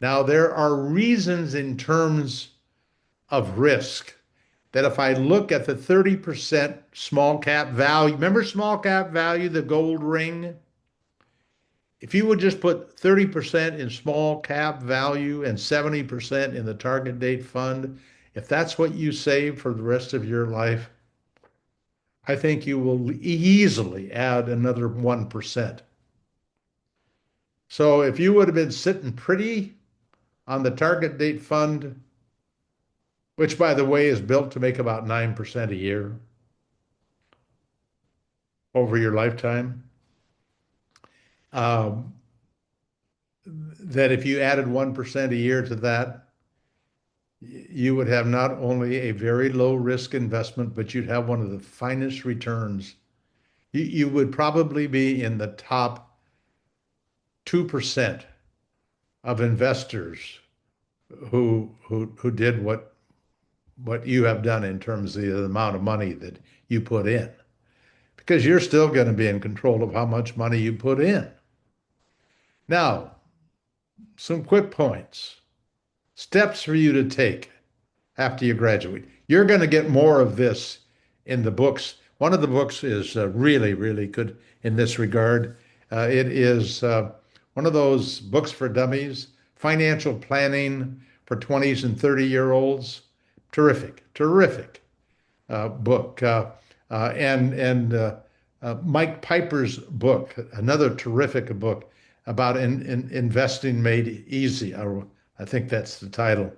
Now, there are reasons in terms of risk that if I look at the 30% small cap value, remember small cap value, the gold ring? If you would just put 30% in small cap value and 70% in the target date fund, if that's what you save for the rest of your life, I think you will easily add another 1%. So if you would have been sitting pretty on the target date fund, which by the way is built to make about 9% a year over your lifetime, um, that if you added 1% a year to that, you would have not only a very low risk investment, but you'd have one of the finest returns. You would probably be in the top 2% of investors who did what you have done in terms of the amount of money that you put in, because you're still going to be in control of how much money you put in. Now, some quick points, steps for you to take after you graduate. You're going to get more of this in the books. One of the books is really, really good in this regard. It is one of those books for dummies, financial planning for 20s and 30-year-olds. Terrific, terrific book. Mike Piper's book, another terrific book about investing made easy. I think that's the title.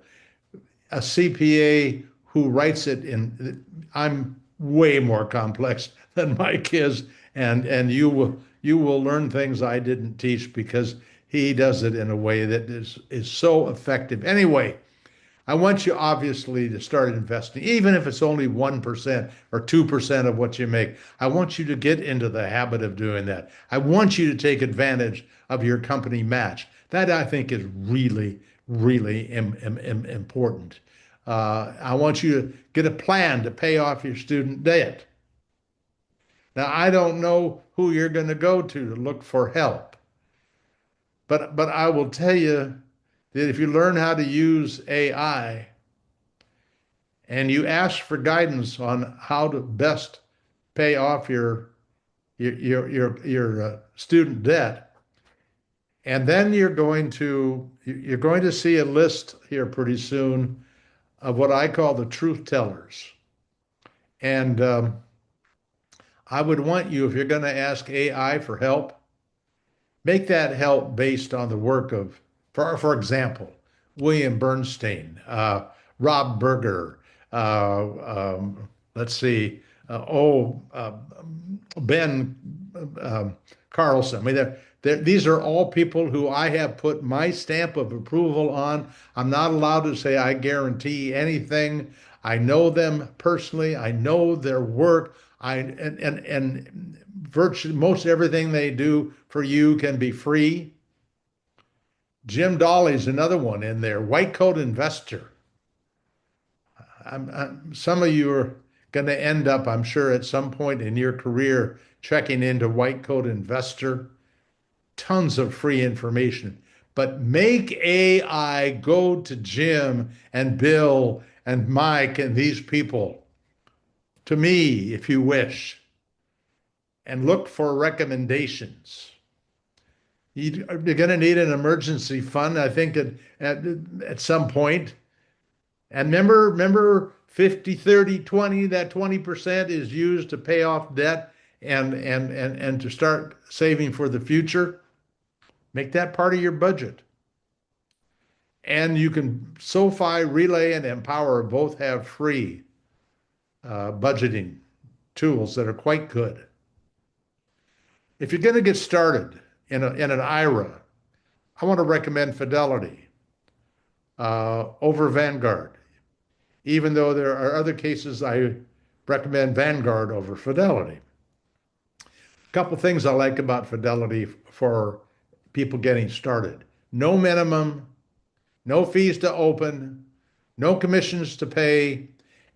A CPA who writes it in, I'm way more complex than Mike is, and you will learn things I didn't teach because he does it in a way that is so effective. Anyway, I want you obviously to start investing, even if it's only 1% or 2% of what you make. I want you to get into the habit of doing that. I want you to take advantage of your company match. That I think is really, really important. I want you to get a plan to pay off your student debt. Now, I don't know who you're going to go to look for help, but I will tell you that if you learn how to use AI and you ask for guidance on how to best pay off your student debt, and then you're going to see a list here pretty soon of what I call the truth tellers. And I would want you, if you're going to ask AI for help, make that help based on the work of, for example, William Bernstein, Rob Berger, let's see, Ben Carlson. I mean, these are all people who I have put my stamp of approval on. I'm not allowed to say I guarantee anything. I know them personally. I know their work. And virtually most everything they do for you can be free. Jim Dolly's another one in there. White coat investor. Some of you are going to end up, I'm sure, at some point in your career checking into white coat investor. Tons of free information. But make AI go to Jim and Bill and Mike and these people, to me, if you wish, and look for recommendations. You're going to need an emergency fund, I think, at some point. And remember 50, 30, 20, that 20% is used to pay off debt and to start saving for the future. Make that part of your budget. And you can, SoFi, Relay, and Empower both have free budgeting tools that are quite good. If you're going to get started in an IRA, I want to recommend Fidelity over Vanguard, even though there are other cases I recommend Vanguard over Fidelity. A couple things I like about Fidelity for people getting started. No minimum, no fees to open, no commissions to pay.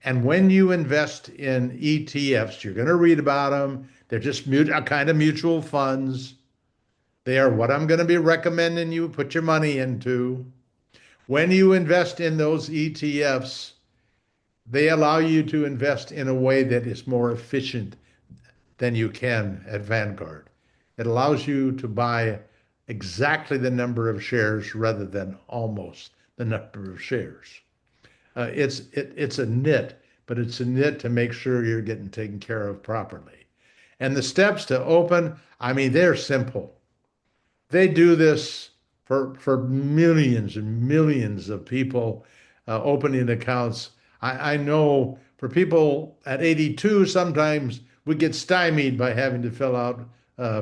And when you invest in ETFs, you're going to read about them. They're just a kind of mutual funds. They are what I'm going to be recommending you put your money into. When you invest in those ETFs, they allow you to invest in a way that is more efficient than you can at Vanguard. It allows you to buy exactly the number of shares rather than almost the number of shares. It's a nit, but it's a nit to make sure you're getting taken care of properly. And the steps to open, I mean, they're simple. They do this for millions and millions of people opening accounts. I know for people at 82, sometimes we get stymied by having to fill out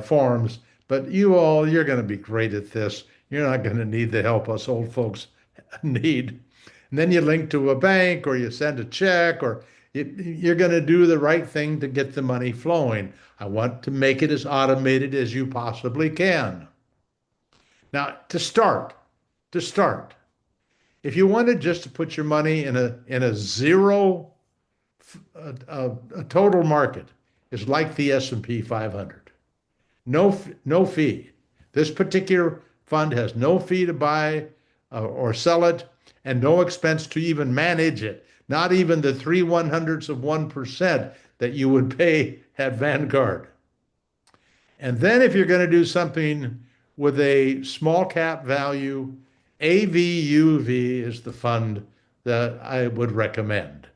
forms, but you're going to be great at this. You're not going to need the help us old folks need. And then you link to a bank or you send a check or you're going to do the right thing to get the money flowing. I want to make it as automated as you possibly can. Now, to start, if you wanted just to put your money in a zero, a total market is like the S&P 500. No fee. This particular fund has no fee to buy or sell it, and no expense to even manage it. Not even the 3/100ths of 1% that you would pay at Vanguard. And then if you're going to do something with a small cap value, AVUV is the fund that I would recommend.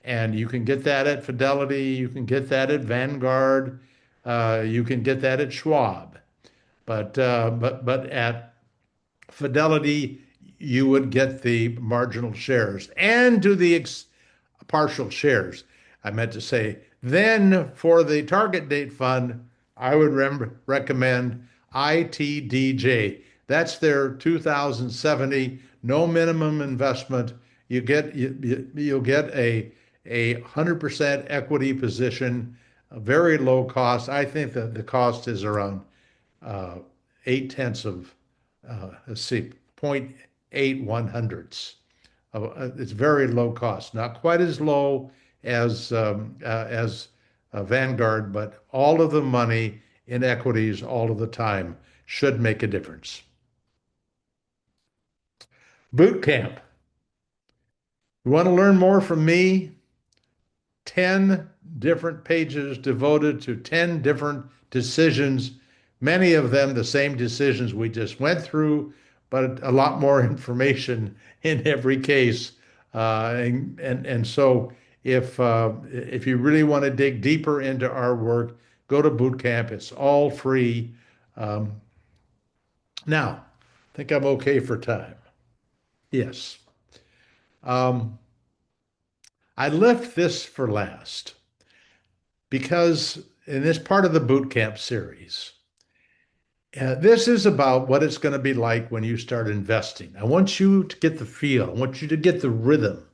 And you can get that at Fidelity, you can get that at Vanguard, you can get that at Schwab. But at Fidelity, you would get the marginal shares and do the partial shares. I meant to say, then for the target date fund, I would recommend ITDJ. That's their 2070, no minimum investment. You'll get a 100% equity position, a very low cost. I think that the cost is around 8 tenths of, let's see, 0.81 hundredths. It's very low cost, not quite as low as Vanguard, but all of the money in equities all of the time should make a difference. Boot camp. You want to learn more from me? 10 different pages devoted to 10 different decisions, many of them the same decisions we just went through, but a lot more information in every case. And so if you really want to dig deeper into our work, go to boot camp. It's all free. Now, I think I'm okay for time. Yes. Um, I left this for last because in this part of the boot camp series, this is about what it's going to be like when you start investing. I want you to get the feel. I want you to get the rhythm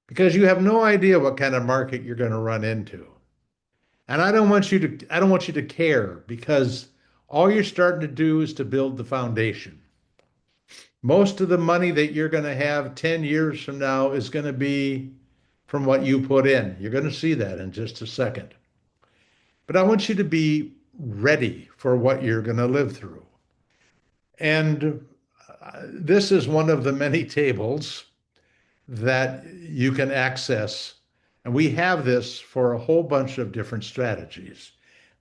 because you have no idea what kind of market you're going to run into. And I don't want you to care because all you're starting to do is to build the foundation. Most of the money that you're going to have 10 years from now is going to be from what you put in. You're going to see that in just a second. But I want you to be ready for what you're going to live through. And this is one of the many tables that you can access. And we have this for a whole bunch of different strategies.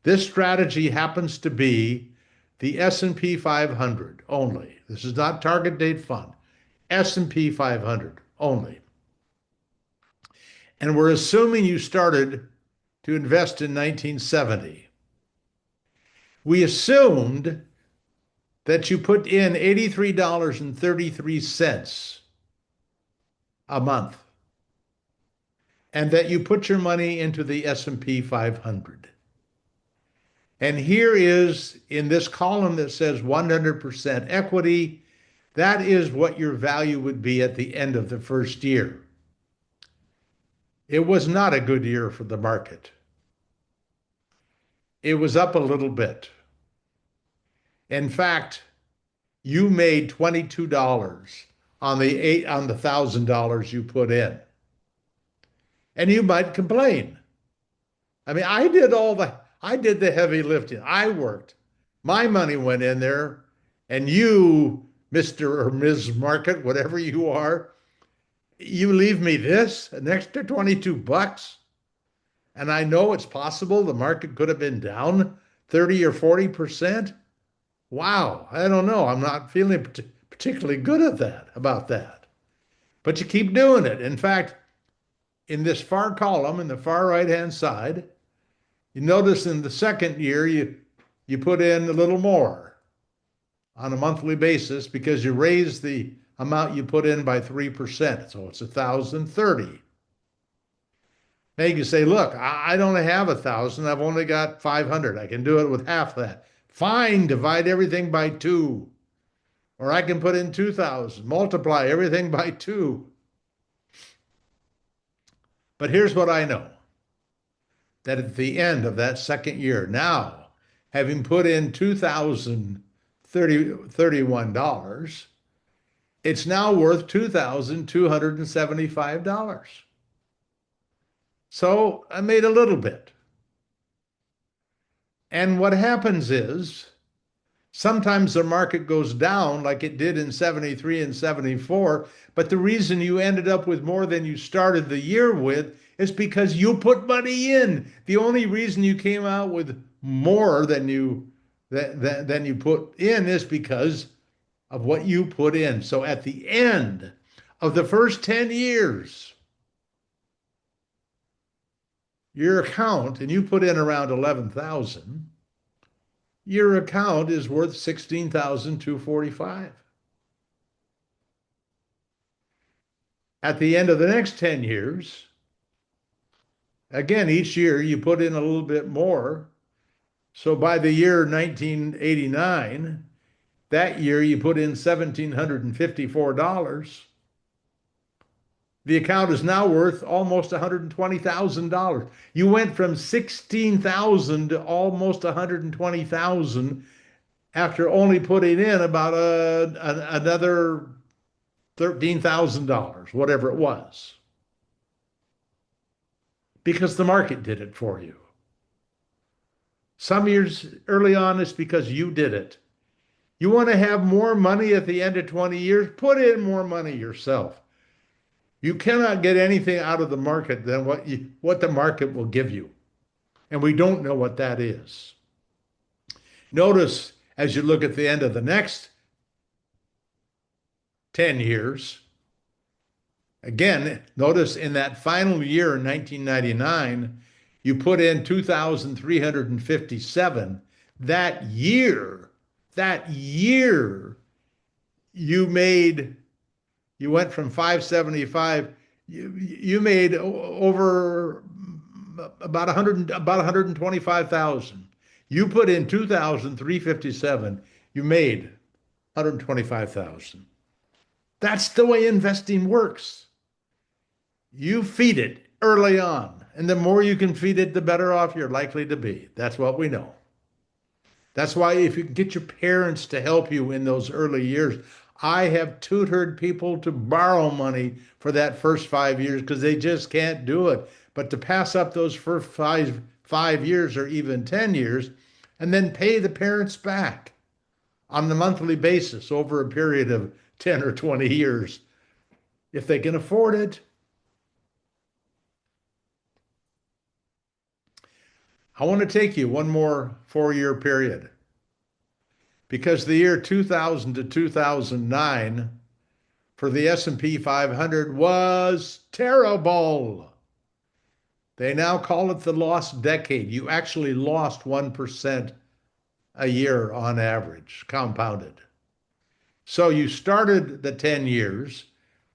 This strategy happens to be the S&P 500 only. This is not target date fund. S&P 500 only. And we're assuming you started to invest in 1970. We assumed that you put in $83.33 a month and that you put your money into the S&P 500. And here is in this column that says 100% equity, that is what your value would be at the end of the first year. It was not a good year for the market. It was up a little bit. In fact, you made $22 on the $1,000 you put in. And you might complain. I mean, I did the heavy lifting. I worked. My money went in there, and you, Mr. or Ms. Market, whatever you are, you leave me this, an extra 22 bucks. And I know it's possible the market could have been down 30 or 40%. Wow, I don't know. I'm not feeling particularly good at that about that. But you keep doing it. In fact, in this far column in the far right-hand side, you notice in the second year you put in a little more on a monthly basis because you raise the amount you put in by 3%. So it's 1,030. Now you can say, look, I don't have 1,000. I've only got 500. I can do it with half that. Fine, divide everything by two. Or I can put in 2,000, multiply everything by two. But here's what I know, that at the end of that second year, now having put in $2,031, it's now worth $2,275. So I made a little bit. And what happens is sometimes the market goes down like it did in 73 and 74, but the reason you ended up with more than you started the year with is because you put money in. The only reason you came out with more than you put in is because of what you put in. So at the end of the first 10 years, your account, and you put in around 11,000, your account is worth 16,245. At the end of the next 10 years, again, each year you put in a little bit more. So by the year 1989, that year you put in $1,754. The account is now worth almost $120,000. You went from 16,000 to almost 120,000 after only putting in about another $13,000, whatever it was, because the market did it for you. Some years early on, it's because you did it. You want to have more money at the end of 20 years? Put in more money yourself. You cannot get anything out of the market than what the market will give you. And we don't know what that is. Notice as you look at the end of the next 10 years, again, notice in that final year in 1999, you put in 2,357. That year, you made you went from 575. You made over about 125,000. You put in 2,357. You made 125,000. That's the way investing works. You feed it early on, and the more you can feed it, the better off you're likely to be. That's what we know. That's why if you can get your parents to help you in those early years, I have tutored people to borrow money for that first 5 years because they just can't do it. But to pass up those first five years or even 10 years and then pay the parents back on the monthly basis over a period of 10 or 20 years if they can afford it. I want to take you one more 4-year period because the year 2000 to 2009 for the S&P 500 was terrible. They now call it the lost decade. You actually lost 1% a year on average, compounded. So you started the 10 years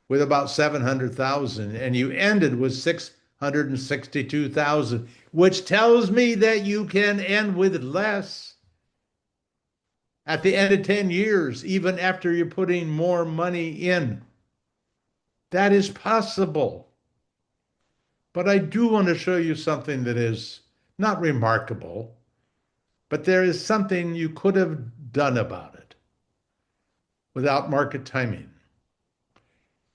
with about 700,000 and you ended with 662,000, which tells me that you can end with less at the end of 10 years, even after you're putting more money in. That is possible. But I do want to show you something that is not remarkable, but there is something you could have done about it without market timing.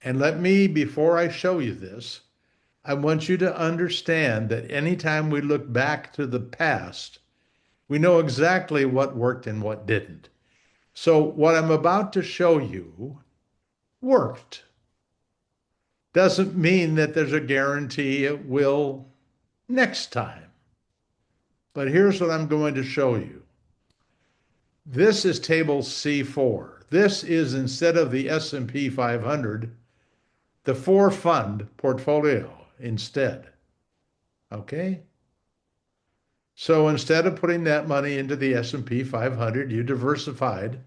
And let me, before I show you this, I want you to understand that anytime we look back to the past, we know exactly what worked and what didn't. So what I'm about to show you worked. Doesn't mean that there's a guarantee it will next time. But here's what I'm going to show you. This is table C4. This is, instead of the S&P 500, the four fund portfolio instead. Okay? So instead of putting that money into the S&P 500, you diversified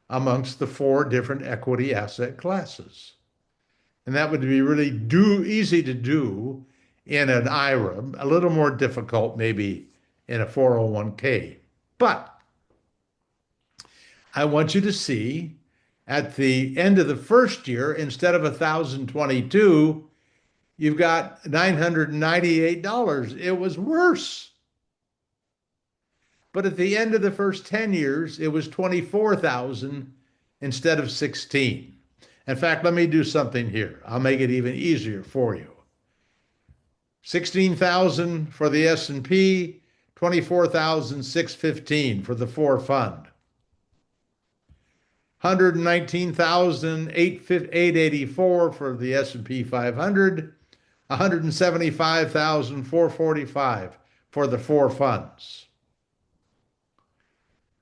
amongst the four different equity asset classes. And that would be really easy to do in an IRA, a little more difficult maybe in a 401k. But I want you to see at the end of the first year, instead of 1,022, you've got $998. It was worse. But at the end of the first 10 years, it was 24,000 instead of 16. In fact, let me do something here. I'll make it even easier for you. 16,000 for the S&P, 24,615 for the four fund. 119,884 for the S&P 500, 175,445 for the four funds.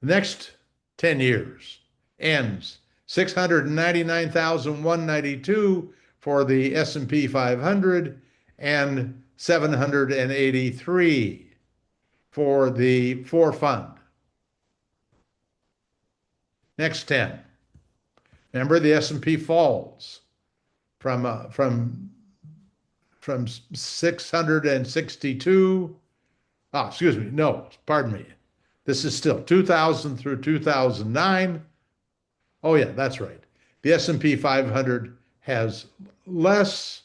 The next 10 years ends 699,192 for the S&P 500 and 783 for the four fund. Next 10. Remember, the S&P falls from 662. Excuse me. No, pardon me. This is still 2000 through 2009. Oh yeah, that's right. The S&P 500 has less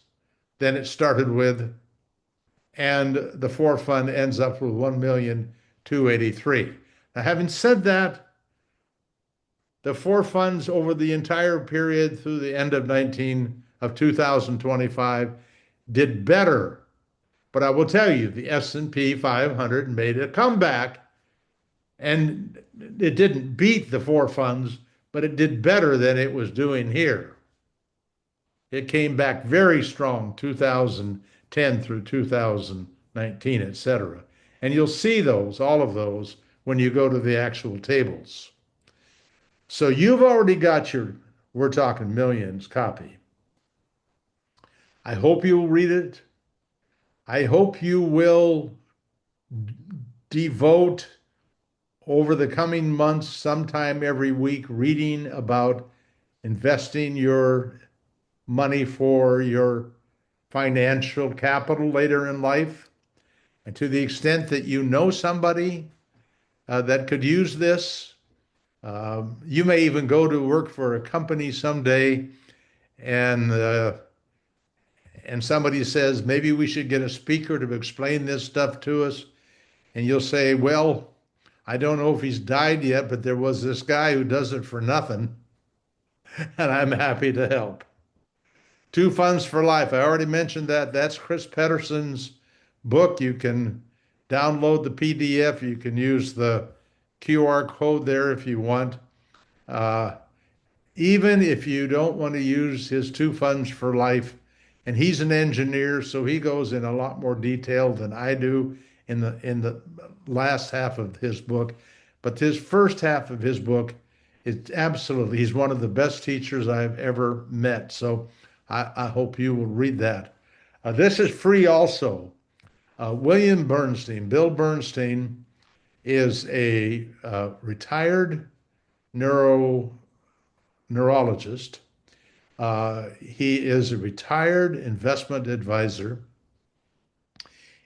than it started with, and the four fund ends up with 1,283,000. Now, having said that, the four funds over the entire period through the end of 2025 did better. But I will tell you, the S&P 500 made a comeback, and it didn't beat the four funds, but it did better than it was doing here. It came back very strong 2010 through 2019, etc. And you'll see those, all of those, when you go to the actual tables. So you've already got your, we're talking millions copy. I hope you'll read it. I hope you will devote over the coming months, sometime every week, reading about investing your money for your financial capital later in life. And to the extent that you know somebody that could use this, you may even go to work for a company someday, and somebody says, maybe we should get a speaker to explain this stuff to us. And you'll say, well, I don't know if he's died yet, but there was this guy who does it for nothing, and I'm happy to help. Two Funds for Life. I already mentioned that. That's Chris Pedersen's book. You can download the PDF. You can use the QR code there if you want. Uh, Even if you don't want to use his Two Funds for Life, and he's an engineer, so he goes in a lot more detail than I do in the last half of his book. But his first half of his book is absolutely, he's one of the best teachers I've ever met. So I hope you will read that. This is free also. William Bernstein, Bill Bernstein, is a retired neurologist. He is a retired investment advisor.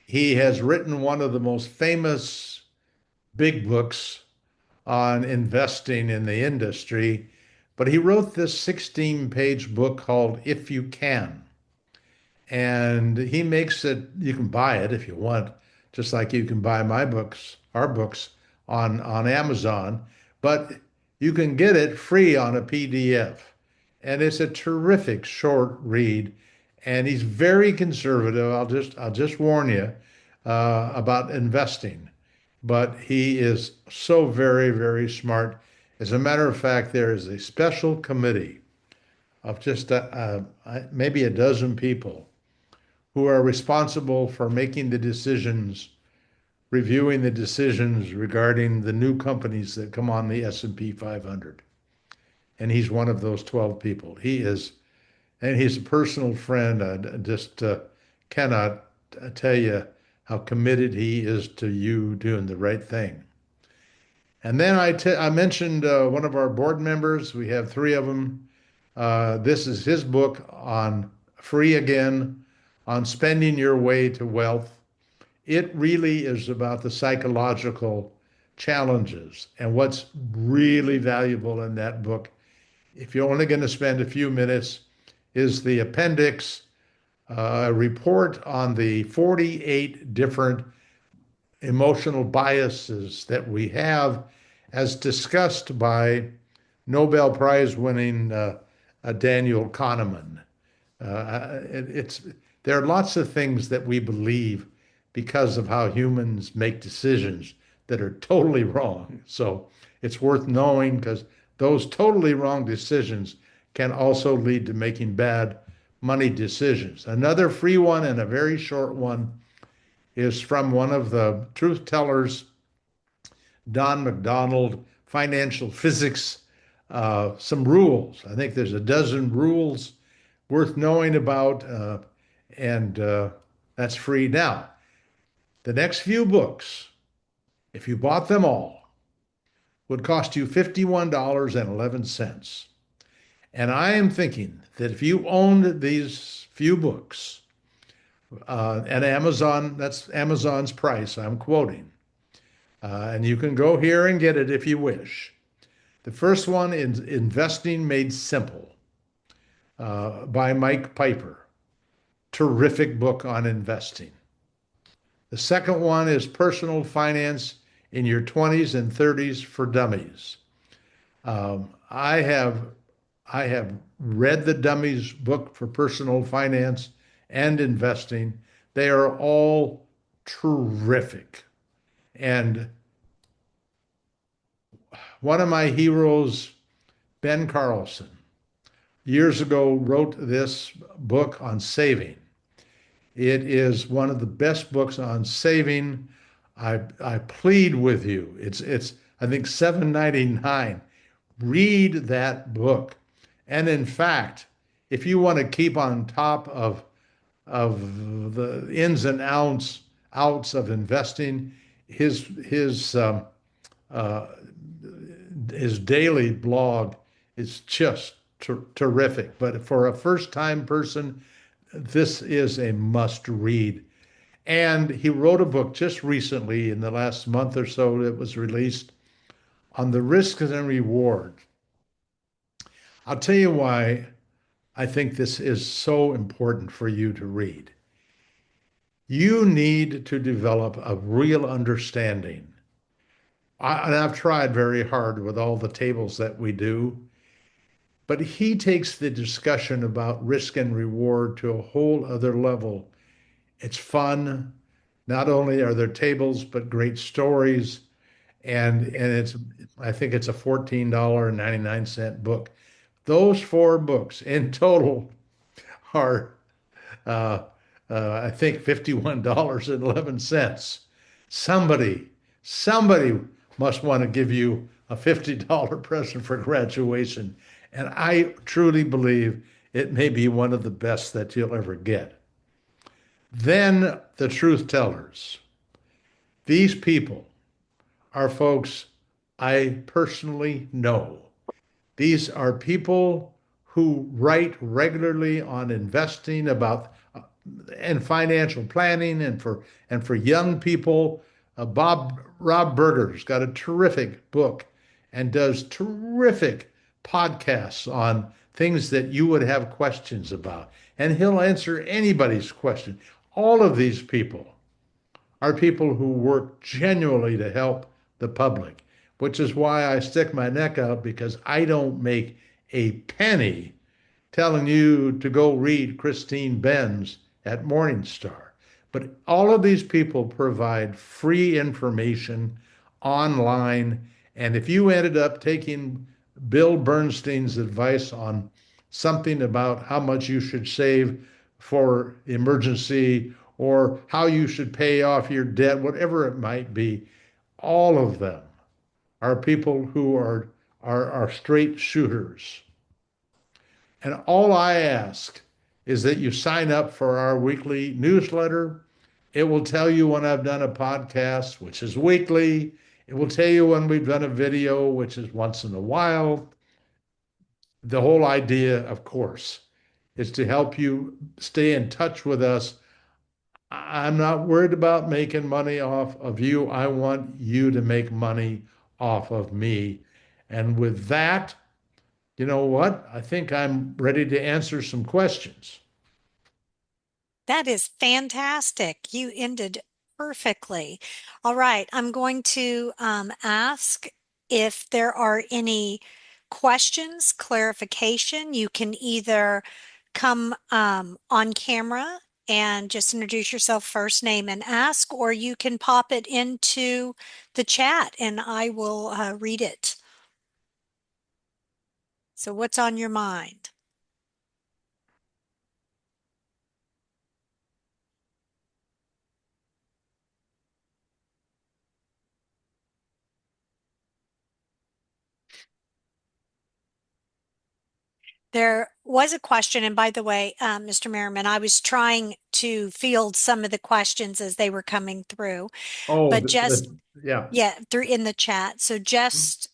He has written one of the most famous big books on investing in the industry, but he wrote this 16-page book called If You Can. and he makes it, you can buy it if you want, just like you can buy my books, our books on Amazon, but you can get it free on a PDF. And it's a terrific short read. And he's very conservative. I'll just warn you about investing. But he is so very, very smart. As a matter of fact, there is a special committee of just maybe a dozen people who are responsible for making the decisions, reviewing the decisions regarding the new companies that come on the S&P 500. And he's one of those 12 people. He is, and he's a personal friend. I just cannot tell you how committed he is to you doing the right thing. And then I mentioned one of our board members. We have three of them. This is his book on Free Again, on spending your way to wealth. It really is about the psychological challenges. And what's really valuable in that book, if you're only going to spend a few minutes, is the appendix, a report on the 48 different emotional biases that we have, as discussed by Nobel Prize winning Daniel Kahneman. It's there are lots of things that we believe because of how humans make decisions that are totally wrong. So it's worth knowing because those totally wrong decisions can also lead to making bad money decisions. Another free one and a very short one is from one of the truth tellers, Don McDonald, Financial Physics, some rules. I think there's a dozen rules worth knowing about, and that's free. Now, the next few books, if you bought them all, would cost you $51.11. And I am thinking that if you owned these few books, at Amazon, that's Amazon's price, I'm quoting, and you can go here and get it if you wish. The first one is Investing Made Simple by Mike Piper. Terrific book on investing. The second one is Personal Finance in Your 20s and 30s for Dummies. I have read the Dummies book for personal finance and investing. They are all terrific. And one of my heroes, Ben Carlson, years ago wrote this book on saving. It is one of the best books on saving. I plead with you. It's I think $7.99. Read that book. And in fact, if you want to keep on top of the ins and outs of investing, his uh, his daily blog is just terrific. But for a first-time person, this is a must read. And he wrote a book just recently, in the last month or so, it was released on the risks and rewards. I'll tell you why I think this is so important for you to read. You need to develop a real understanding. And I've tried very hard with all the tables that we do, but he takes the discussion about risk and reward to a whole other level. It's fun. Not only are there tables, but great stories. And it's I think it's a $14.99 book. Those four books in total are uh, I think $51.11. Somebody, somebody must want to give you a $50 present for graduation. And I truly believe it may be one of the best that you'll ever get. Then the truth tellers. These people are folks I personally know. These are people who write regularly on investing about and financial planning and for young people. Rob Berger's got a terrific book and does terrific podcasts on things that you would have questions about, and he'll answer anybody's question. All of these people are people who work genuinely to help the public, which is why I stick my neck out because I don't make a penny telling you to go read Christine Benz at Morningstar. But all of these people provide free information online. And if you ended up taking Bill Bernstein's advice on something about how much you should save for emergency or how you should pay off your debt, whatever it might be, all of them are people who are straight shooters. And all I ask is that you sign up for our weekly newsletter. It will tell you when I've done a podcast, which is weekly. It will tell you when we've done a video, which is once in a while. The whole idea, of course, is to help you stay in touch with us. I'm not worried about making money off of you. I want you to make money off of me. And with that, you know what? I think I'm ready to answer some questions. That is fantastic. You ended perfectly. All right, I'm going to ask if there are any questions, clarification. You can either come on camera and just introduce yourself, first name, and ask, or you can pop it into the chat and I will read it. So, what's on your mind? There was a question, and by the way, Mr. Merriman, I was trying to field some of the questions as they were coming through, Oh, but just, yeah. yeah, through in the chat. So just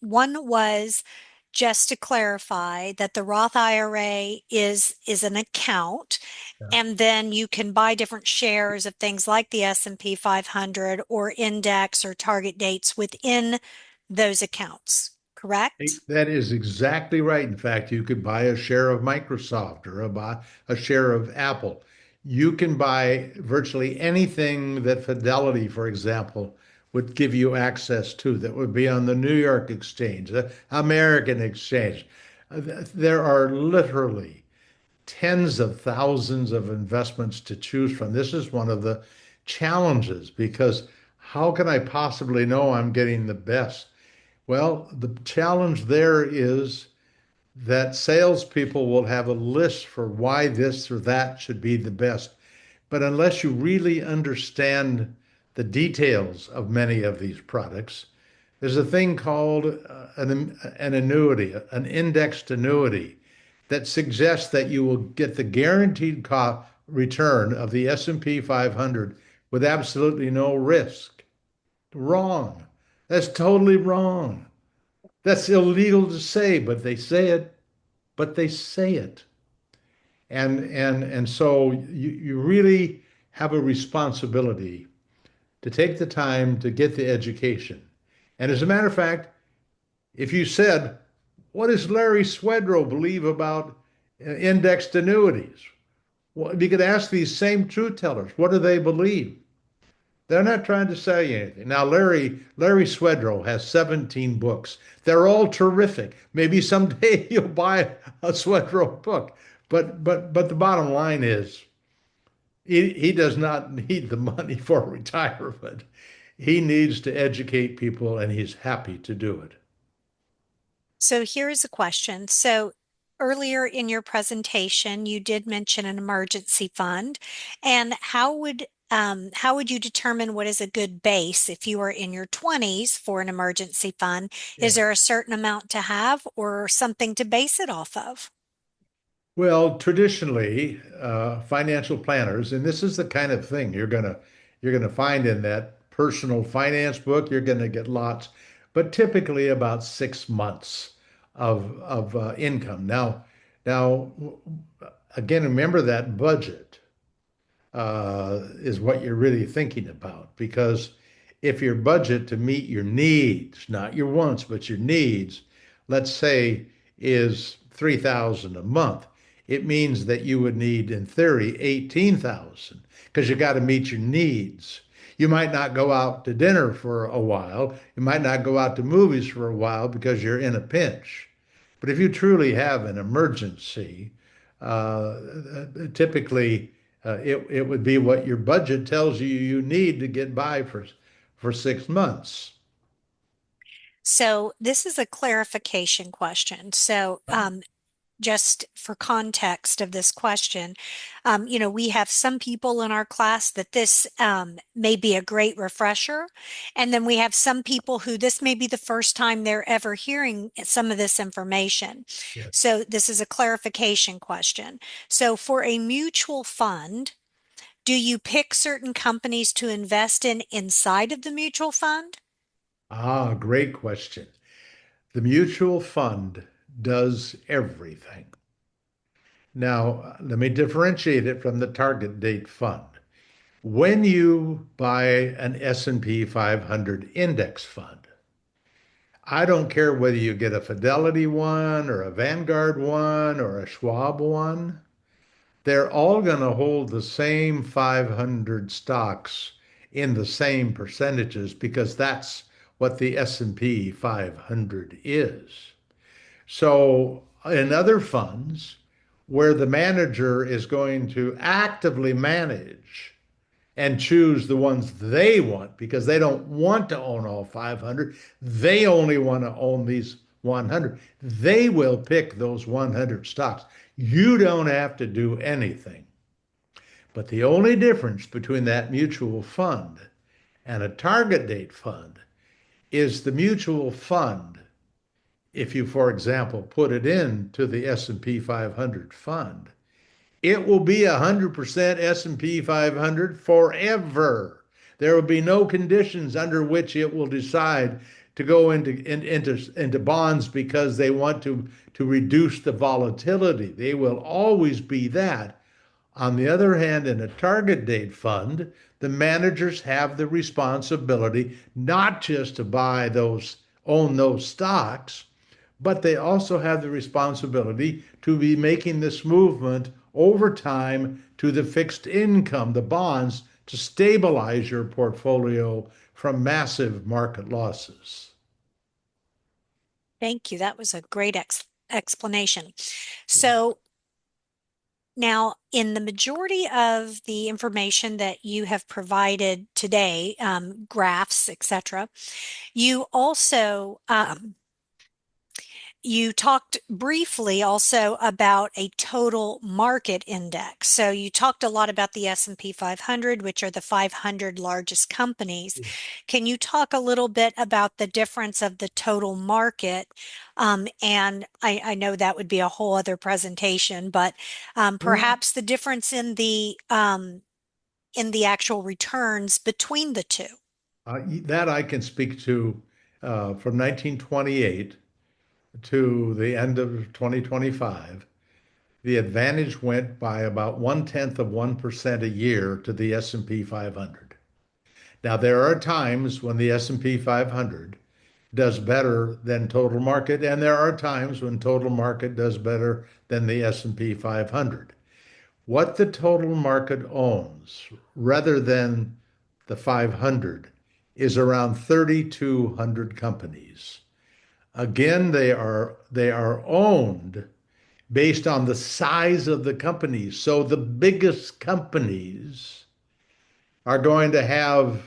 one was just to clarify that the Roth IRA is an account, Yeah. and then you can buy different shares of things like the S&P 500 or index or target dates within those accounts, correct? That is exactly right. In fact, you could buy a share of Microsoft or buy a share of Apple. You can buy virtually anything that Fidelity, for example, would give you access to that would be on the New York Exchange, the American Exchange. There are literally tens of thousands of investments to choose from. This is one of the challenges because how can I possibly know I'm getting the best? Well, the challenge there is that salespeople will have a list for why this or that should be the best. But unless you really understand the details of many of these products, there's a thing called an annuity, an indexed annuity, that suggests that you will get the guaranteed return of the S&P 500 with absolutely no risk. Wrong. That's totally wrong. That's illegal to say, but they say it, but they say it. And so you really have a responsibility to take the time to get the education. And as a matter of fact, if you said, what does Larry Swedroe believe about indexed annuities? Well, you could ask these same truth tellers, what do they believe? They're not trying to sell you anything. Now, Larry Swedroe has 17 books. They're all terrific. Maybe someday you'll buy a Swedroe book. But the bottom line is he does not need the money for retirement. He needs to educate people, and he's happy to do it. So here's a question. So earlier in your presentation, you did mention an emergency fund, and how would you determine what is a good base if you are in your 20s for an emergency fund? Is Yeah. there a certain amount to have or something to base it off of? Well, traditionally, financial planners, and this is the kind of thing you're gonna find in that personal finance book. You're gonna get lots, but typically about 6 months of income. Now, again, remember that budget is what you're really thinking about because if your budget to meet your needs, not your wants, but your needs, let's say, is 3,000 a month, it means that you would need, in theory, 18,000 because you got to meet your needs. You might not go out to dinner for a while. You might not go out to movies for a while because you're in a pinch. But if you truly have an emergency, typically it would be what your budget tells you you need to get by for 6 months. So this is a clarification question. So just for context of this question, we have some people in our class that this may be a great refresher. And then we have some people who this may be the first time they're ever hearing some of this information. Yes. So this is a clarification question. So for a mutual fund, do you pick certain companies to invest in inside of the mutual fund? Ah, great question. The mutual fund does everything. Now, let me differentiate it from the target date fund. When you buy an S&P 500 index fund, I don't care whether you get a Fidelity one or a Vanguard one or a Schwab one, they're all going to hold the same 500 stocks in the same percentages because that's what the S&P 500 is. So in other funds where the manager is going to actively manage and choose the ones they want because they don't want to own all 500, they only want to own these 100. They will pick those 100 stocks. You don't have to do anything. But the only difference between that mutual fund and a target date fund is the mutual fund, if you, for example, put it into the S&P 500 fund, it will be 100% S&P 500 forever. There will be no conditions under which it will decide to go into bonds because they want to reduce the volatility. They will always be that. On the other hand, in a target date fund, the managers have the responsibility not just to own those stocks, but they also have the responsibility to be making this movement over time to the fixed income, the bonds, to stabilize your portfolio from massive market losses. Thank you. That was a great explanation. So now, in the majority of the information that you have provided today, graphs, etc., you also you talked briefly also about a total market index. So you talked a lot about the S&P 500, which are the 500 largest companies. Can you talk a little bit about the difference of the total market? And I know that would be a whole other presentation, but Well, perhaps the difference in the actual returns between the two. that I can speak to from 1928 to the end of 2025. The advantage went by about 1/10 of 1% a year to the S&P 500. Now, there are times when the S&P 500 does better than total market, and there are times when total market does better than the S&P 500. What the total market owns, rather than the 500, is around 3,200 companies. Again, they are owned based on the size of the companies. So the biggest companies are going to have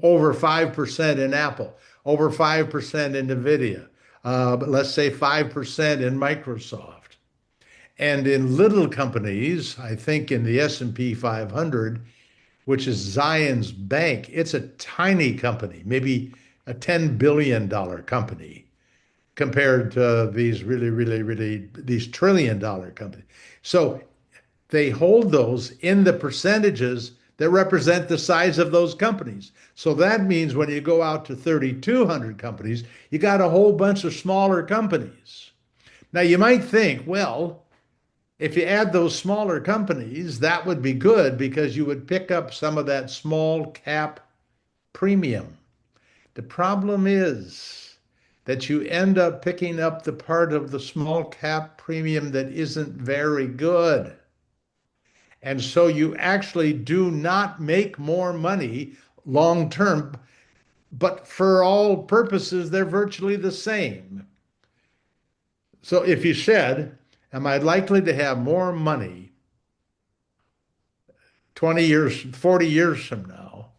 over 5% in Apple, over 5% in NVIDIA, but let's say 5% in Microsoft. And in little companies, I think in the S&P 500, which is Zion's Bank, it's a tiny company, maybe a $10 billion company compared to these really, these $1 trillion companies. So they hold those in the percentages that represent the size of those companies. So that means when you go out to 3,200 companies, you got a whole bunch of smaller companies. Now you might think, well, if you add those smaller companies, that would be good because you would pick up some of that small cap premium. The problem is that you end up picking up the part of the small cap premium that isn't very good. And so you actually do not make more money long term, but for all purposes, they're virtually the same. So if you said, am I likely to have more money 20 years, 40 years from now?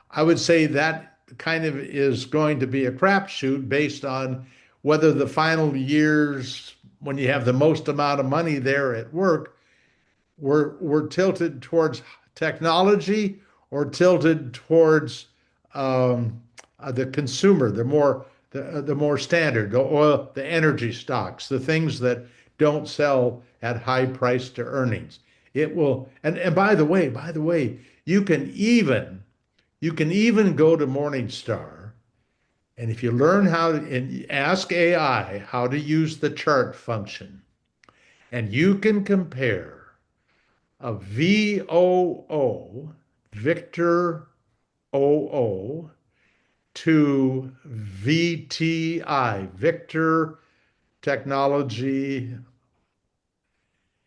I would say that kind of is going to be a crapshoot based on whether the final years, when you have the most amount of money there at work, we're tilted towards technology or tilted towards um, the consumer, the more standard, the oil, the energy stocks, the things that don't sell at high price to earnings. It will, and by the way, you can even go to Morningstar, and if you learn how to and ask AI how to use the chart function, and you can compare a VOO, Victor OO, to VTI, Victor Technology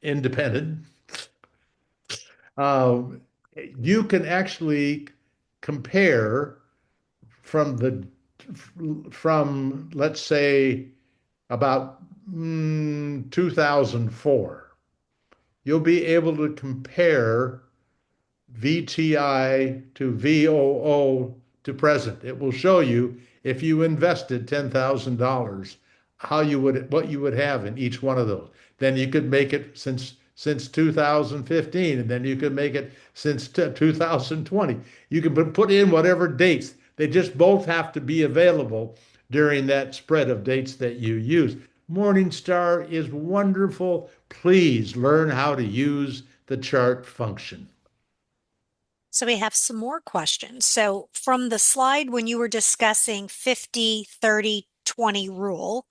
Independent. Uh, you can actually compare from the from let's say about 2004. You'll be able to compare VTI to VOO to present. It will show you if you invested $10,000, how you would what you would have in each one of those. Then you could make it since 2015, and then you could make it since 2020. You can put in whatever dates. They just both have to be available during that spread of dates that you use. Morningstar is wonderful. Please learn how to use the chart function. So we have some more questions. So from the slide when you were discussing 50-30-20 rule,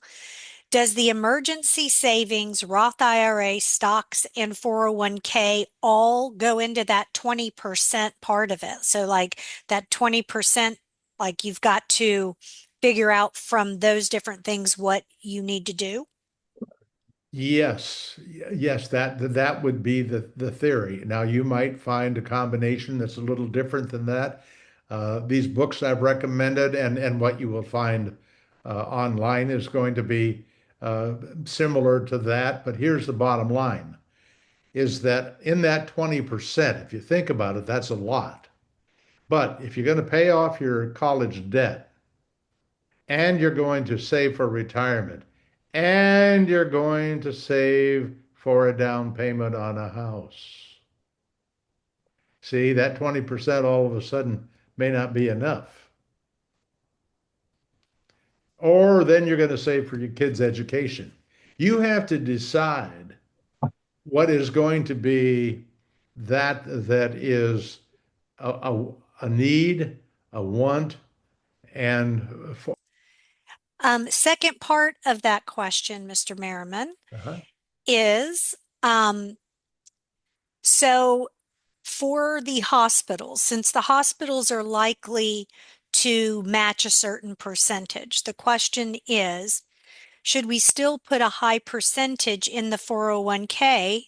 does the emergency savings, Roth IRA, stocks, and 401k all go into that 20% part of it? So like that 20%, like you've got to figure out from those different things what you need to do. Yes, yes, that would be the theory. Now you might find a combination that's a little different than that. These books I've recommended and what you will find online is going to be similar to that. But here's the bottom line, is that in that 20%, if you think about it, that's a lot. But if you're going to pay off your college debt, and you're going to save for retirement, and you're going to save for a down payment on a house. See, that 20% all of a sudden may not be enough. Or then you're going to save for your kids' education. You have to decide what is going to be that is a need, a want, and for, Second part of that question, Mr. Merriman, uh-huh. is so for the hospitals, since the hospitals are likely to match a certain percentage, the question is, should we still put a high percentage in the 401k,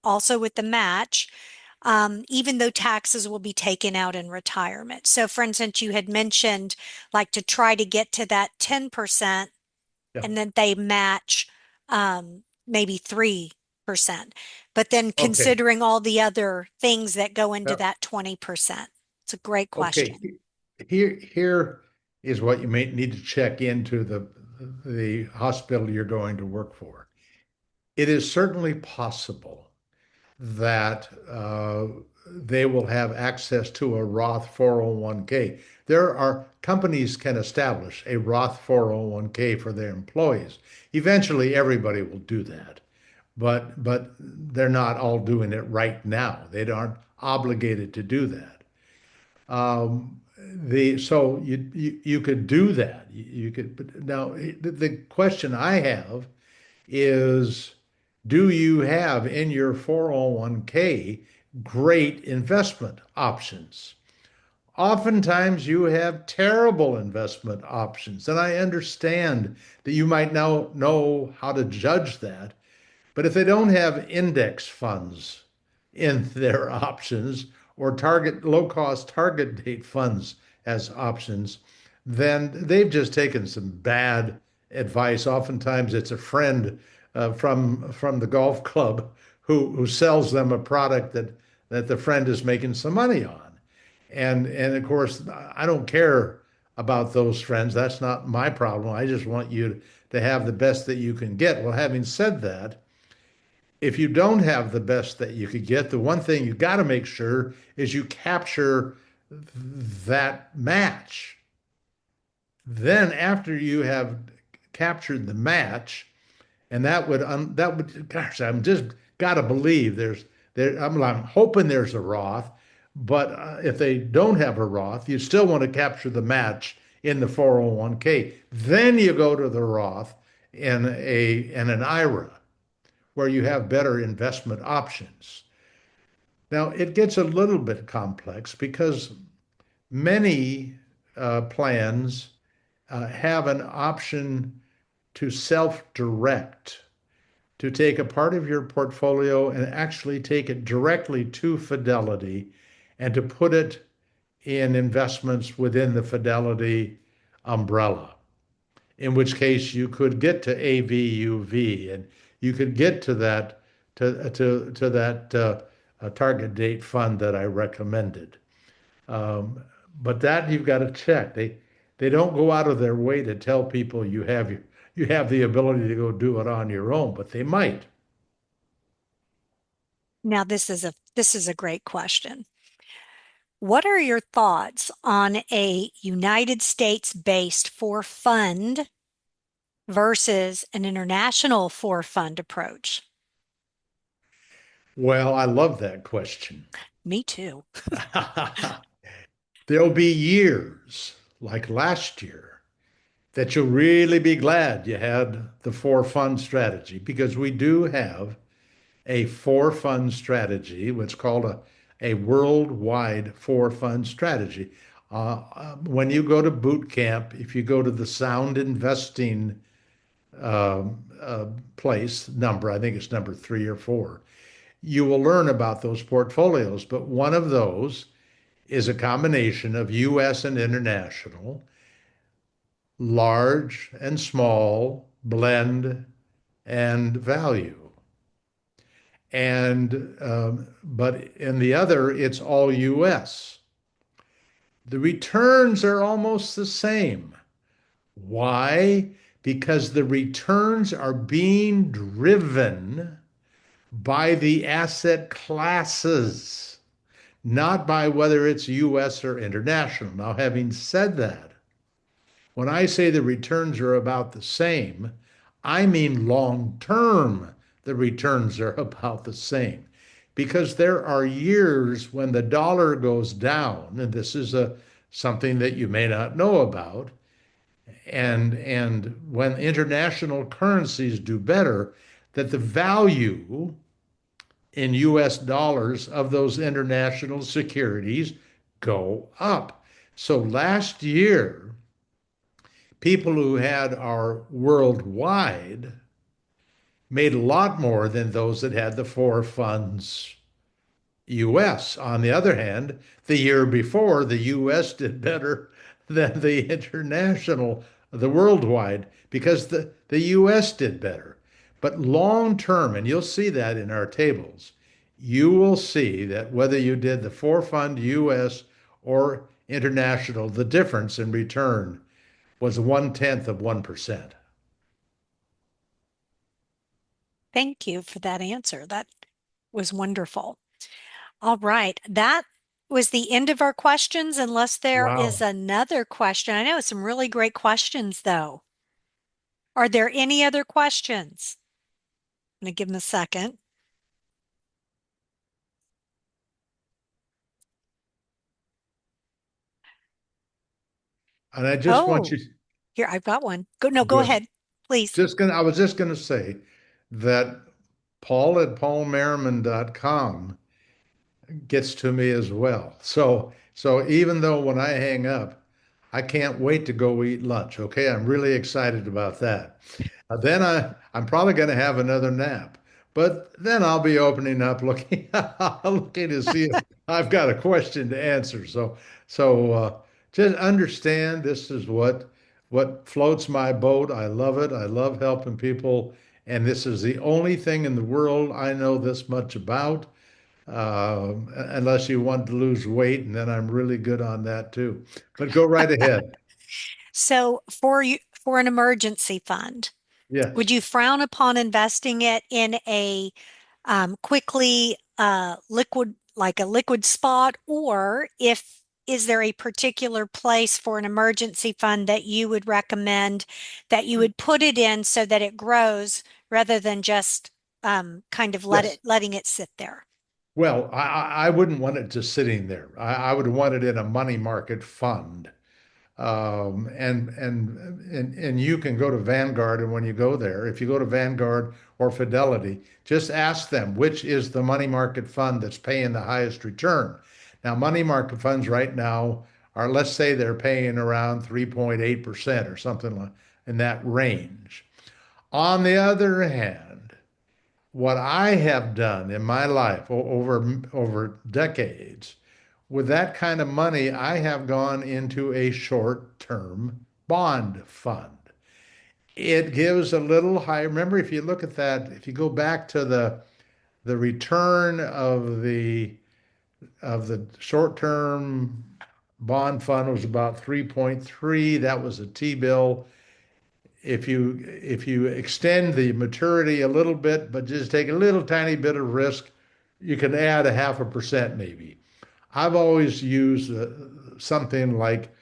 also with the match, even though taxes will be taken out in retirement? So, for instance, you had mentioned like to try to get to that 10% Yeah. and then they match maybe 3%. But then Okay. considering all the other things that go into Yeah. that 20%. It's a great Okay, question. here is what you may need to check into the hospital you're going to work for. It is certainly possible that they will have access to a Roth 401k. There are companies can establish a Roth 401k for their employees. Eventually, everybody will do that, but they're not all doing it right now. They aren't obligated to do that. The so you could do that. You could, but now the question I have is, do you have in your 401k great investment options? Oftentimes you have terrible investment options, and I understand that you might now know how to judge that. But if they don't have index funds in their options or target low-cost target date funds as options, then they've just taken some bad advice. Oftentimes it's a friend from the golf club who sells them a product that the friend is making some money on. And of course, I don't care about those friends. That's not my problem. I just want you to have the best that you can get. Well, having said that, if you don't have the best that you could get, the one thing you got to make sure is you capture that match. Then after you have captured the match, and that would gosh, I'm just got to believe I'm hoping there's a Roth, but if they don't have a Roth, you still want to capture the match in the 401k. Then you go to the Roth in an IRA where you have better investment options. Now, it gets a little bit complex because many plans have an option to self-direct, to take a part of your portfolio and actually take it directly to Fidelity and to put it in investments within the Fidelity umbrella, in which case you could get to AVUV and you could get to that target date fund that I recommended. Um, but that you've got to check. They don't go out of their way to tell people you have the ability to go do it on your own, but they might. Now, this is a great question. What are your thoughts on a United States-based for fund versus an international for fund approach? Well, I love that question. Me too. There'll be years like last year that you'll really be glad you had the four fund strategy because we do have a four fund strategy, what's called a worldwide four fund strategy. When you go to boot camp, if you go to the sound investing uh, uh, place number, I think it's number 3 or 4, you will learn about those portfolios. But one of those is a combination of US and international, large and small, blend and value. But in the other, it's all US. The returns are almost the same. Why? Because the returns are being driven by the asset classes, not by whether it's US or international. Now, having said that, when I say the returns are about the same, I mean long term, the returns are about the same. Because there are years when the dollar goes down, and this is something that you may not know about, and when international currencies do better, that the value in US dollars of those international securities go up. So last year, people who had our worldwide made a lot more than those that had the four funds US. On the other hand, the year before, the US did better than the international, the worldwide, because the US did better. But long term, and you'll see that in our tables, you will see that whether you did the four fund US or international, the difference in return was 1/10 of 1%. Thank you for that answer. That was wonderful. All right. That was the end of our questions, unless there is Wow. another question. I know some really great questions, though. Are there any other questions? I'm going to give them a second. And I just want you, Oh, here, I've got one. Go, no, go good. ahead, please. I was just gonna say that Paul at paulmerriman.com gets to me as well. So So even though when I hang up, I can't wait to go eat lunch. Okay, I'm really excited about that. I'm probably going to have another nap, but then I'll be opening up, looking looking to see if I've got a question to answer. So just understand this is what floats my boat. I love it. I love helping people, and this is the only thing in the world I know this much about. Unless you want to lose weight, and then I'm really good on that too. But go right ahead. So for you, for an emergency fund, would Yes. you frown upon investing it in a quickly liquid, like a liquid spot, or if is there a particular place for an emergency fund that you would recommend that you would put it in so that it grows rather than just kind of Yes. letting it sit there? Well, I wouldn't want it just sitting there. I would want it in a money market fund. And you can go to Vanguard, and when you go there, if you go to Vanguard or Fidelity, just ask them which is the money market fund that's paying the highest return. Now, money market funds right now are, let's say they're paying around 3.8% or something like in that range. On the other hand, what I have done in my life over decades, with that kind of money, I have gone into a short-term bond fund. It gives a little high. Remember, if you look at that, if you go back to the return of the short-term bond fund was about 3.3. That was a T-bill. If you extend the maturity a little bit, but just take a little tiny bit of risk, you can add a 0.5% maybe. I've always used something like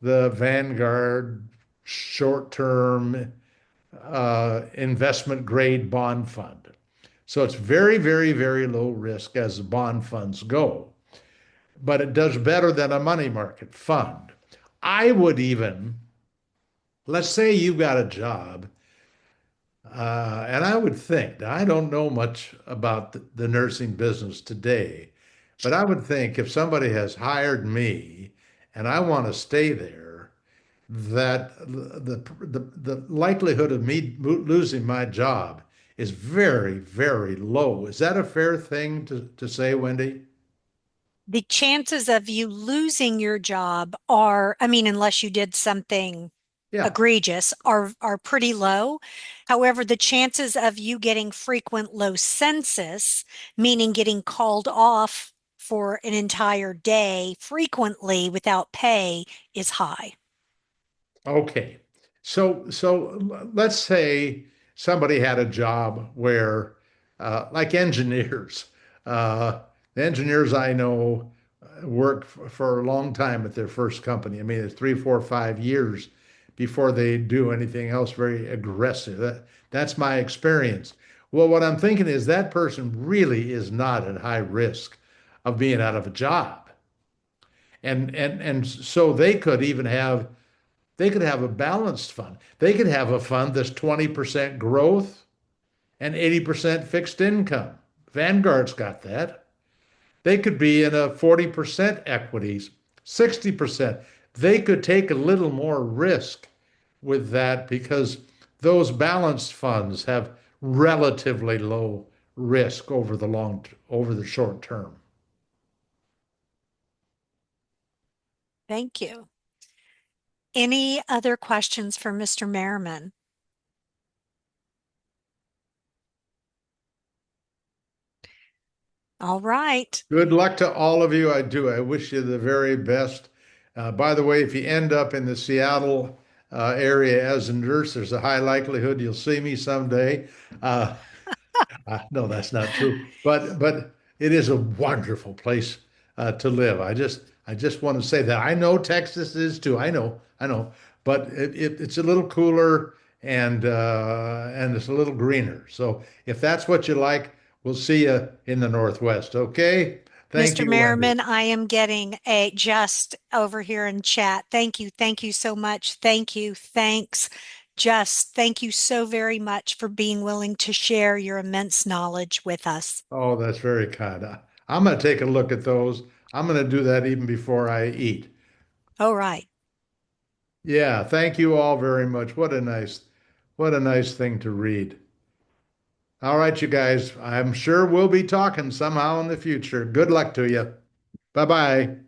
the Vanguard short-term investment grade bond fund. So it's very, very, very low risk as the bond funds go, but it does better than a money market fund. I would even, let's say you've got a job, and I would think, now, I don't know much about the nursing business today, but I would think if somebody has hired me and I want to stay there, that the likelihood of me losing my job is very, very low. Is that a fair thing to say, Wendy? The chances of you losing your job are, I mean, unless you did something Yeah. egregious, are pretty low. However, the chances of you getting frequent low census, meaning getting called off for an entire day frequently without pay, is high. Okay. So let's say somebody had a job where, like engineers, uh, the engineers I know work for a long time at their first company. I mean, it's 3, 4, 5 years before they do anything else very aggressive. That's my experience. Well, what I'm thinking is that person really is not at high risk of being out of a job. And so they could have a balanced fund. They could have a fund that's 20% growth and 80% fixed income. Vanguard's got that. They could be in a 40% equities, 60%. They could take a little more risk with that because those balanced funds have relatively low risk over the short term. Thank you. Any other questions for Mr. Merriman? All right. Good luck to all of you. I do. I wish you the very best. By the way, if you end up in the Seattle area as a nurse, there's a high likelihood you'll see me someday. Uh, no, that's not true. But it is a wonderful place to live. I just want to say that I know Texas is too. I know, but it's a little cooler and it's a little greener. So if that's what you like, we'll see you in the Northwest. Okay. Thank Mr. you, Wendy. Merriman, I am getting a just over here in chat. Thank you. Thank you so much. Thank you. Thanks. Just thank you so very much for being willing to share your immense knowledge with us. Oh, that's very kind. I'm going to take a look at those. I'm going to do that even before I eat. Oh, right. Yeah, thank you all very much. What a nice thing to read. All right, you guys, I'm sure we'll be talking somehow in the future. Good luck to you. Bye-bye.